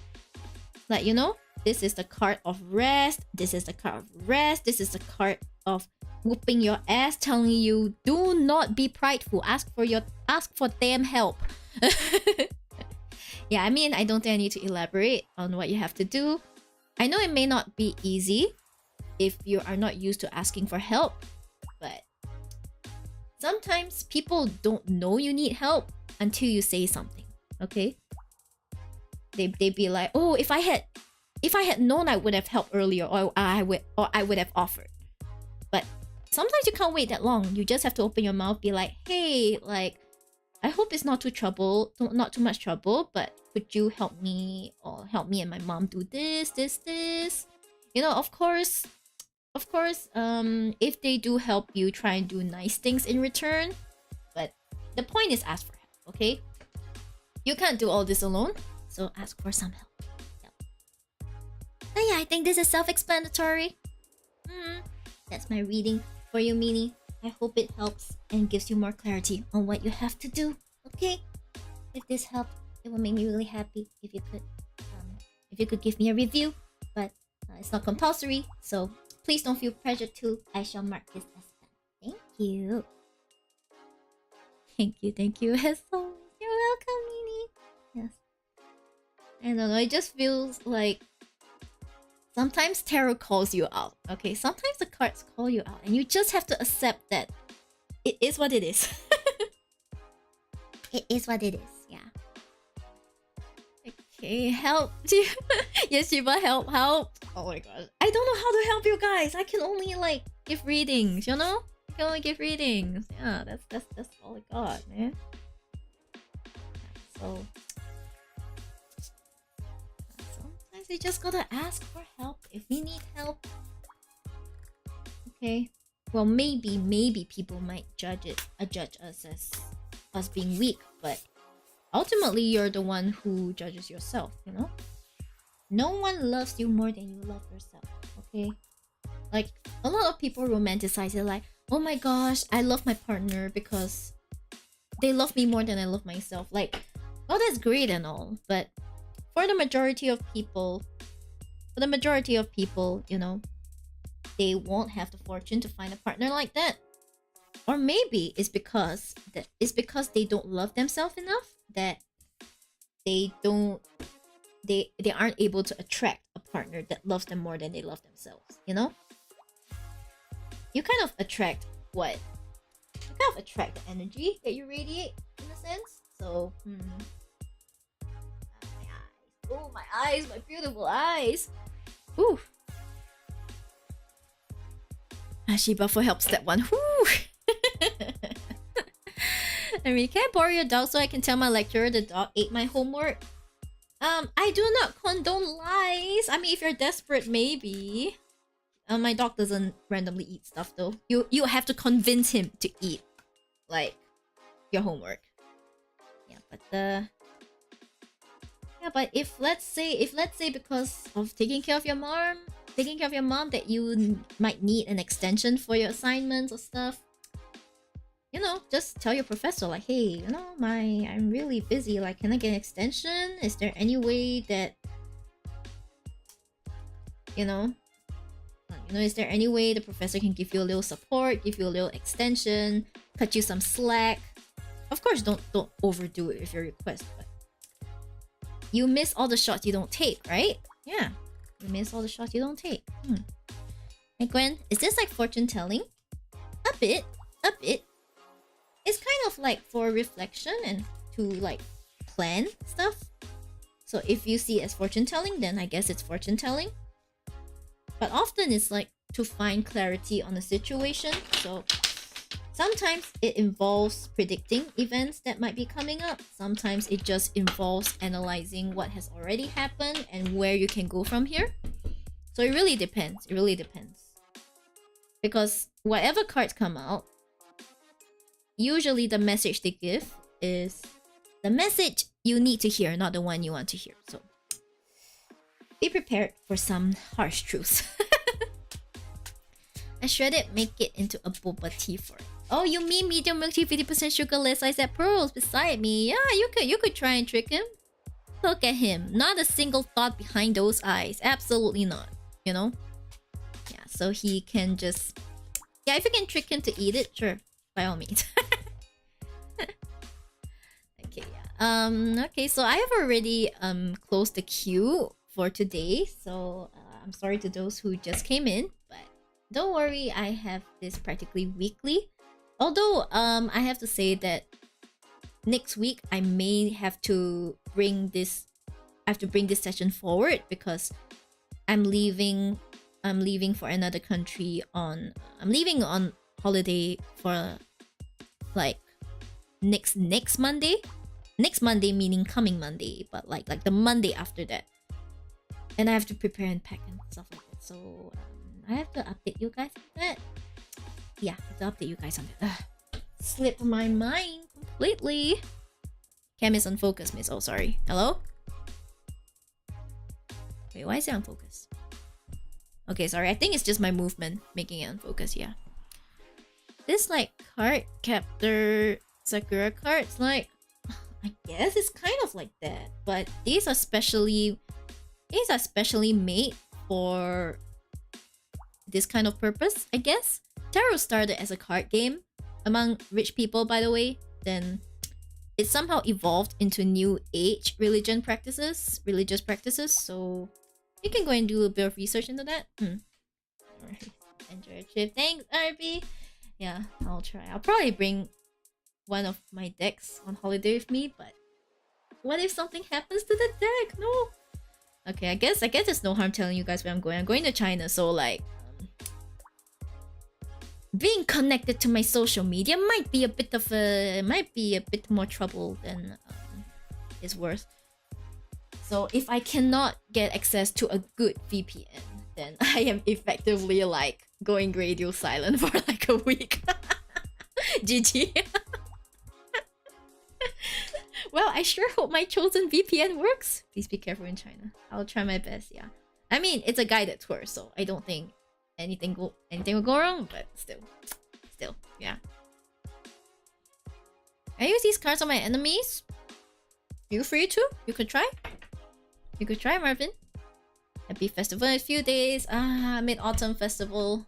Like, you know, this is the card of rest. This is the card of rest. This is the card of whooping your ass, telling you, do not be prideful. Ask for damn help. Yeah, I mean, I don't think I need to elaborate on what you have to do. I know it may not be easy if you are not used to asking for help, but sometimes people don't know you need help until you say something. Okay? They be like, oh, if I had known, I would have helped earlier, or I would have offered. But sometimes you can't wait that long. You just have to open your mouth, be like, hey, like, I hope it's not too much trouble, but could you help me, or help me and my mom do this? You know, of course, if they do help you, try and do nice things in return. But The point is ask for help, okay? You can't do all this alone, so ask for some help. Yep. But yeah, I think this is self-explanatory. That's my reading for you, Mini. I hope it helps and gives you more clarity on what you have to do, okay? If this helped, it would make me really happy if you could give me a review, but it's not compulsory, so please don't feel pressured to. I shall mark this as done. Thank you. Thank you as always. You're welcome, Mini. Yes. I don't know, it just feels like sometimes tarot calls you out, okay? Sometimes the cards call you out, and you just have to accept that it is what it is. It is what it is, yeah. Okay, help. Yes, Shiba, help. Oh my god. I don't know how to help you guys. I can only like give readings, you know? I can only give readings. Yeah, that's all I got, man. So sometimes you just gotta ask for help if we need help. Okay. Well, maybe people might judge us as us being weak, but ultimately you're the one who judges yourself, you know? No one loves you more than you love yourself, okay? Like, a lot of people romanticize it like, oh my gosh, I love my partner because they love me more than I love myself. Like, oh, that's great and all, but for the majority of people, you know, they won't have the fortune to find a partner like that. Or maybe it's because they don't love themselves enough that they aren't able to attract a partner that loves them more than they love themselves, you know? You kind of attract what? You kind of attract the energy that you radiate, in a sense. So, my eyes. Oh, my eyes, my beautiful eyes. Ooh. Shiba for help step 1. Whoo! I mean, can I borrow your dog so I can tell my lecturer the dog ate my homework? I do not condone lies. I mean, if you're desperate, maybe. My dog doesn't randomly eat stuff though. You have to convince him to eat, like, your homework. Yeah, but if let's say because of taking care of your mom that you might need an extension for your assignments or stuff, you know, just tell your professor like, hey, you know, I'm really busy, like, can I get an extension? Is there any way that, is there any way the professor can give you a little support, give you a little extension, cut you some slack? Of course, don't overdo it with your request, but you miss all the shots you don't take, right? Yeah, you miss all the shots you don't take. Hey Gwen, is this like fortune telling? A bit. It's kind of like for reflection and to like plan stuff. So if you see it as fortune telling, then I guess it's fortune telling. But often it's like to find clarity on a situation. So sometimes it involves predicting events that might be coming up. Sometimes it just involves analyzing what has already happened and where you can go from here. So it really depends. Because whatever cards come out, usually the message they give is the message you need to hear, not the one you want to hear. So be prepared for some harsh truths. I shred it, make it into a boba tea for it. Oh, you mean medium milk tea, 50% sugarless? I said pearls beside me. Yeah, you could try and trick him. Look at him. Not a single thought behind those eyes. Absolutely not. You know? Yeah, so he can just... Yeah, if you can trick him to eat it, sure. By all means. Okay, yeah. Okay, so I have already closed the queue for today. So I'm sorry to those who just came in. But don't worry, I have this practically weekly. Although, I have to say that next week I may have to bring this... I have to bring this session forward because I'm leaving for another country on... I'm leaving on holiday for like next Monday. Next Monday meaning coming Monday, but like the Monday after that. And I have to prepare and pack and stuff like that. So I have to update you guys on that. Yeah, I have to update you guys on that. Slipped my mind completely. completely. Cam is unfocused, miss. Oh, sorry. Hello? Wait, why is it unfocused? Okay, sorry. I think it's just my movement making it unfocused, yeah. This, like, card captor Sakura cards, like, I guess it's kind of like that. But these are specially made for this kind of purpose, I guess. Tarot started as a card game among rich people, by the way. Then it somehow evolved into new age religious practices. So you can go and do a bit of research into that. Alright, enjoy your trip. Thanks, RB. Yeah, I'll try. I'll probably bring one of my decks on holiday with me, but what if something happens to the deck? No. Okay, I guess there's no harm telling you guys where I'm going. I'm going to China, so like being connected to my social media might be a bit more trouble than is worth. So if I cannot get access to a good VPN, then I am effectively like going radio silent for like a week. GG. Well, I sure hope my chosen VPN works. Please be careful in China. I'll try my best, yeah. I mean, it's a guided tour, so I don't think anything will go wrong, but still, yeah. I use these cards on my enemies. You free to? You could try. Marvin. Happy festival in a few days. Mid-Autumn Festival.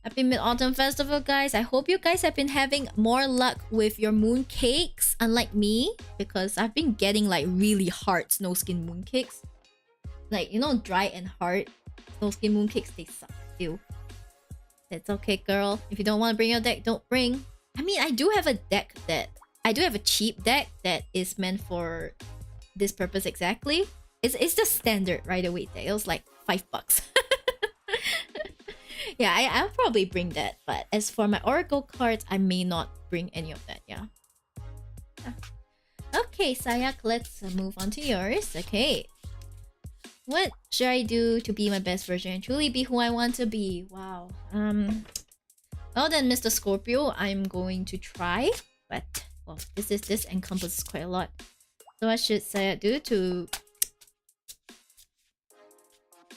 Happy Mid-Autumn Festival, guys. I hope you guys have been having more luck with your moon cakes, unlike me, because I've been getting like really hard snow skin moon cakes. Like, you know, dry and hard snow skin moon cakes, they suck. Ew. That's okay, girl. If you don't want to bring your deck, don't bring. I mean, I do have a cheap deck that is meant for this purpose exactly. It's the standard Rider-Waite deck. It was like $5. Yeah, I'll probably bring that. But as for my Oracle cards, I may not bring any of that, yeah. Okay, Sayak, let's move on to yours. Okay. What should I do to be my best version and truly be who I want to be? Wow. Well then, Mr. Scorpio, I'm going to try. But, well, this encompasses quite a lot. So what should Sayak do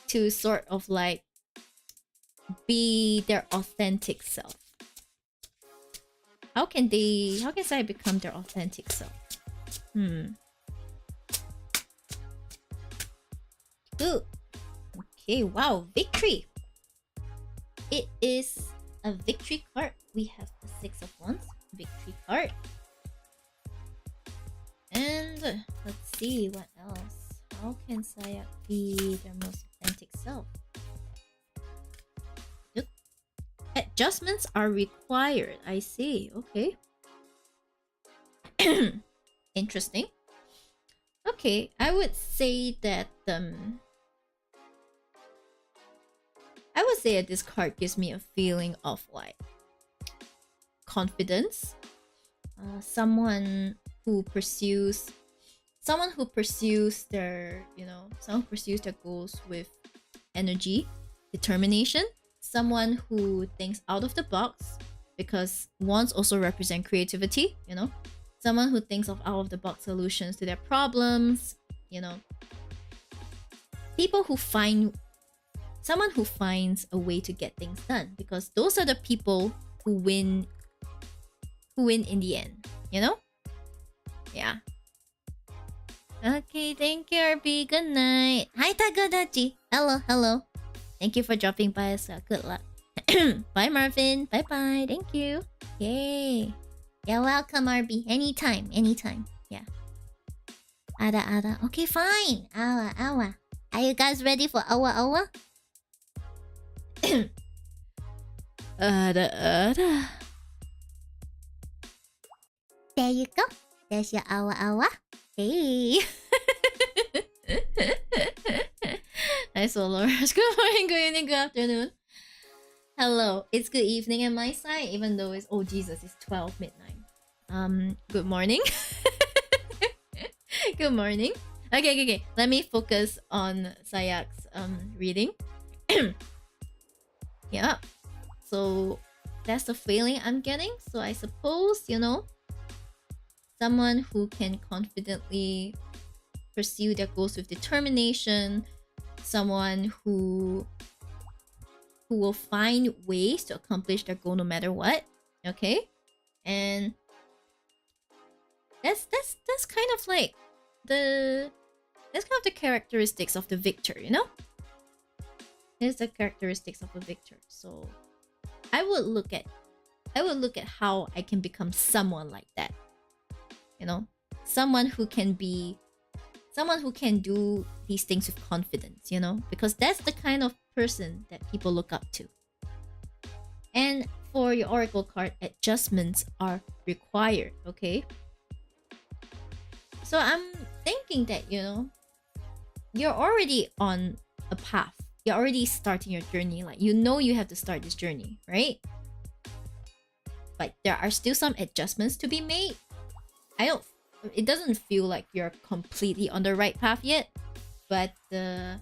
to sort of like be their authentic self? How can Sayak become their authentic self? Ooh. Okay, wow, victory. It is a victory card. We have the 6 of Wands, victory card. And let's see what else. How can Sayak be their most authentic self? Look. Adjustments are required. I see. Okay. Interesting. Okay, I would say that this card gives me a feeling of like confidence. Someone who pursues their goals with energy, determination. Someone who thinks out of the box, because wands also represent creativity, you know. Someone who thinks of out of the box solutions to their problems, you know. Someone who finds a way to get things done, because those are the people who win in the end, you know? Yeah. Okay, thank you, RB. Good night. Hi, Tagadachi. Hello. Thank you for dropping by as well. Good luck. Bye, Marvin. Bye. Thank you. Yay. You're welcome, RB. Anytime. Yeah. Ada. Okay, fine. Awa. Are you guys ready for awa? Ada. There you go. There's your awa. Hey. Nice followers. Good morning, good evening, good afternoon. Hello. It's good evening on my side, even though it's it's 12 midnight. Good morning. Good morning. Okay. Let me focus on Sayak's reading. Yeah. So that's the feeling I'm getting. So I suppose, you know, someone who can confidently pursue their goals with determination, someone who will find ways to accomplish their goal no matter what. Okay, and that's kind of like the characteristics of the victor, you know? Here's the characteristics of a victor. So I would look at how I can become someone like that. You know? Someone who can do these things with confidence, you know? Because that's the kind of person that people look up to. And for your oracle card, adjustments are required, okay? So I'm thinking that, you know, you're already on a path. You're already starting your journey. Like, you know you have to start this journey, right? But there are still some adjustments to be made. It doesn't feel like you're completely on the right path yet. But yeah,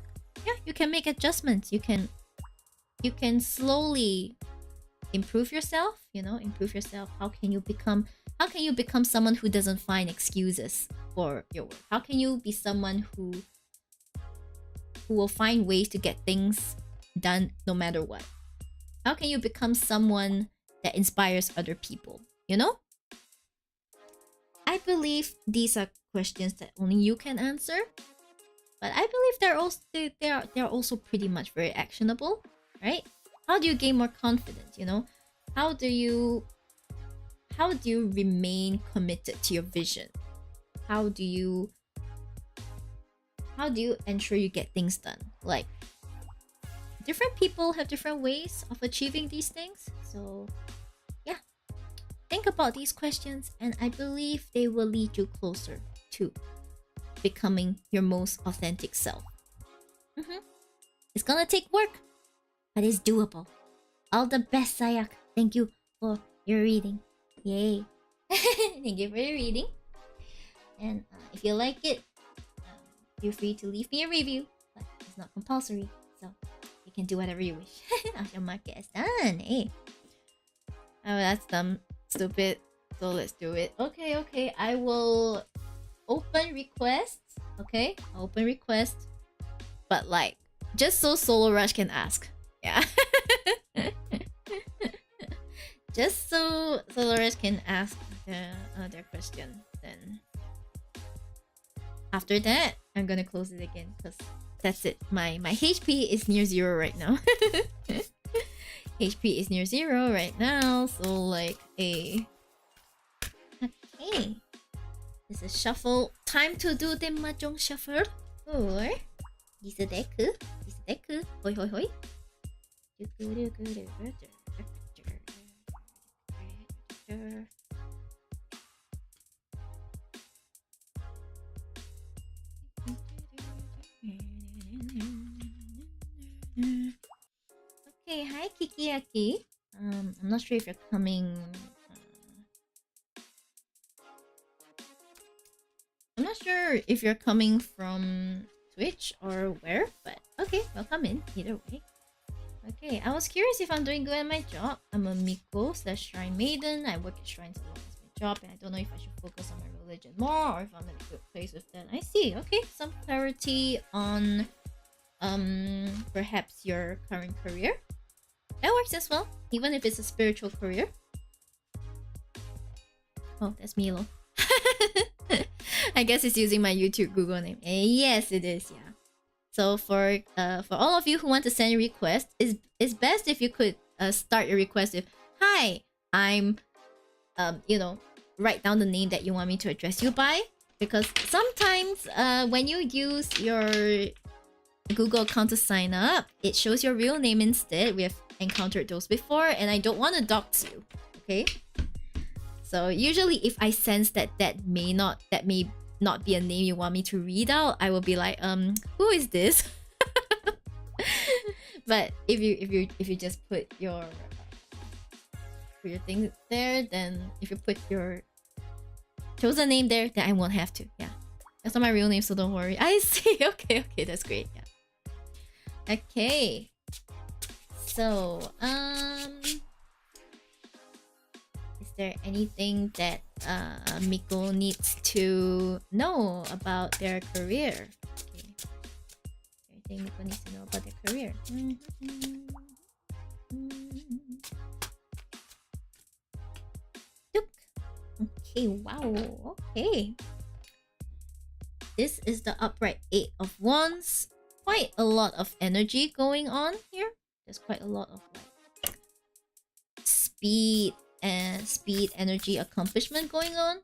you can make adjustments. You can slowly improve yourself, you know, How can you become someone who doesn't find excuses for your work? How can you be someone who will find ways to get things done no matter what? How can you become someone that inspires other people, you know? I believe these are questions that only you can answer, but I believe they're also pretty much very actionable, right? How do you gain more confidence, you know? How do you remain committed to your vision? How do you ensure you get things done? Like, different people have different ways of achieving these things. So yeah, think about these questions, and I believe they will lead you closer to becoming your most authentic self. It's gonna take work, but it's doable. All the best, Sayak. Thank you for your reading. Yay. Thank you for your reading. And if you like it, feel free to leave me a review, but it's not compulsory, so you can do whatever you wish. After market is done, hey. Oh, that's dumb, stupid. So let's do it. Okay. I will open requests. Okay, I'll open requests, but like, just so Solo Rush can ask. Yeah. Just so Solo Rush can ask their question. Then after that, I'm gonna close it again because that's it. My HP is near 0 right now. HP is near 0 right now, so like okay. This is shuffle. Time to do the mahjong shuffle for this deck. Hoi hoi hoi. Okay, hi Kikiaki. I'm not sure if you're coming. I'm not sure if you're coming from Twitch or where, but okay, welcome in either way. Okay, I was curious if I'm doing good at my job. I'm a Miko / Shrine Maiden. I work at shrines a lot as my job, and I don't know if I should focus on my religion more or if I'm in a good place with that. I see. Okay, some clarity on perhaps your current career. That works as well, even if it's a spiritual career. Oh, that's Milo. I guess it's using my YouTube Google name. Yes, it is. Yeah. So for all of you who want to send a request, it's best if you could start your request with "Hi, I'm," write down the name that you want me to address you by, because sometimes when you use your Google account to sign up, it shows your real name instead. We have encountered those before, and I don't want to dox you. Okay. So usually, if I sense that may not be a name you want me to read out, I will be like, who is this? But if you just put your thing there, then if you put your chosen name there, then I won't have to. Yeah, that's not my real name, so don't worry. I see. Okay, that's great. Yeah. Okay. So is there anything that Miko needs to know about their career? Okay. Anything Miko needs to know about their career? Okay, wow. Okay. This is the upright 8 of Wands. Quite a lot of energy going on here. There's quite a lot of like speed and energy, accomplishment going on.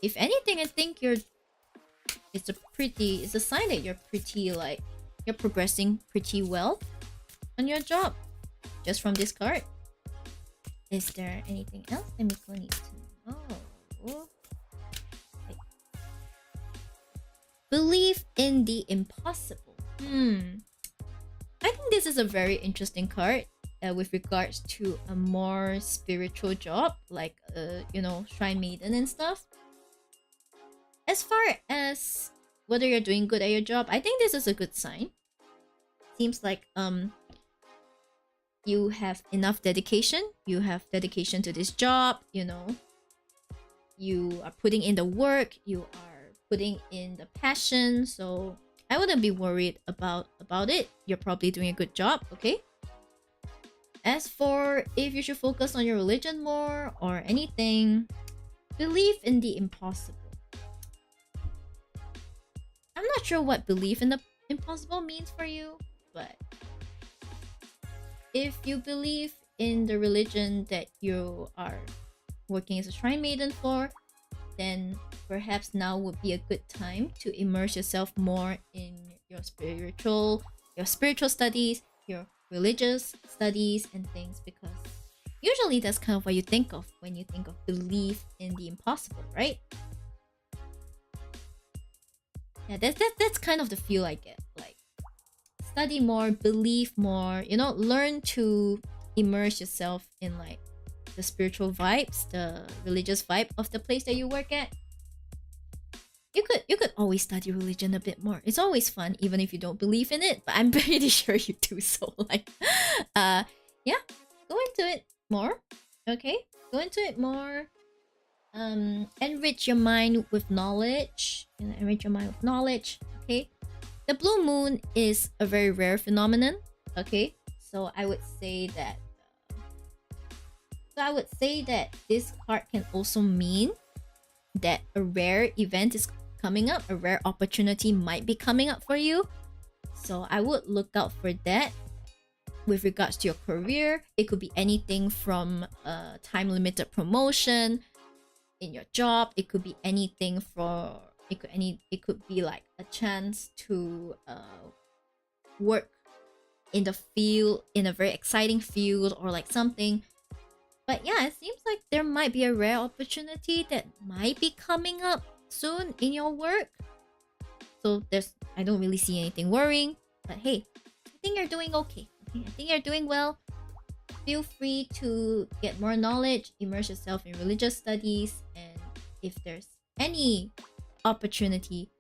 If anything, I think it's a sign that you're pretty like you're progressing pretty well on your job. Just from this card. Is there anything else that Miko needs to know? Okay. Believe in the impossible. I think this is a very interesting card with regards to a more spiritual job, like shrine maiden and stuff. As far as whether you're doing good at your job, I think this is a good sign. Seems like you have enough dedication. You have dedication to this job, You are putting in the work, you are putting in the passion, so I wouldn't be worried about it. You're probably doing a good job, okay? As for if you should focus on your religion more or anything, believe in the impossible. I'm not sure what believe in the impossible means for you, but if you believe in the religion that you are working as a shrine maiden for, then perhaps now would be a good time to immerse yourself more in your spiritual studies, your religious studies and things, because usually that's kind of what you think of when you think of belief in the impossible, right? Yeah, that's kind of the feel I get. Like, study more, believe more, learn to immerse yourself in like the spiritual vibes, the religious vibe of the place that you work at. You could always study religion a bit more. It's always fun, even if you don't believe in it. But I'm pretty sure you do. So like, yeah, go into it more. Okay, go into it more. Enrich your mind with knowledge. Enrich your mind with knowledge. Okay, the blue moon is a very rare phenomenon. Okay, so I would say that. This card can also mean that a rare event is coming up, a rare opportunity might be coming up for you. So I would look out for that. With regards to your career, it could be anything from a time-limited promotion in your job. It could be anything it could be like a chance to work in the field, in a very exciting field, or like something. But yeah, it seems like there might be a rare opportunity that might be coming up soon in your work. So I don't really see anything worrying. But hey, I think you're doing okay. I think you're doing well. Feel free to get more knowledge, immerse yourself in religious studies, and if there's any opportunity,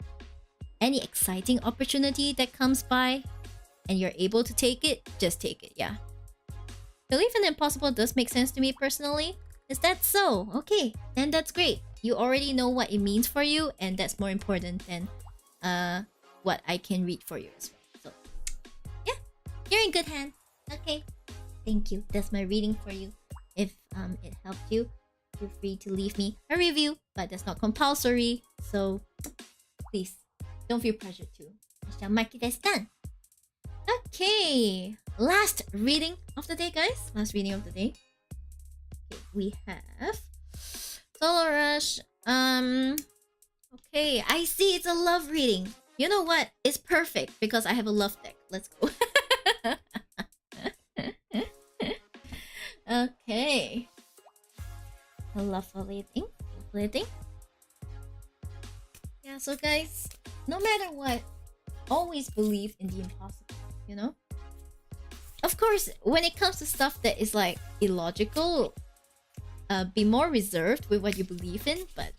any exciting opportunity that comes by and you're able to take it, just take it, yeah. Belief in the impossible does make sense to me personally. Is that so? Okay, then that's great. You already know what it means for you, and that's more important than what I can read for you as well. So, yeah, you're in good hands. Okay, thank you. That's my reading for you. If it helped you, feel free to leave me a review, but that's not compulsory. So, please don't feel pressured to. I shall mark it as done. Okay, last reading of the day, guys. Last reading of the day. Okay, we have Solar Rush. Okay, I see it's a love reading. You know what? It's perfect because I have a love deck. Let's go. Okay. A lovely thing. Lovely thing. Yeah, so guys, no matter what, always believe in the impossible. Of course, when it comes to stuff that is like illogical, be more reserved with what you believe in. But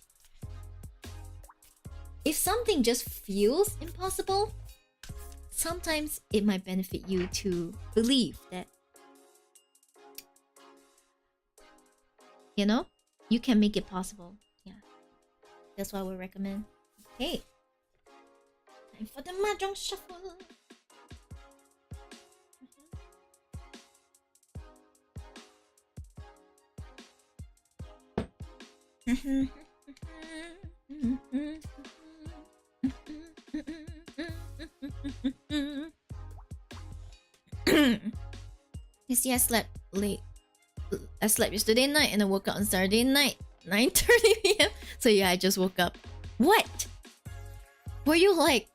if something just feels impossible, sometimes it might benefit you to believe that, you can make it possible. Yeah, that's why we recommend. Okay, time for the mahjong shuffle. You see, I slept late. I slept yesterday night and I woke up on Saturday night, 9:30 p.m. So yeah, I just woke up. What? Were you like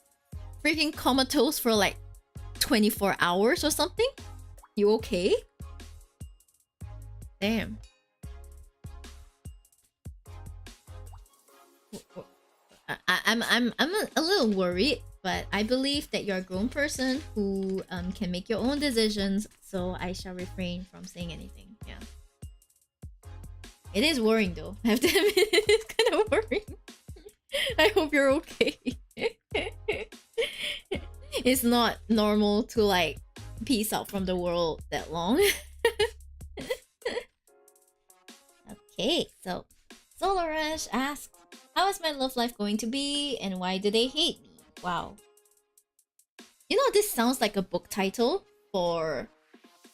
freaking comatose for like 24 hours or something? You okay? Damn. I'm a little worried, but I believe that you're a grown person who can make your own decisions, so I shall refrain from saying anything. Yeah. It is worrying though. I have to admit, it's kind of worrying. I hope you're okay. It's not normal to like peace out from the world that long. Okay, so Solar Rush asks, how is my love life going to be and why do they hate me? Wow. You know, this sounds like a book title for...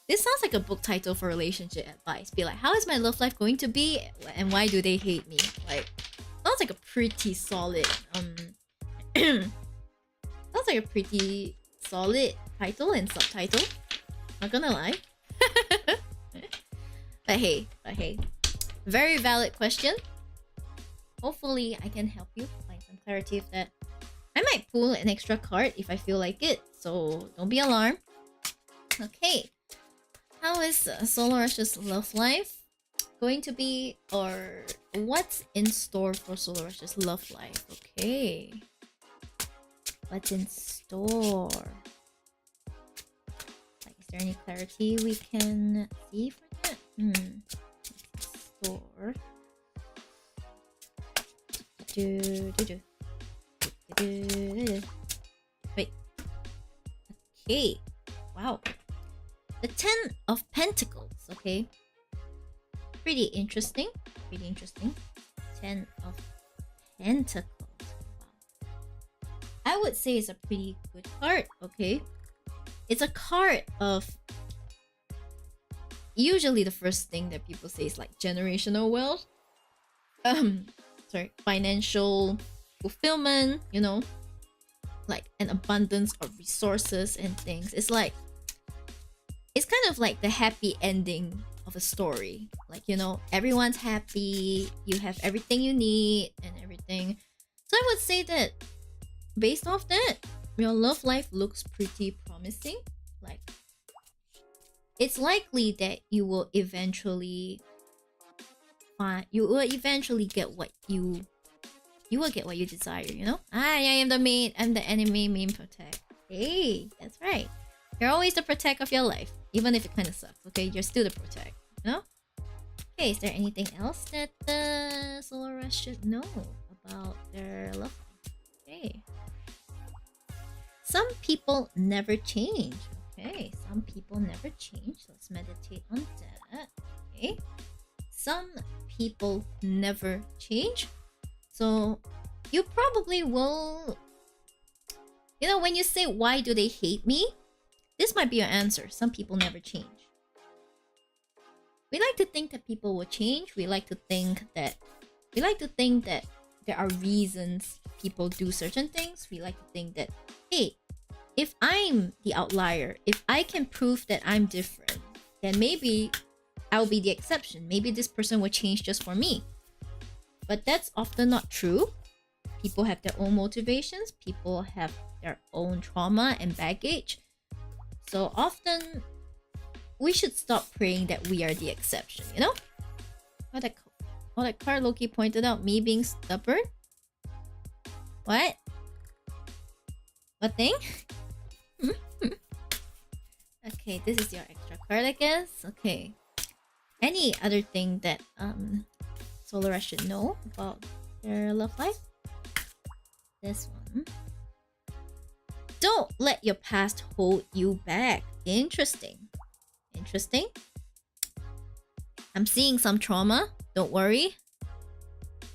This sounds like a book title for relationship advice. Be like, how is my love life going to be and why do they hate me? Like, sounds like a pretty solid... sounds like a pretty solid title and subtitle. Not gonna lie. But hey. Very valid question. Hopefully, I can help you find some clarity with that. I might pull an extra card if I feel like it, so don't be alarmed. Okay. How is Solar Rush's love life going to be, or what's in store for Solar Rush's love life? Okay. What's in store? Like, is there any clarity we can see for that? Store. Wait. Okay. Wow. The 10 of Pentacles, okay? Pretty interesting. 10 of Pentacles. Wow. I would say it's a pretty good card, okay? It's a card of... Usually the first thing that people say is like generational wealth. Financial fulfillment, you know? Like an abundance of resources and things. It's like... It's kind of like the happy ending of a story. Like, you know, everyone's happy, you have everything you need and everything. So I would say that based off that, your love life looks pretty promising. Like, it's likely that you will eventually get what you will get what you desire, you know? I am the main, I'm the enemy main protect. Hey, that's right. You're always the protect of your life. Even if it kind of sucks, okay? You're still the protect, you know? Okay, is there anything else that the Solar Rush should know about their love life? Okay. Some people never change. Okay, some people never change. Let's meditate on that. Okay. Some people never change. So, you probably will... You know, when you say, why do they hate me? This might be your answer. Some people never change. We like to think that people will change. We like to think that there are reasons people do certain things. We like to think that, hey, if I'm the outlier, if I can prove that I'm different, then maybe I'll be the exception. Maybe this person will change just for me. But that's often not true. People have their own motivations. People have their own trauma and baggage. So often, we should stop praying that we are the exception, you know? That card Loki pointed out, me being stubborn? What? What thing? Okay, this is your extra card, I guess. Okay. Any other thing that Solar Rush should know about their love life? This one. Don't let your past hold you back. Interesting. I'm seeing some trauma. Don't worry.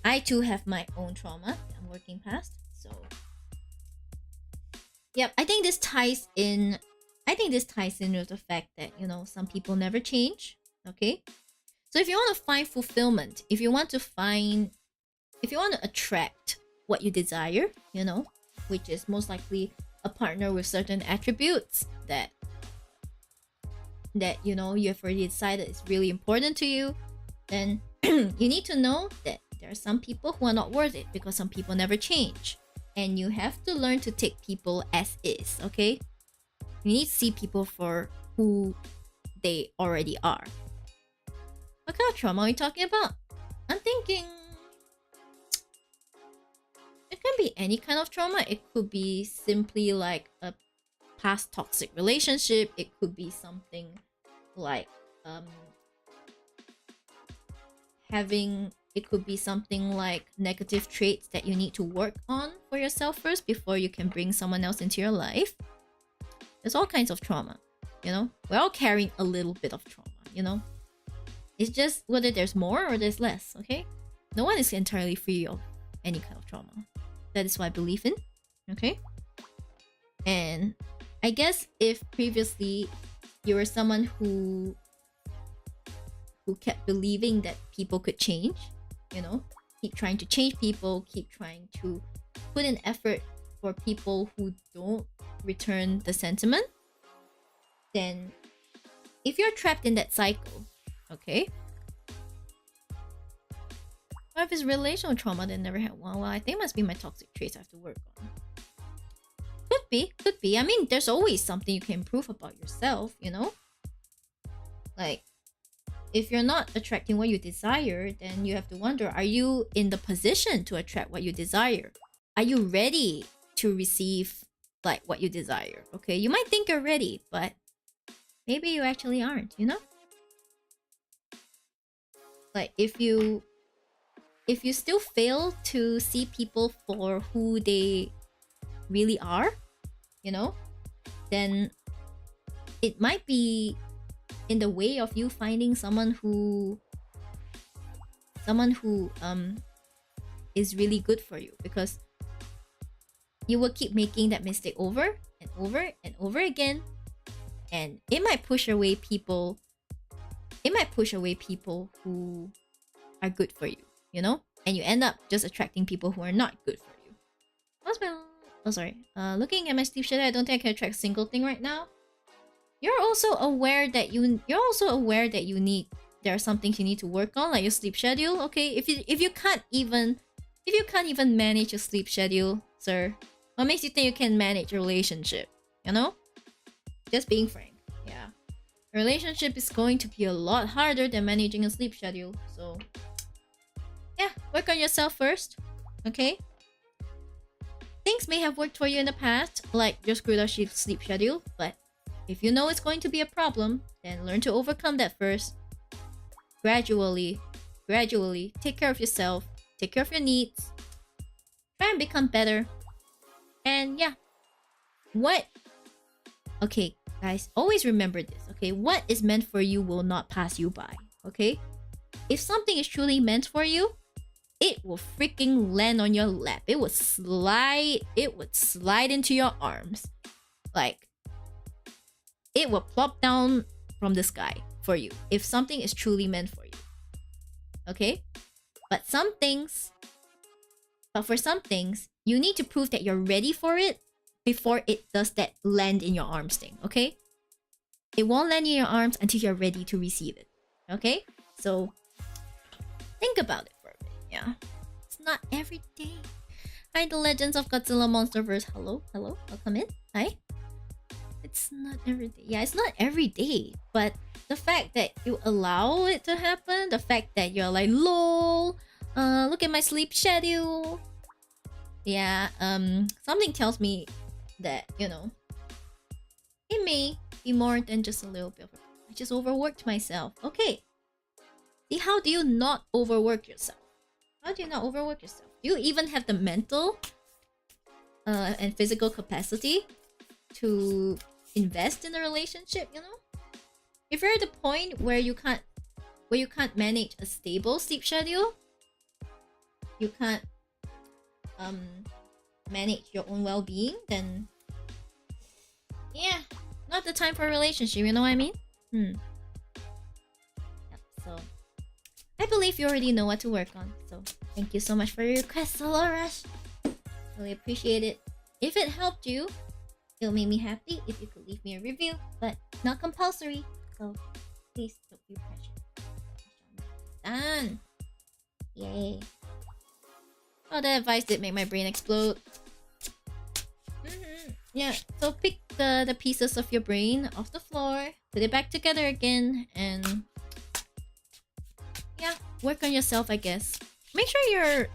I too have my own trauma that I'm working past. So yep, I think this ties in. I think this ties in with the fact that, you know, some people never change. Okay, so if you want to find fulfillment, if you want to attract what you desire, you know, which is most likely a partner with certain attributes that you know you have already decided is really important to you, then you need to know that there are some people who are not worth it because some people never change, and you have to learn to take people as is. Okay, you need to see people for who they already are. What kind of trauma are we talking about? I'm thinking it can be any kind of trauma. It could be simply like a past toxic relationship. It could be something like it could be something like negative traits that you need to work on for yourself first before you can bring someone else into your life. There's all kinds of trauma, you know. We're all carrying a little bit of trauma, you know. It's just whether there's more or there's less. Okay, no one is entirely free of any kind of trauma. That is what I believe in. Okay, and I guess if previously you were someone who kept believing that people could change, you know, keep trying to change people, keep trying to put in effort for people who don't return the sentiment, then if you're trapped in that cycle, okay, or if it's relational trauma that never had one, well, I think it must be my toxic traits I have to work on. Could be. I mean, there's always something you can improve about yourself, you know? Like, if you're not attracting what you desire, then you have to wonder, are you in the position to attract what you desire? Are you ready to receive, like, what you desire? Okay, you might think you're ready, but maybe you actually aren't, you know? Like, if you still fail to see people for who they really are, you know, then it might be in the way of you finding someone who is really good for you, because you will keep making that mistake over and over and over again, and it might push away people who are good for you, you know, and you end up just attracting people who are not good for you. Looking at my sleep schedule, I don't think I can attract a single thing right now. You're also aware that there are some things you need to work on, like your sleep schedule. Okay, if you can't even manage your sleep schedule, sir, what makes you think you can manage a relationship? You know, just being frank. Yeah, a relationship is going to be a lot harder than managing a sleep schedule. So yeah, work on yourself first. Okay, things may have worked for you in the past, like your screwed up sleep schedule, but if you know it's going to be a problem, then learn to overcome that first. Gradually, take care of yourself, take care of your needs, try and become better. And yeah, okay, guys, always remember this, okay? What is meant for you will not pass you by, okay? If something is truly meant for you, it will freaking land on your lap. It would slide into your arms. Like, it will plop down from the sky for you if something is truly meant for you. Okay? But for some things, you need to prove that you're ready for it before it does that land in your arms thing. Okay? It won't land in your arms until you're ready to receive it. Okay? So think about it for a bit. Yeah. It's not every day. Hi, the Legends of Godzilla Monsterverse. Hello. Welcome in. Hi. It's not every day. Yeah, it's not every day. But the fact that you allow it to happen, the fact that you're like, lol, look at my sleep schedule. Yeah, something tells me that, you know, it may be more than just a little bit. I just overworked myself. Okay. See, how do you not overwork yourself? How do you not overwork yourself? Do you even have the mental and physical capacity to invest in a relationship, you know? If you're at the point where you can't manage a stable sleep schedule, you can't um manage your own well-being, then yeah, not the time for a relationship, you know what I mean? Yep, so I believe you already know what to work on. So thank you so much for your request, Solorush. Really appreciate it. If it helped you, it'll make me happy if you could leave me a review, but not compulsory. So please don't be pressured. Done. Yay. Oh, that advice did make my brain explode. Yeah, so pick the pieces of your brain off the floor, put it back together again, and yeah, work on yourself, I guess. Make sure you're...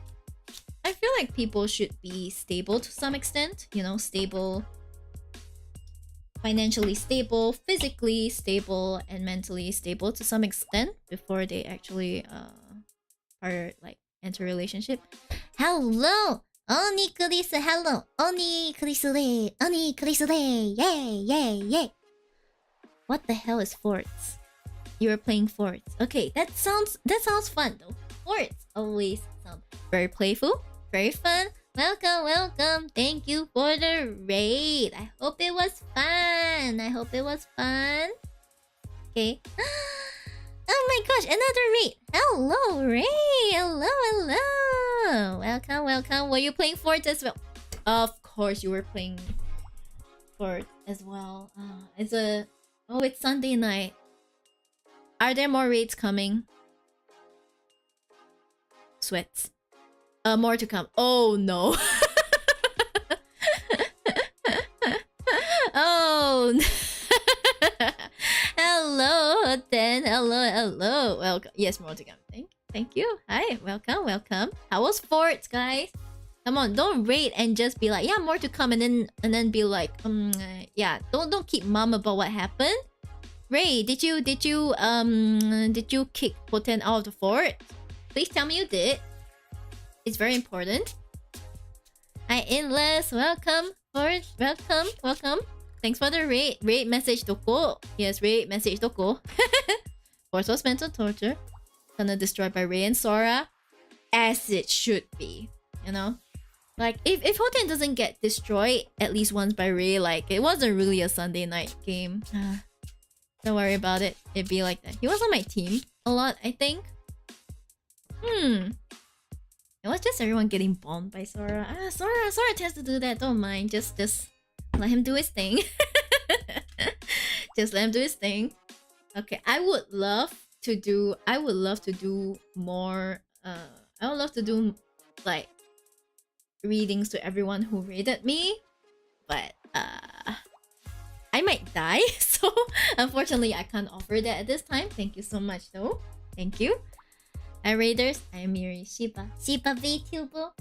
I feel like people should be stable to some extent, you know, stable, financially stable, physically stable, and mentally stable to some extent before they actually are like enter a relationship. Hello! Oni Chris, hello! Oni Chris Day! Oni Chris Day! Yay! Yay! Yay! What the hell is forts? You were playing forts. Okay, that sounds fun though. Forts always sound very playful, very fun. Welcome, welcome. Thank you for the raid. I hope it was fun. I hope it was fun. Okay. Oh my gosh, another raid. Hello, Ray. Hello, hello. Welcome, welcome. Were you playing Forts as well? Of course you were playing Forts as well. It's Sunday night. Are there more raids coming? Sweats. More to come. Oh no. Oh. Hello, then. Hello. Welcome. Yes, more to come. Thank you. Hi, welcome. How was Forts, guys? Come on, don't raid and just be like, yeah, more to come, and then be like, yeah, don't keep mum about what happened. Ray, did you kick Poten out of the fort? Please tell me you did. It's very important. Hi, Inless. Welcome. Fort. Welcome. Thanks for the raid. Raid message doko. Yes, raid message doko. Force was mental torture. Gonna destroyed by Ray and Sora. As it should be. You know? Like, if Hoten doesn't get destroyed at least once by Ray, like, it wasn't really a Sunday night game. Don't worry about it. It'd be like that. He was on my team a lot, I think. It was just everyone getting bombed by Sora. Sora tends to do that. Don't mind. Just let him do his thing. Just let him do his thing. Okay, I would love to do more. I would love to do like readings to everyone who raided me, but I might die, so unfortunately I can't offer that at this time. Thank you so much though. Thank you. Hi Raiders, I'm Miyori Shiba VTuber.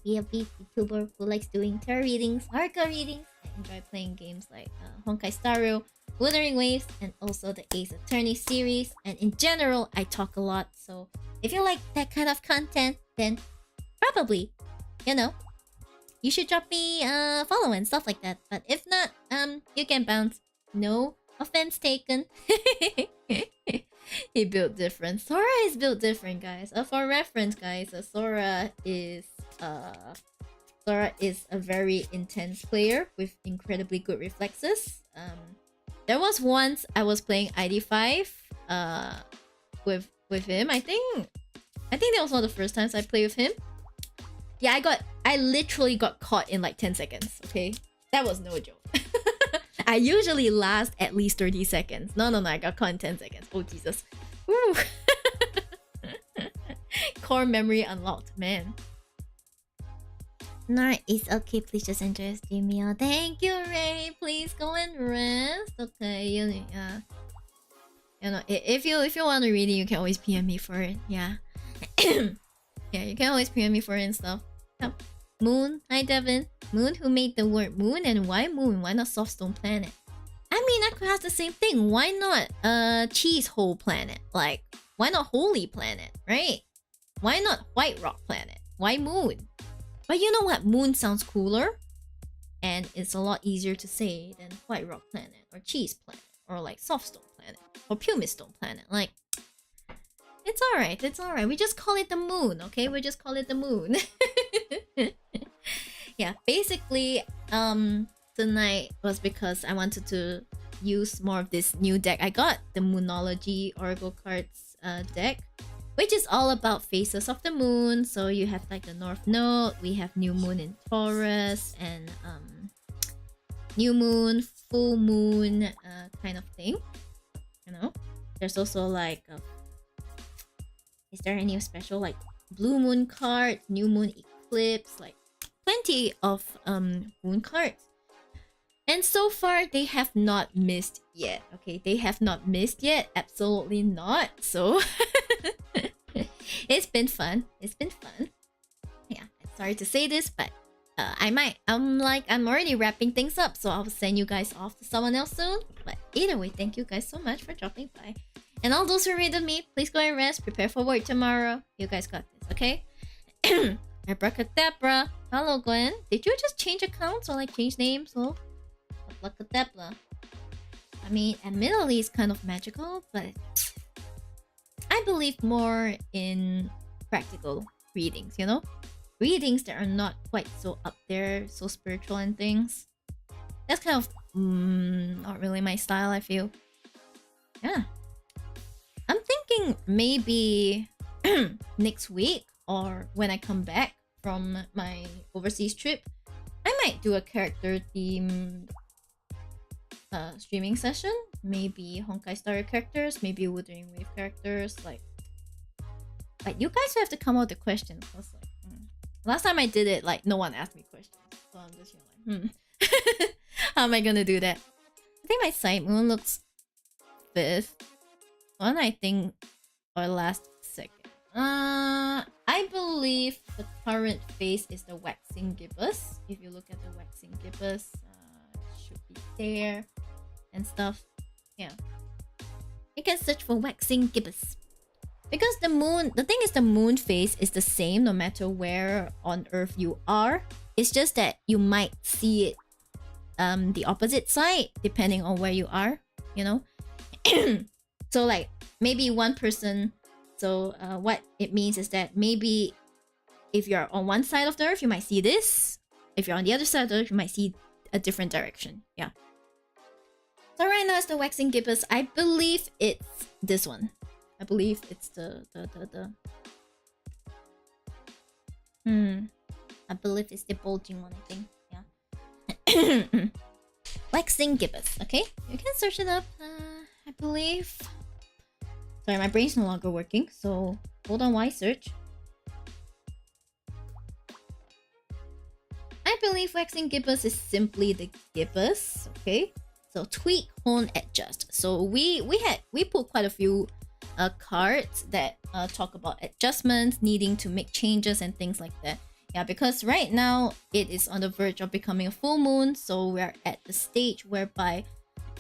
Be a VTuber who likes doing tarot readings, hardcore readings. I enjoy playing games like Honkai Star Rail, Wuthering Waves, and also the Ace Attorney series. And in general, I talk a lot, so if you like that kind of content, then probably, you know, you should drop me a follow and stuff like that. But if not, you can bounce. No offense taken. He built different. Sora is built different, guys. For reference, guys, Sora is a very intense player with incredibly good reflexes. There was once I was playing ID5 with him. I think that was one of the first times I played with him. Yeah, I literally got caught in like 10 seconds, okay? That was no joke. I usually last at least 30 seconds. No, I got caught in 10 seconds. Oh, Jesus. Woo. Core memory unlocked, man. No, it's okay. Please just enjoy your stream meal. Thank you, Ray. Please go and rest. Okay, you know, if you want to read it, you can always PM me for it. Yeah. Yeah, you can always PM me for it and stuff. Yeah. Moon, hi Devin. Moon, who made the word moon, and why moon? Why not softstone planet? I mean, I could ask the same thing. Why not cheese hole planet? Like, why not holy planet, right? Why not white rock planet? Why moon? But you know what? Moon sounds cooler, and it's a lot easier to say than white rock planet or cheese planet or like softstone planet or pumice stone planet. Like, It's alright. It's alright. We just call it the moon, okay? We just call it the moon. Yeah, basically, tonight was because I wanted to use more of this new deck. I got the Moonology Oracle cards deck, which is all about phases of the moon. So you have like the North Node, we have New Moon in Taurus, and New Moon, Full Moon kind of thing. You know, there's also like, is there any special like Blue Moon card, New Moon Eclipse, like plenty of moon cards. And so far, they have not missed yet. Okay, they have not missed yet. Absolutely not. So it's been fun. It's been fun. Yeah, sorry to say this, but I'm already wrapping things up, so I'll send you guys off to someone else soon. But either way, thank you guys so much for dropping by. And all those who raided me, please go and rest. Prepare for work tomorrow. You guys got this, okay? Abracadabra. Hello, Gwen. Did you just change accounts or like change names? Oh, abracadabra. I mean, admittedly, it's kind of magical, but I believe more in practical readings, you know? Readings that are not quite so up there, so spiritual and things. That's kind of not really my style, I feel. Yeah. I'm thinking maybe next week or when I come back from my overseas trip, I might do a character theme streaming session. Maybe Honkai Star characters, maybe Wuthering Wave characters. Like you guys have to come out with the questions. I was like, last time I did it, like no one asked me questions, so I'm just like, how am I gonna do that? I think my side moon looks 5th. One, I think, or last 2nd. I believe the current phase is the waxing gibbous. If you look at the waxing gibbous, it should be there and stuff. Yeah, you can search for waxing gibbous. Because the moon, the thing is, the moon phase is the same no matter where on Earth you are. It's just that you might see it the opposite side depending on where you are, you know? So like maybe one person, so what it means is that maybe if you're on one side of the Earth, you might see this. If you're on the other side of the Earth, you might see a different direction. Yeah. So right now it's the waxing gibbous. I believe it's this one. I believe it's the I believe it's the bulging one, I think. Yeah. Waxing gibbous, okay? You can search it up. I believe. Sorry, my brain's no longer working, so hold on while I search. I believe waxing gibbous is simply the gibbous, okay? So tweak, hone, adjust. So we put quite a few cards that talk about adjustments, needing to make changes and things like that. Yeah, because right now it is on the verge of becoming a full moon, so we're at the stage whereby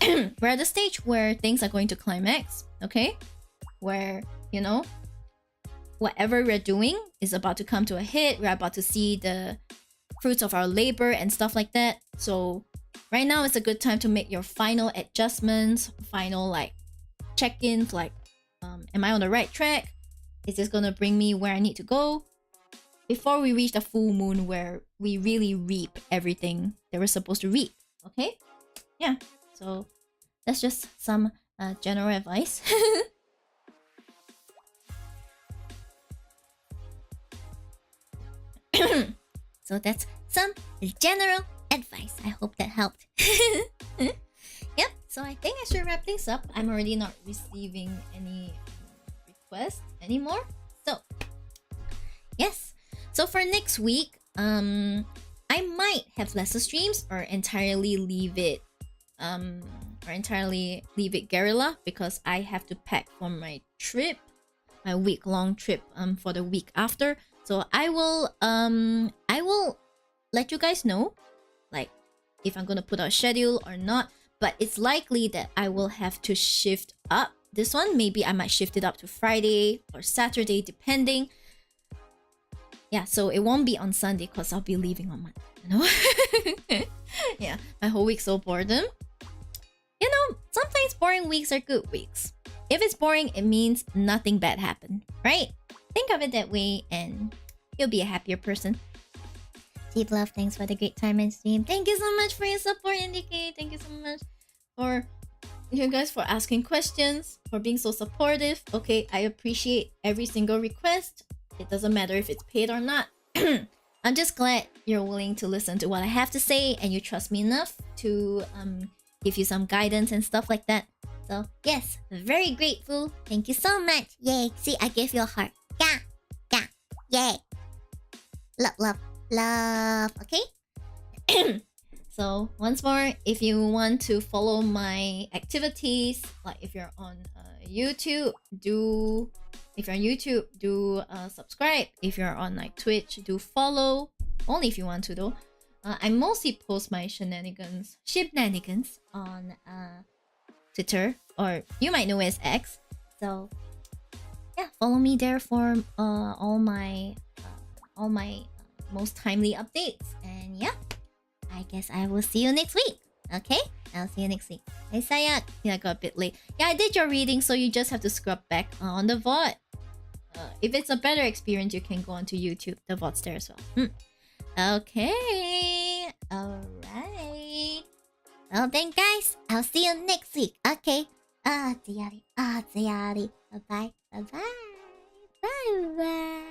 we're at the stage where things are going to climax, okay? Where, you know, whatever we're doing is about to come to a hit. We're about to see the fruits of our labor and stuff like that. So right now it's a good time to make your final adjustments, final like check-ins, like am I on the right track? Is this gonna bring me where I need to go? Before we reach the full moon where we really reap everything that we're supposed to reap, okay? Yeah, so that's just some general advice. So that's some general advice. I hope that helped. Yep, so I think I should wrap things up. I'm already not receiving any requests anymore. So, yes. So for next week, I might have lesser streams or entirely leave it guerrilla because I have to pack for my trip, my week-long trip for the week after. So I will let you guys know like if I'm gonna put out a schedule or not, but it's likely that I will have to shift up this one. Maybe I might shift it up to Friday or Saturday depending. Yeah, so it won't be on Sunday because I'll be leaving on Monday, you know? Yeah, my whole week's so boredom. You know, sometimes boring weeks are good weeks. If it's boring, it means nothing bad happened, right? Think of it that way and you'll be a happier person. Deep love, thanks for the great time and stream. Thank you so much for your support, Indicate. Thank you so much for you guys for asking questions, for being so supportive. Okay, I appreciate every single request. It doesn't matter if it's paid or not. I'm just glad you're willing to listen to what I have to say and you trust me enough to give you some guidance and stuff like that. So yes, very grateful. Thank you so much. Yay. See, I gave you a heart. Yeah. Yeah. Yay. Love, love, love. Okay? So once more, if you want to follow my activities, like if you're on YouTube, do subscribe. If you're on like Twitch, do follow. Only if you want to though. I mostly post my shenanigans, Shibnanigans on Twitter, or you might know as X. So yeah, follow me there for all my most timely updates. And yeah, I guess I will see you next week. Okay? I'll see you next week. Hey Sayak. Yeah, I got a bit late. Yeah, I did your reading, so you just have to scrub back on the VOD. If it's a better experience, you can go onto YouTube. The VOD's there as well. Okay. Alright. Well then guys, I'll see you next week. Okay. Bye bye. Bye bye. Bye bye.